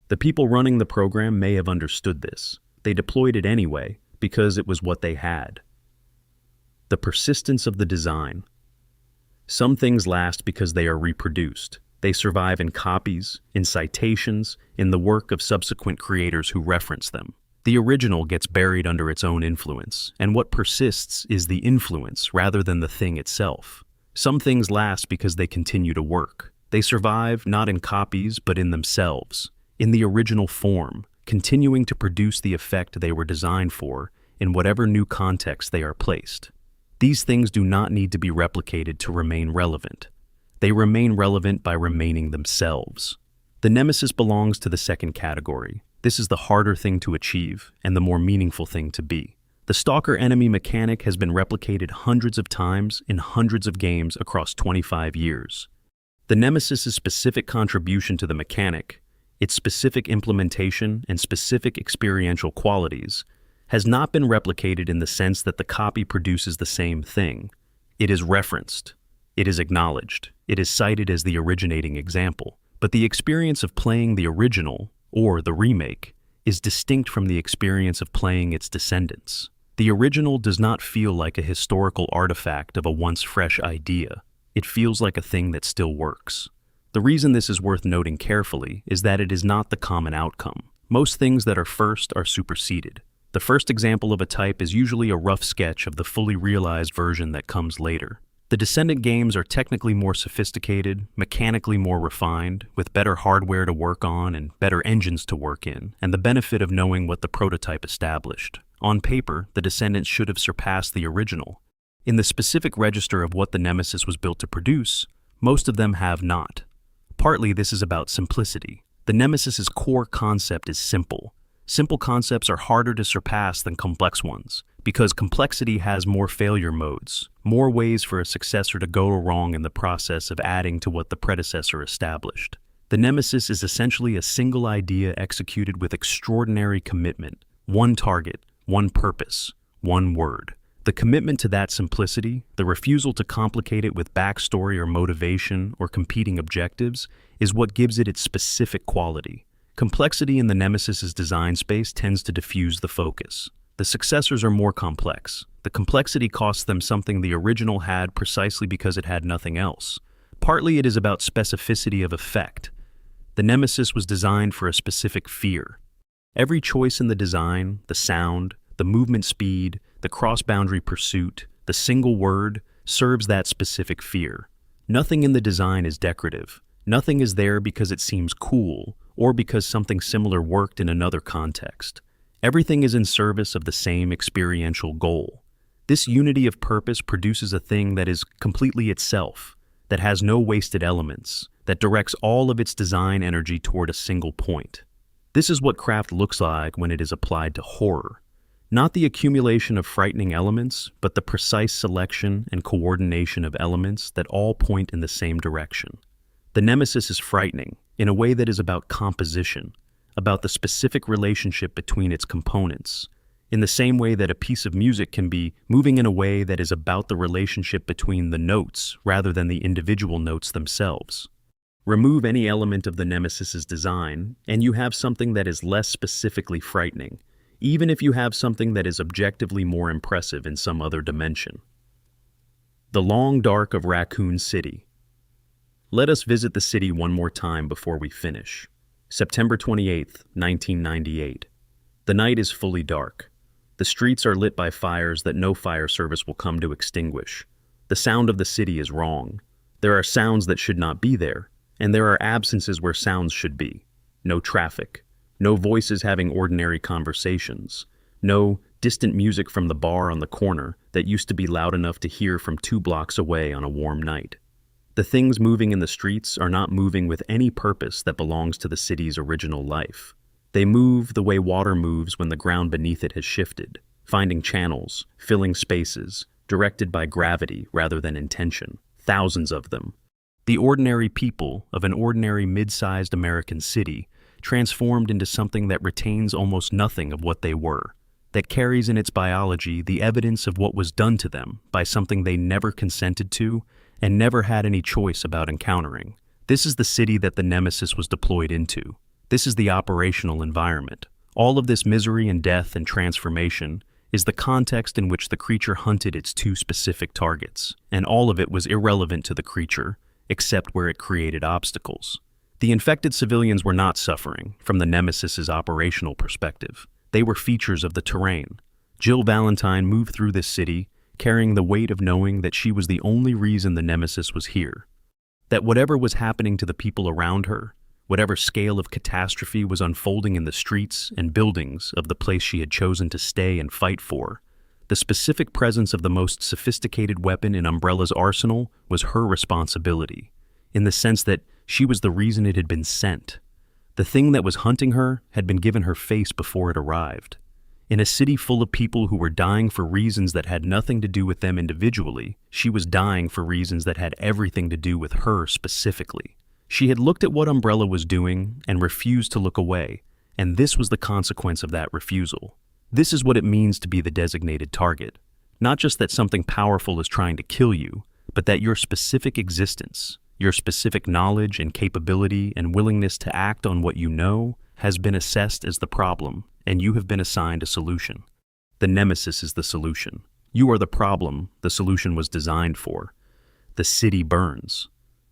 The people running the program may have understood this. They deployed it anyway because it was what they had. The persistence of the design. Some things last because they are reproduced. They survive in copies, in citations, in the work of subsequent creators who reference them. The original gets buried under its own influence, and what persists is the influence rather than the thing itself. Some things last because they continue to work. They survive not in copies but in themselves, in the original form, continuing to produce the effect they were designed for in whatever new context they are placed. These things do not need to be replicated to remain relevant. They remain relevant by remaining themselves. The Nemesis belongs to the second category. This is the harder thing to achieve and the more meaningful thing to be. The stalker enemy mechanic has been replicated hundreds of times in hundreds of games across 25 years. The Nemesis's specific contribution to the mechanic, its specific implementation and specific experiential qualities, has not been replicated in the sense that the copy produces the same thing. It is referenced. It is acknowledged. It is cited as the originating example. But the experience of playing the original, or the remake, is distinct from the experience of playing its descendants. The original does not feel like a historical artifact of a once fresh idea. It feels like a thing that still works. The reason this is worth noting carefully is that it is not the common outcome. Most things that are first are superseded. The first example of a type is usually a rough sketch of the fully realized version that comes later. The descendant games are technically more sophisticated, mechanically more refined, with better hardware to work on and better engines to work in, and the benefit of knowing what the prototype established. On paper, the descendants should have surpassed the original. In the specific register of what the Nemesis was built to produce, most of them have not. Partly this is about simplicity. The Nemesis's core concept is simple. Simple concepts are harder to surpass than complex ones, because complexity has more failure modes, more ways for a successor to go wrong in the process of adding to what the predecessor established. The Nemesis is essentially a single idea executed with extraordinary commitment, one target, one purpose, one word. The commitment to that simplicity, the refusal to complicate it with backstory or motivation or competing objectives, is what gives it its specific quality. Complexity in the Nemesis's design space tends to diffuse the focus. The successors are more complex. The complexity costs them something the original had precisely because it had nothing else. Partly it is about specificity of effect. The Nemesis was designed for a specific fear. Every choice in the design, the sound, the movement speed, the cross-boundary pursuit, the single word, serves that specific fear. Nothing in the design is decorative. Nothing is there because it seems cool or because something similar worked in another context. Everything is in service of the same experiential goal. This unity of purpose produces a thing that is completely itself, that has no wasted elements, that directs all of its design energy toward a single point. This is what craft looks like when it is applied to horror. Not the accumulation of frightening elements, but the precise selection and coordination of elements that all point in the same direction. The Nemesis is frightening in a way that is about composition, about the specific relationship between its components, in the same way that a piece of music can be moving in a way that is about the relationship between the notes rather than the individual notes themselves. Remove any element of the Nemesis's design, and you have something that is less specifically frightening, even if you have something that is objectively more impressive in some other dimension. The long dark of Raccoon City. Let us visit the city one more time before we finish. September 28th, 1998. The night is fully dark. The streets are lit by fires that no fire service will come to extinguish. The sound of the city is wrong. There are sounds that should not be there, and there are absences where sounds should be. No traffic. No voices having ordinary conversations. No distant music from the bar on the corner that used to be loud enough to hear from 2 blocks away on a warm night. The things moving in the streets are not moving with any purpose that belongs to the city's original life. They move the way water moves when the ground beneath it has shifted, finding channels, filling spaces, directed by gravity rather than intention. Thousands of them. The ordinary people of an ordinary mid-sized American city transformed into something that retains almost nothing of what they were, that carries in its biology the evidence of what was done to them by something they never consented to and never had any choice about encountering. This is the city that the Nemesis was deployed into. This is the operational environment. All of this misery and death and transformation is the context in which the creature hunted its 2 specific targets, and all of it was irrelevant to the creature, except where it created obstacles. The infected civilians were not suffering from the Nemesis's operational perspective. They were features of the terrain. Jill Valentine moved through this city, carrying the weight of knowing that she was the only reason the Nemesis was here. That whatever was happening to the people around her, whatever scale of catastrophe was unfolding in the streets and buildings of the place she had chosen to stay and fight for, the specific presence of the most sophisticated weapon in Umbrella's arsenal was her responsibility, in the sense that she was the reason it had been sent. The thing that was hunting her had been given her face before it arrived. In a city full of people who were dying for reasons that had nothing to do with them individually, she was dying for reasons that had everything to do with her specifically. She had looked at what Umbrella was doing and refused to look away, and this was the consequence of that refusal. This is what it means to be the designated target. Not just that something powerful is trying to kill you, but that your specific existence, your specific knowledge and capability and willingness to act on what you know has been assessed as the problem, and you have been assigned a solution. The Nemesis is the solution. You are the problem the solution was designed for. The city burns.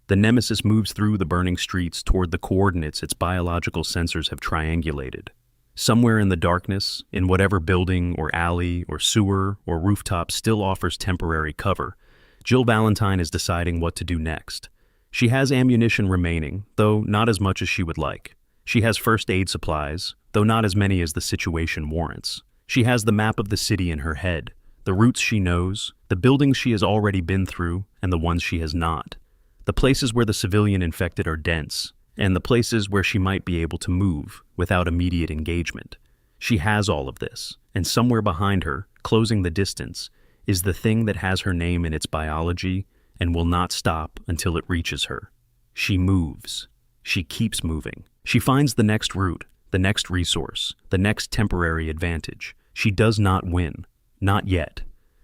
The Nemesis moves through the burning streets toward the coordinates its biological sensors have triangulated. Somewhere in the darkness, in whatever building or alley or sewer or rooftop still offers temporary cover, Jill Valentine is deciding what to do next. She has ammunition remaining, though not as much as she would like. She has first aid supplies, though not as many as the situation warrants. She has the map of the city in her head, the routes she knows, the buildings she has already been through, and the ones she has not. The places where the civilian infected are dense, and the places where she might be able to move without immediate engagement. She has all of this, and somewhere behind her, closing the distance, is the thing that has her name in its biology and will not stop until it reaches her. She moves. She keeps moving. She finds the next route, the next resource, the next temporary advantage. She does not win. Not yet.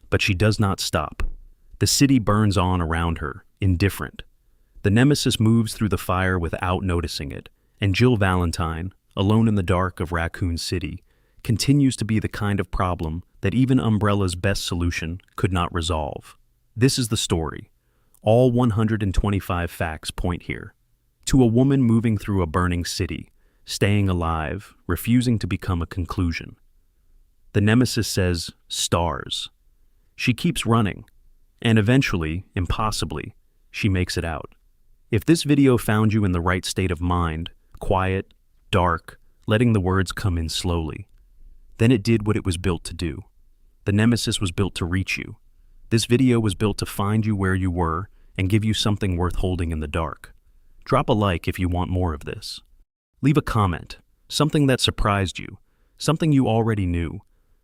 But she does not stop. The city burns on around her, indifferent. The Nemesis moves through the fire without noticing it, and Jill Valentine, alone in the dark of Raccoon City, continues to be the kind of problem that even Umbrella's best solution could not resolve. This is the story. All 125 facts point here. To a woman moving through a burning city, staying alive, refusing to become a conclusion. The Nemesis says, stars. She keeps running, and eventually, impossibly, she makes it out. If this video found you in the right state of mind, quiet, dark, letting the words come in slowly, then it did what it was built to do. The Nemesis was built to reach you. This video was built to find you where you were and give you something worth holding in the dark. Drop a like if you want more of this. Leave a comment, something that surprised you, something you already knew,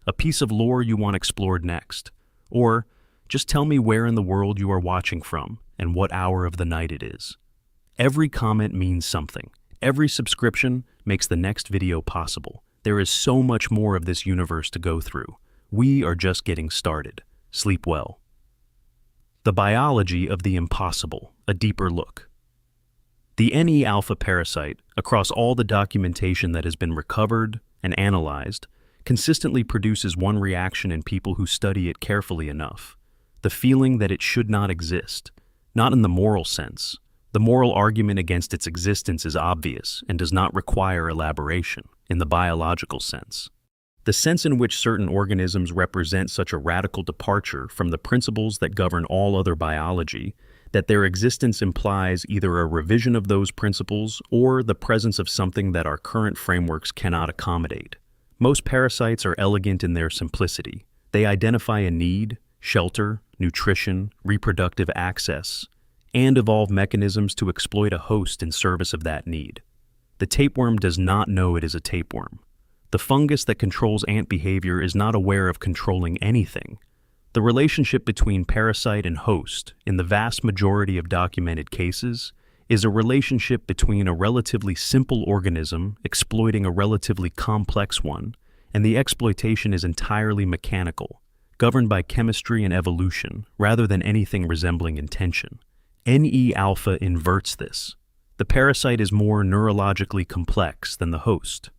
a piece of lore you want explored next, or just tell me where in the world you are watching from and what hour of the night it is. Every comment means something. Every subscription makes the next video possible. There is so much more of this universe to go through. We are just getting started. Sleep well. The biology of the impossible, a deeper look. The NE-alpha parasite, across all the documentation that has been recovered and analyzed, consistently produces one reaction in people who study it carefully enough: the feeling that it should not exist, not in the moral sense. The moral argument against its existence is obvious and does not require elaboration in the biological sense. The sense in which certain organisms represent such a radical departure from the principles that govern all other biology that their existence implies either a revision of those principles or the presence of something that our current frameworks cannot accommodate. Most parasites are elegant in their simplicity. They identify a need, shelter, nutrition, reproductive access, and evolve mechanisms to exploit a host in service of that need. The tapeworm does not know it is a tapeworm. The fungus that controls ant behavior is not aware of controlling anything. The relationship between parasite and host, in the vast majority of documented cases, is a relationship between a relatively simple organism exploiting a relatively complex one, and the exploitation is entirely mechanical, governed by chemistry and evolution, rather than anything resembling intention. NE-alpha inverts this. The parasite is more neurologically complex than the host.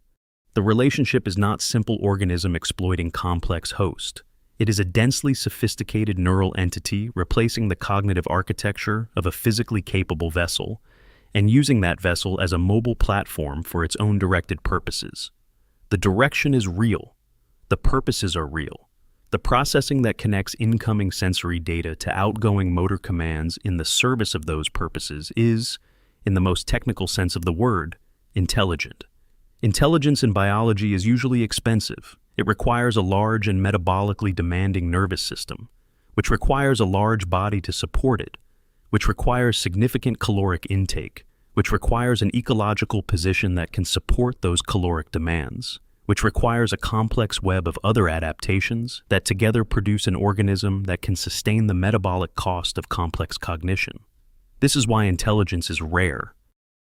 The relationship is not simple organism exploiting complex host. It is a densely sophisticated neural entity replacing the cognitive architecture of a physically capable vessel and using that vessel as a mobile platform for its own directed purposes. The direction is real. The purposes are real. The processing that connects incoming sensory data to outgoing motor commands in the service of those purposes is, in the most technical sense of the word, intelligent. Intelligence in biology is usually expensive. It requires a large and metabolically demanding nervous system, which requires a large body to support it, which requires significant caloric intake, which requires an ecological position that can support those caloric demands, which requires a complex web of other adaptations that together produce an organism that can sustain the metabolic cost of complex cognition. This is why intelligence is rare.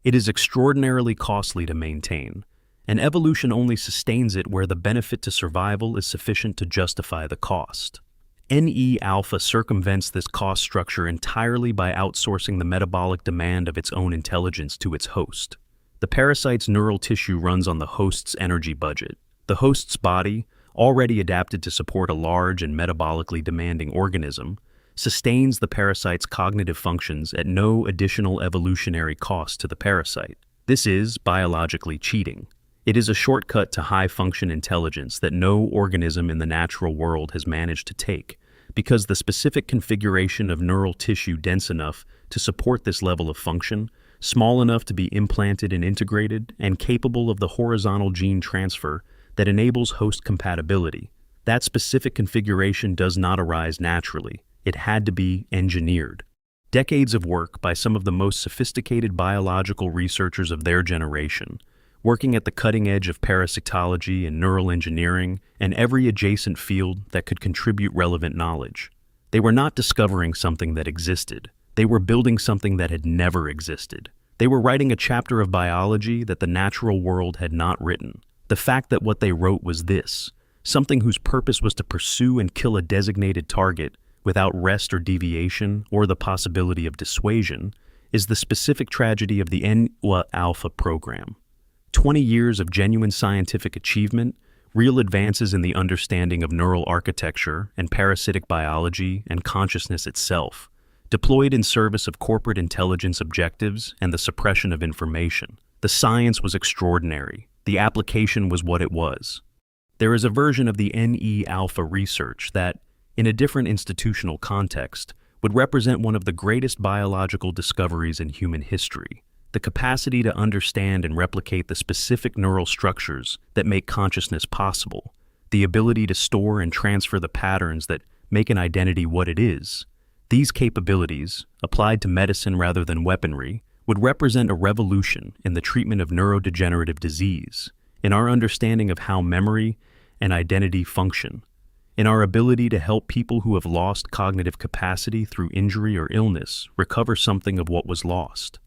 It is extraordinarily costly to maintain, and evolution only sustains it where the benefit to survival is sufficient to justify the cost. NE-alpha circumvents this cost structure entirely by outsourcing the metabolic demand of its own intelligence to its host. The parasite's neural tissue runs on the host's energy budget. The host's body, already adapted to support a large and metabolically demanding organism, sustains the parasite's cognitive functions at no additional evolutionary cost to the parasite. This is biologically cheating. It is a shortcut to high-function intelligence that no organism in the natural world has managed to take, because the specific configuration of neural tissue dense enough to support this level of function, small enough to be implanted and integrated, and capable of the horizontal gene transfer that enables host compatibility. That specific configuration does not arise naturally. It had to be engineered. Decades of work by some of the most sophisticated biological researchers of their generation, working at the cutting edge of parasitology and neural engineering and every adjacent field that could contribute relevant knowledge. They were not discovering something that existed. They were building something that had never existed. They were writing a chapter of biology that the natural world had not written. The fact that what they wrote was this, something whose purpose was to pursue and kill a designated target without rest or deviation or the possibility of dissuasion, is the specific tragedy of the NE-alpha program. 20 years of genuine scientific achievement, real advances in the understanding of neural architecture and parasitic biology and consciousness itself, deployed in service of corporate intelligence objectives and the suppression of information. The science was extraordinary. The application was what it was. There is a version of the NE-alpha research that, in a different institutional context, would represent one of the greatest biological discoveries in human history: the capacity to understand and replicate the specific neural structures that make consciousness possible, the ability to store and transfer the patterns that make an identity what it is. These capabilities, applied to medicine rather than weaponry, would represent a revolution in the treatment of neurodegenerative disease, in our understanding of how memory and identity function, in our ability to help people who have lost cognitive capacity through injury or illness recover something of what was lost.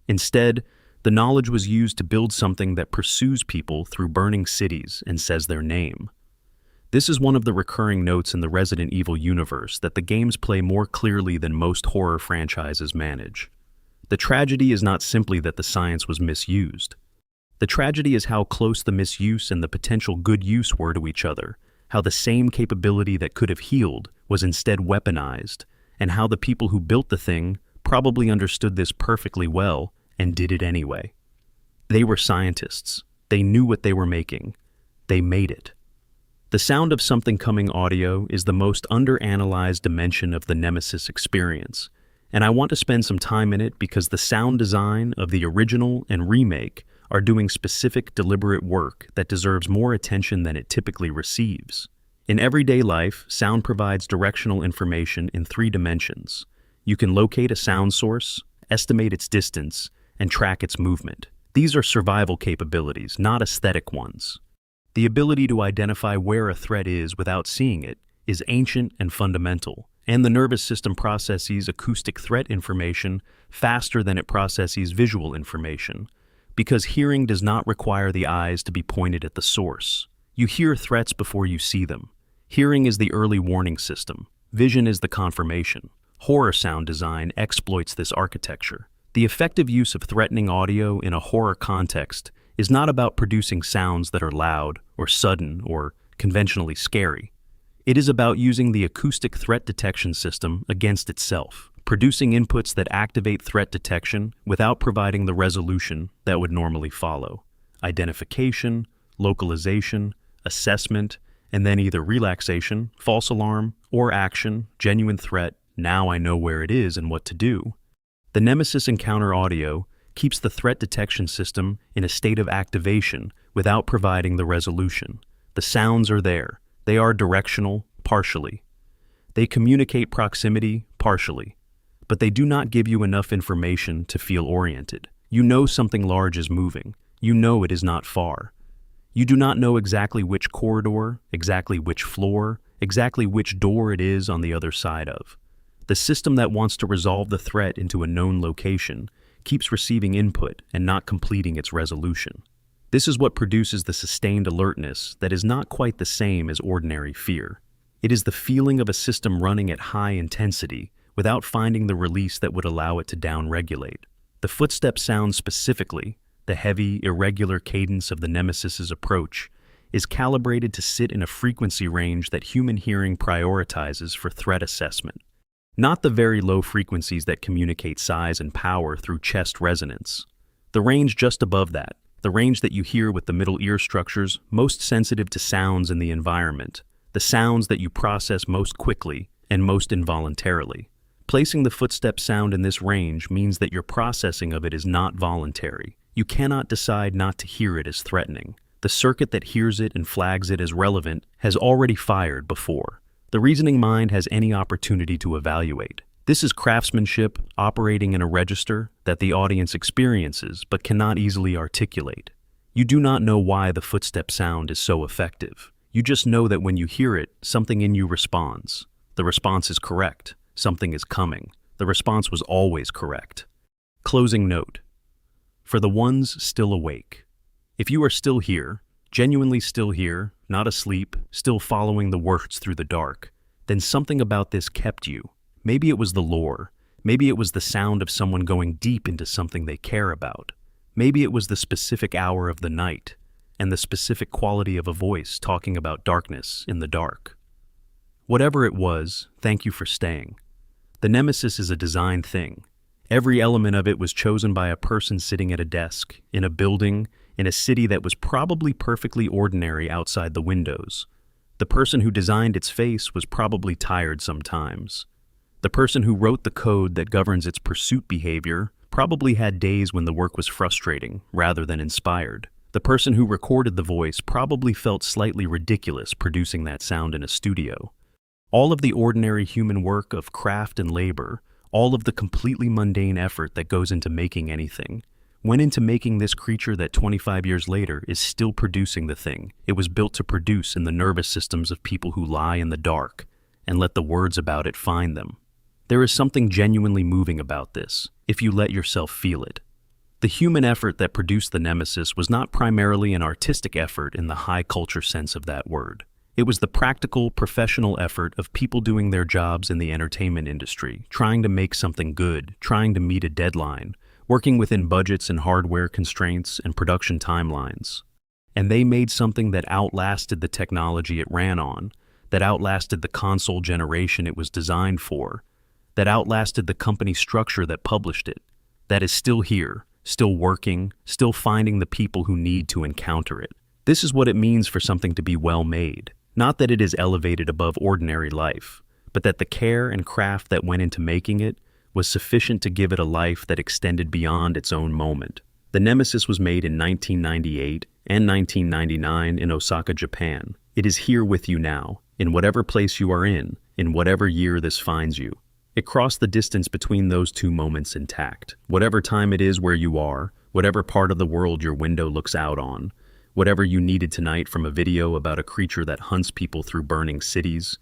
Instead, the knowledge was used to build something that pursues people through burning cities and says their name. This is one of the recurring notes in the Resident Evil universe that the games play more clearly than most horror franchises manage. The tragedy is not simply that the science was misused. The tragedy is how close the misuse and the potential good use were to each other, how the same capability that could have healed was instead weaponized, and how the people who built the thing probably understood this perfectly well and did it anyway. They were scientists. They knew what they were making. They made it. The sound of something coming audio is the most underanalyzed dimension of the Nemesis experience, and I want to spend some time in it because the sound design of the original and remake are doing specific, deliberate work that deserves more attention than it typically receives. In everyday life, sound provides directional information in 3 dimensions. You can locate a sound source, estimate its distance, and track its movement. These are survival capabilities, not aesthetic ones. The ability to identify where a threat is without seeing it is ancient and fundamental, and the nervous system processes acoustic threat information faster than it processes visual information, because hearing does not require the eyes to be pointed at the source. You hear threats before you see them. Hearing is the early warning system. Vision is the confirmation. Horror sound design exploits this architecture. The effective use of threatening audio in a horror context is not about producing sounds that are loud or sudden or conventionally scary. It is about using the acoustic threat detection system against itself, producing inputs that activate threat detection without providing the resolution that would normally follow. Identification, localization, assessment, and then either relaxation, false alarm, or action, genuine threat, now I know where it is and what to do. The Nemesis encounter audio keeps the threat detection system in a state of activation without providing the resolution. The sounds are there. They are directional, partially. They communicate proximity, partially. But they do not give you enough information to feel oriented. You know something large is moving. You know it is not far. You do not know exactly which corridor, exactly which floor, exactly which door it is on the other side of. The system that wants to resolve the threat into a known location keeps receiving input and not completing its resolution. This is what produces the sustained alertness that is not quite the same as ordinary fear. It is the feeling of a system running at high intensity without finding the release that would allow it to downregulate. The footstep sound specifically, the heavy, irregular cadence of the Nemesis's approach, is calibrated to sit in a frequency range that human hearing prioritizes for threat assessment. Not the very low frequencies that communicate size and power through chest resonance. The range just above that, the range that you hear with the middle ear structures most sensitive to sounds in the environment, the sounds that you process most quickly and most involuntarily. Placing the footstep sound in this range means that your processing of it is not voluntary. You cannot decide not to hear it as threatening. The circuit that hears it and flags it as relevant has already fired before. The reasoning mind has any opportunity to evaluate. This is craftsmanship operating in a register that the audience experiences but cannot easily articulate. You do not know why the footstep sound is so effective. You just know that when you hear it, something in you responds. The response is correct. Something is coming. The response was always correct. Closing note. For the ones still awake. If you are still here, genuinely still here, not asleep, still following the words through the dark, then something about this kept you. Maybe it was the lore. Maybe it was the sound of someone going deep into something they care about. Maybe it was the specific hour of the night and the specific quality of a voice talking about darkness in the dark. Whatever it was, thank you for staying. The Nemesis is a design thing. Every element of it was chosen by a person sitting at a desk, in a building, in a city that was probably perfectly ordinary outside the windows. The person who designed its face was probably tired sometimes. The person who wrote the code that governs its pursuit behavior probably had days when the work was frustrating rather than inspired. The person who recorded the voice probably felt slightly ridiculous producing that sound in a studio. All of the ordinary human work of craft and labor, all of the completely mundane effort that goes into making anything, went into making this creature that 25 years later is still producing the thing it was built to produce in the nervous systems of people who lie in the dark and let the words about it find them. There is something genuinely moving about this, if you let yourself feel it. The human effort that produced the Nemesis was not primarily an artistic effort in the high culture sense of that word. It was the practical, professional effort of people doing their jobs in the entertainment industry, trying to make something good, trying to meet a deadline, working within budgets and hardware constraints and production timelines. And they made something that outlasted the technology it ran on, that outlasted the console generation it was designed for, that outlasted the company structure that published it, that is still here, still working, still finding the people who need to encounter it. This is what it means for something to be well made. Not that it is elevated above ordinary life, but that the care and craft that went into making it was sufficient to give it a life that extended beyond its own moment. The Nemesis was made in 1998 and 1999 in Osaka, Japan. It is here with you now, in whatever place you are in whatever year this finds you. It crossed the distance between those two moments intact. Whatever time it is where you are, whatever part of the world your window looks out on, whatever you needed tonight from a video about a creature that hunts people through burning cities,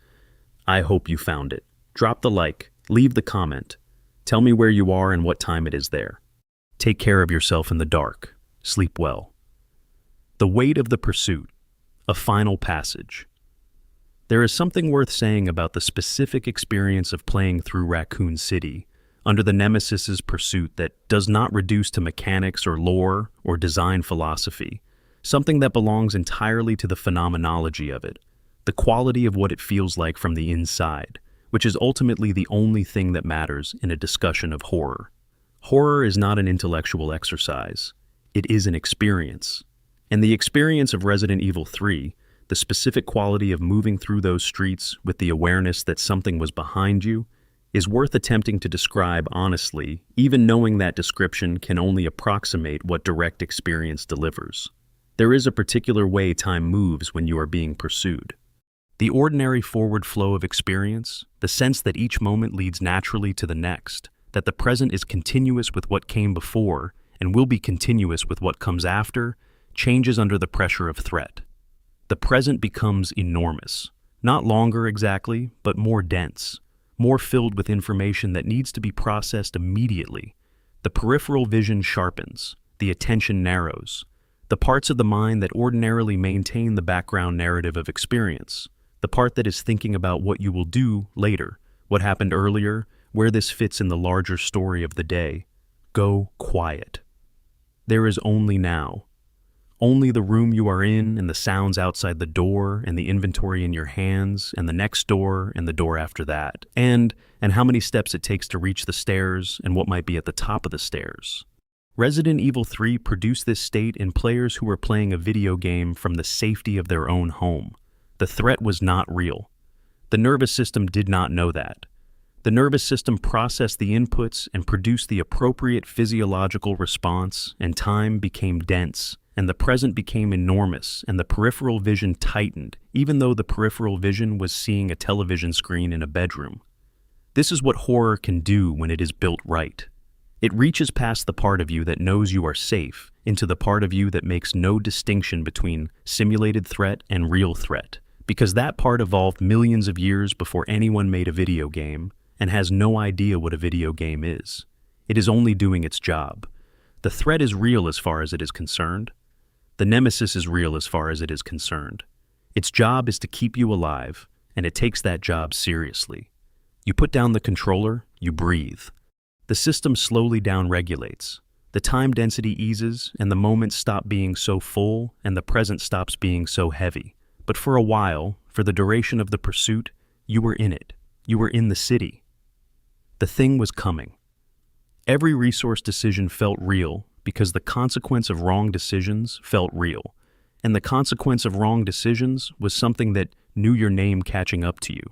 I hope you found it. Drop the like, leave the comment. Tell me where you are and what time it is there. Take care of yourself in the dark. Sleep well. The weight of the pursuit. A final passage. There is something worth saying about the specific experience of playing through Raccoon City under the Nemesis's pursuit that does not reduce to mechanics or lore or design philosophy. Something that belongs entirely to the phenomenology of it, the quality of what it feels like from the inside, which is ultimately the only thing that matters in a discussion of horror. Horror is not an intellectual exercise. It is an experience. And the experience of Resident Evil 3, the specific quality of moving through those streets with the awareness that something was behind you, is worth attempting to describe honestly, even knowing that description can only approximate what direct experience delivers. There is a particular way time moves when you are being pursued. The ordinary forward flow of experience, the sense that each moment leads naturally to the next, that the present is continuous with what came before and will be continuous with what comes after, changes under the pressure of threat. The present becomes enormous, not longer exactly, but more dense, more filled with information that needs to be processed immediately. The peripheral vision sharpens, the attention narrows. The parts of the mind that ordinarily maintain the background narrative of experience, the part that is thinking about what you will do later, what happened earlier, where this fits in the larger story of the day, go quiet. There is only now. Only the room you are in and the sounds outside the door and the inventory in your hands and the next door and the door after that, and how many steps it takes to reach the stairs and what might be at the top of the stairs. Resident Evil 3 produced this state in players who were playing a video game from the safety of their own home. The threat was not real. The nervous system did not know that. The nervous system processed the inputs and produced the appropriate physiological response, and time became dense, and the present became enormous, and the peripheral vision tightened, even though the peripheral vision was seeing a television screen in a bedroom. This is what horror can do when it is built right. It reaches past the part of you that knows you are safe into the part of you that makes no distinction between simulated threat and real threat, because that part evolved millions of years before anyone made a video game and has no idea what a video game is. It is only doing its job. The threat is real as far as it is concerned. The Nemesis is real as far as it is concerned. Its job is to keep you alive, and it takes that job seriously. You put down the controller, you breathe. The system slowly downregulates. The time density eases, and the moments stop being so full, and the present stops being so heavy. But for a while, for the duration of the pursuit, you were in it. You were in the city. The thing was coming. Every resource decision felt real because the consequence of wrong decisions felt real. And the consequence of wrong decisions was something that knew your name catching up to you.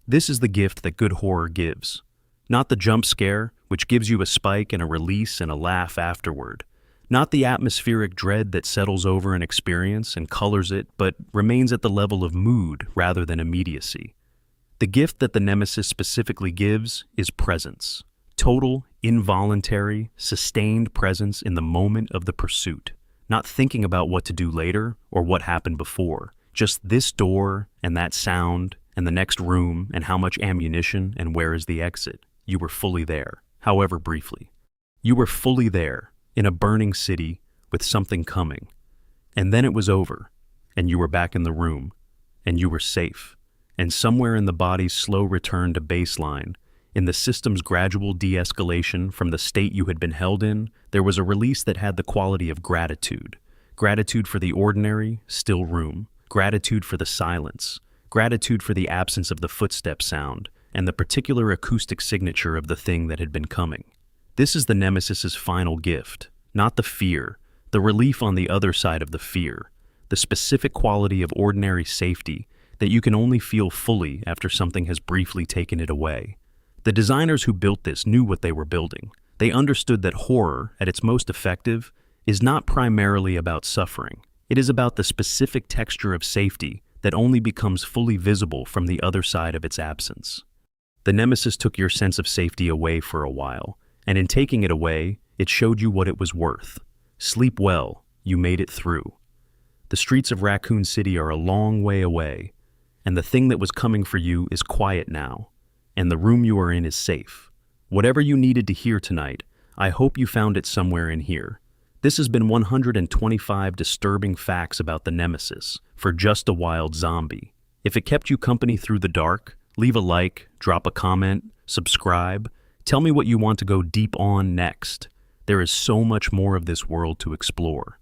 This is the gift that good horror gives. Not the jump scare, which gives you a spike and a release and a laugh afterward. Not the atmospheric dread that settles over an experience and colors it, but remains at the level of mood rather than immediacy. The gift that the Nemesis specifically gives is presence. Total, involuntary, sustained presence in the moment of the pursuit. Not thinking about what to do later or what happened before. Just this door and that sound and the next room and how much ammunition and where is the exit. You were fully there, however briefly. You were fully there, in a burning city, with something coming. And then it was over, and you were back in the room, and you were safe. And somewhere in the body's slow return to baseline, in the system's gradual de-escalation from the state you had been held in, there was a release that had the quality of gratitude. Gratitude for the ordinary, still room. Gratitude for the silence. Gratitude for the absence of the footstep sound, and the particular acoustic signature of the thing that had been coming. This is the Nemesis's final gift, not the fear, the relief on the other side of the fear, the specific quality of ordinary safety that you can only feel fully after something has briefly taken it away. The designers who built this knew what they were building. They understood that horror, at its most effective, is not primarily about suffering. It is about the specific texture of safety that only becomes fully visible from the other side of its absence. The Nemesis took your sense of safety away for a while, and in taking it away, it showed you what it was worth. Sleep well, you made it through. The streets of Raccoon City are a long way away, and the thing that was coming for you is quiet now, and the room you are in is safe. Whatever you needed to hear tonight, I hope you found it somewhere in here. This has been 125 disturbing facts about the Nemesis for just a wild zombie. If it kept you company through the dark, leave a like, drop a comment, subscribe. Tell me what you want to go deep on next. There is so much more of this world to explore.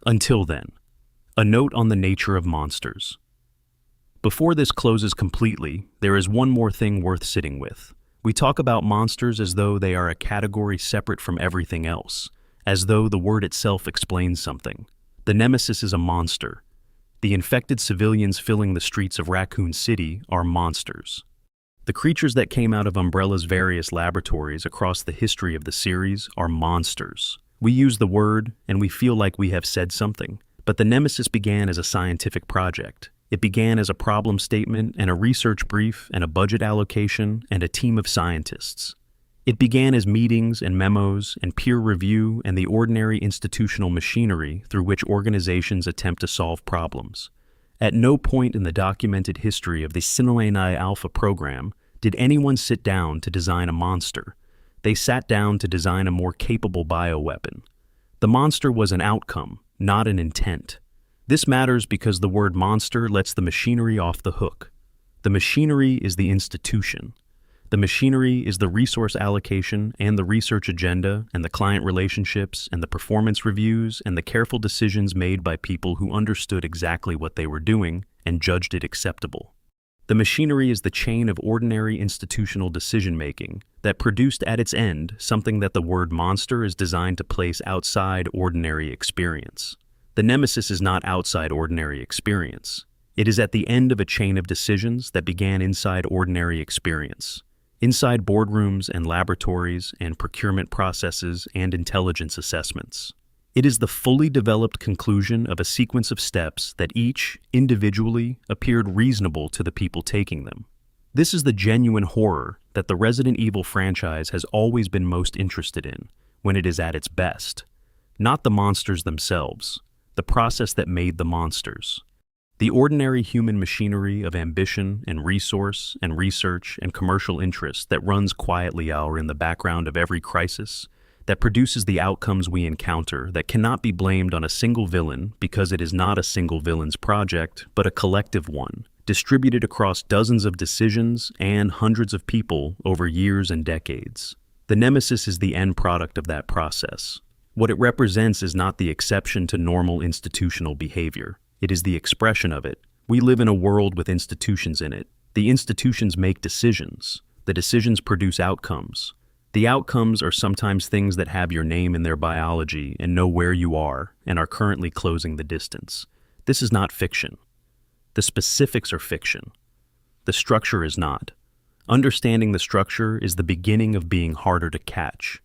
Until then, a note on the nature of monsters. Before this closes completely, there is one more thing worth sitting with. We talk about monsters as though they are a category separate from everything else, as though the word itself explains something. The Nemesis is a monster. The infected civilians filling the streets of Raccoon City are monsters. The creatures that came out of Umbrella's various laboratories across the history of the series are monsters. We use the word, and we feel like we have said something. But the Nemesis began as a scientific project. It began as a problem statement and a research brief and a budget allocation and a team of scientists. It began as meetings and memos and peer review and the ordinary institutional machinery through which organizations attempt to solve problems. At no point in the documented history of the Sinaleni Alpha program did anyone sit down to design a monster. They sat down to design a more capable bioweapon. The monster was an outcome, not an intent. This matters because the word monster lets the machinery off the hook. The machinery is the institution. The machinery is the resource allocation and the research agenda and the client relationships and the performance reviews and the careful decisions made by people who understood exactly what they were doing and judged it acceptable. The machinery is the chain of ordinary institutional decision-making that produced at its end something that the word monster is designed to place outside ordinary experience. The Nemesis is not outside ordinary experience. It is at the end of a chain of decisions that began inside ordinary experience. Inside boardrooms and laboratories and procurement processes and intelligence assessments. It is the fully developed conclusion of a sequence of steps that each, individually, appeared reasonable to the people taking them. This is the genuine horror that the Resident Evil franchise has always been most interested in, when it is at its best. Not the monsters themselves, the process that made the monsters. The ordinary human machinery of ambition and resource and research and commercial interest that runs quietly in the background of every crisis, that produces the outcomes we encounter that cannot be blamed on a single villain because it is not a single villain's project, but a collective one, distributed across dozens of decisions and hundreds of people over years and decades. The The Nemesis is the end product of that process. What it represents is not the exception to normal institutional behavior. It is the expression of it. We live in a world with institutions in it. The institutions make decisions. The decisions produce outcomes. The outcomes are sometimes things that have your name in their biology and know where you are and are currently closing the distance. This is not fiction. The specifics are fiction. The structure is not. Understanding the structure is the beginning of being harder to catch.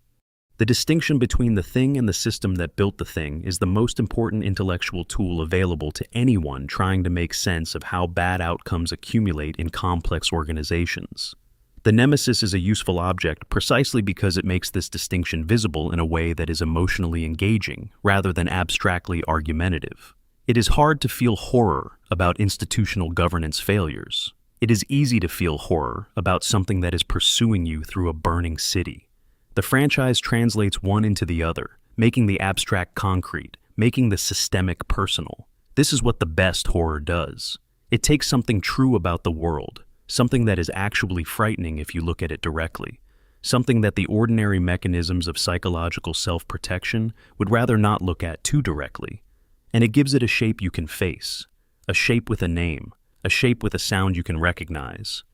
The distinction between the thing and the system that built the thing is the most important intellectual tool available to anyone trying to make sense of how bad outcomes accumulate in complex organizations. The Nemesis is a useful object precisely because it makes this distinction visible in a way that is emotionally engaging rather than abstractly argumentative. It is hard to feel horror about institutional governance failures. It is easy to feel horror about something that is pursuing you through a burning city. The franchise translates one into the other, making the abstract concrete, making the systemic personal. This is what the best horror does. It takes something true about the world, something that is actually frightening if you look at it directly, something that the ordinary mechanisms of psychological self-protection would rather not look at too directly, and it gives it a shape you can face, a shape with a name, a shape with a sound you can recognize,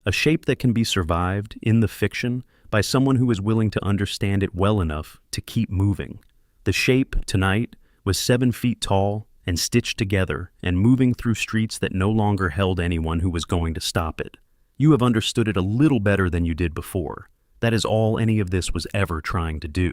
a shape that can be survived in the fiction by someone who is willing to understand it well enough to keep moving. The shape, tonight, was 7 feet tall and stitched together and moving through streets that no longer held anyone who was going to stop it. You have understood it a little better than you did before. That is all any of this was ever trying to do.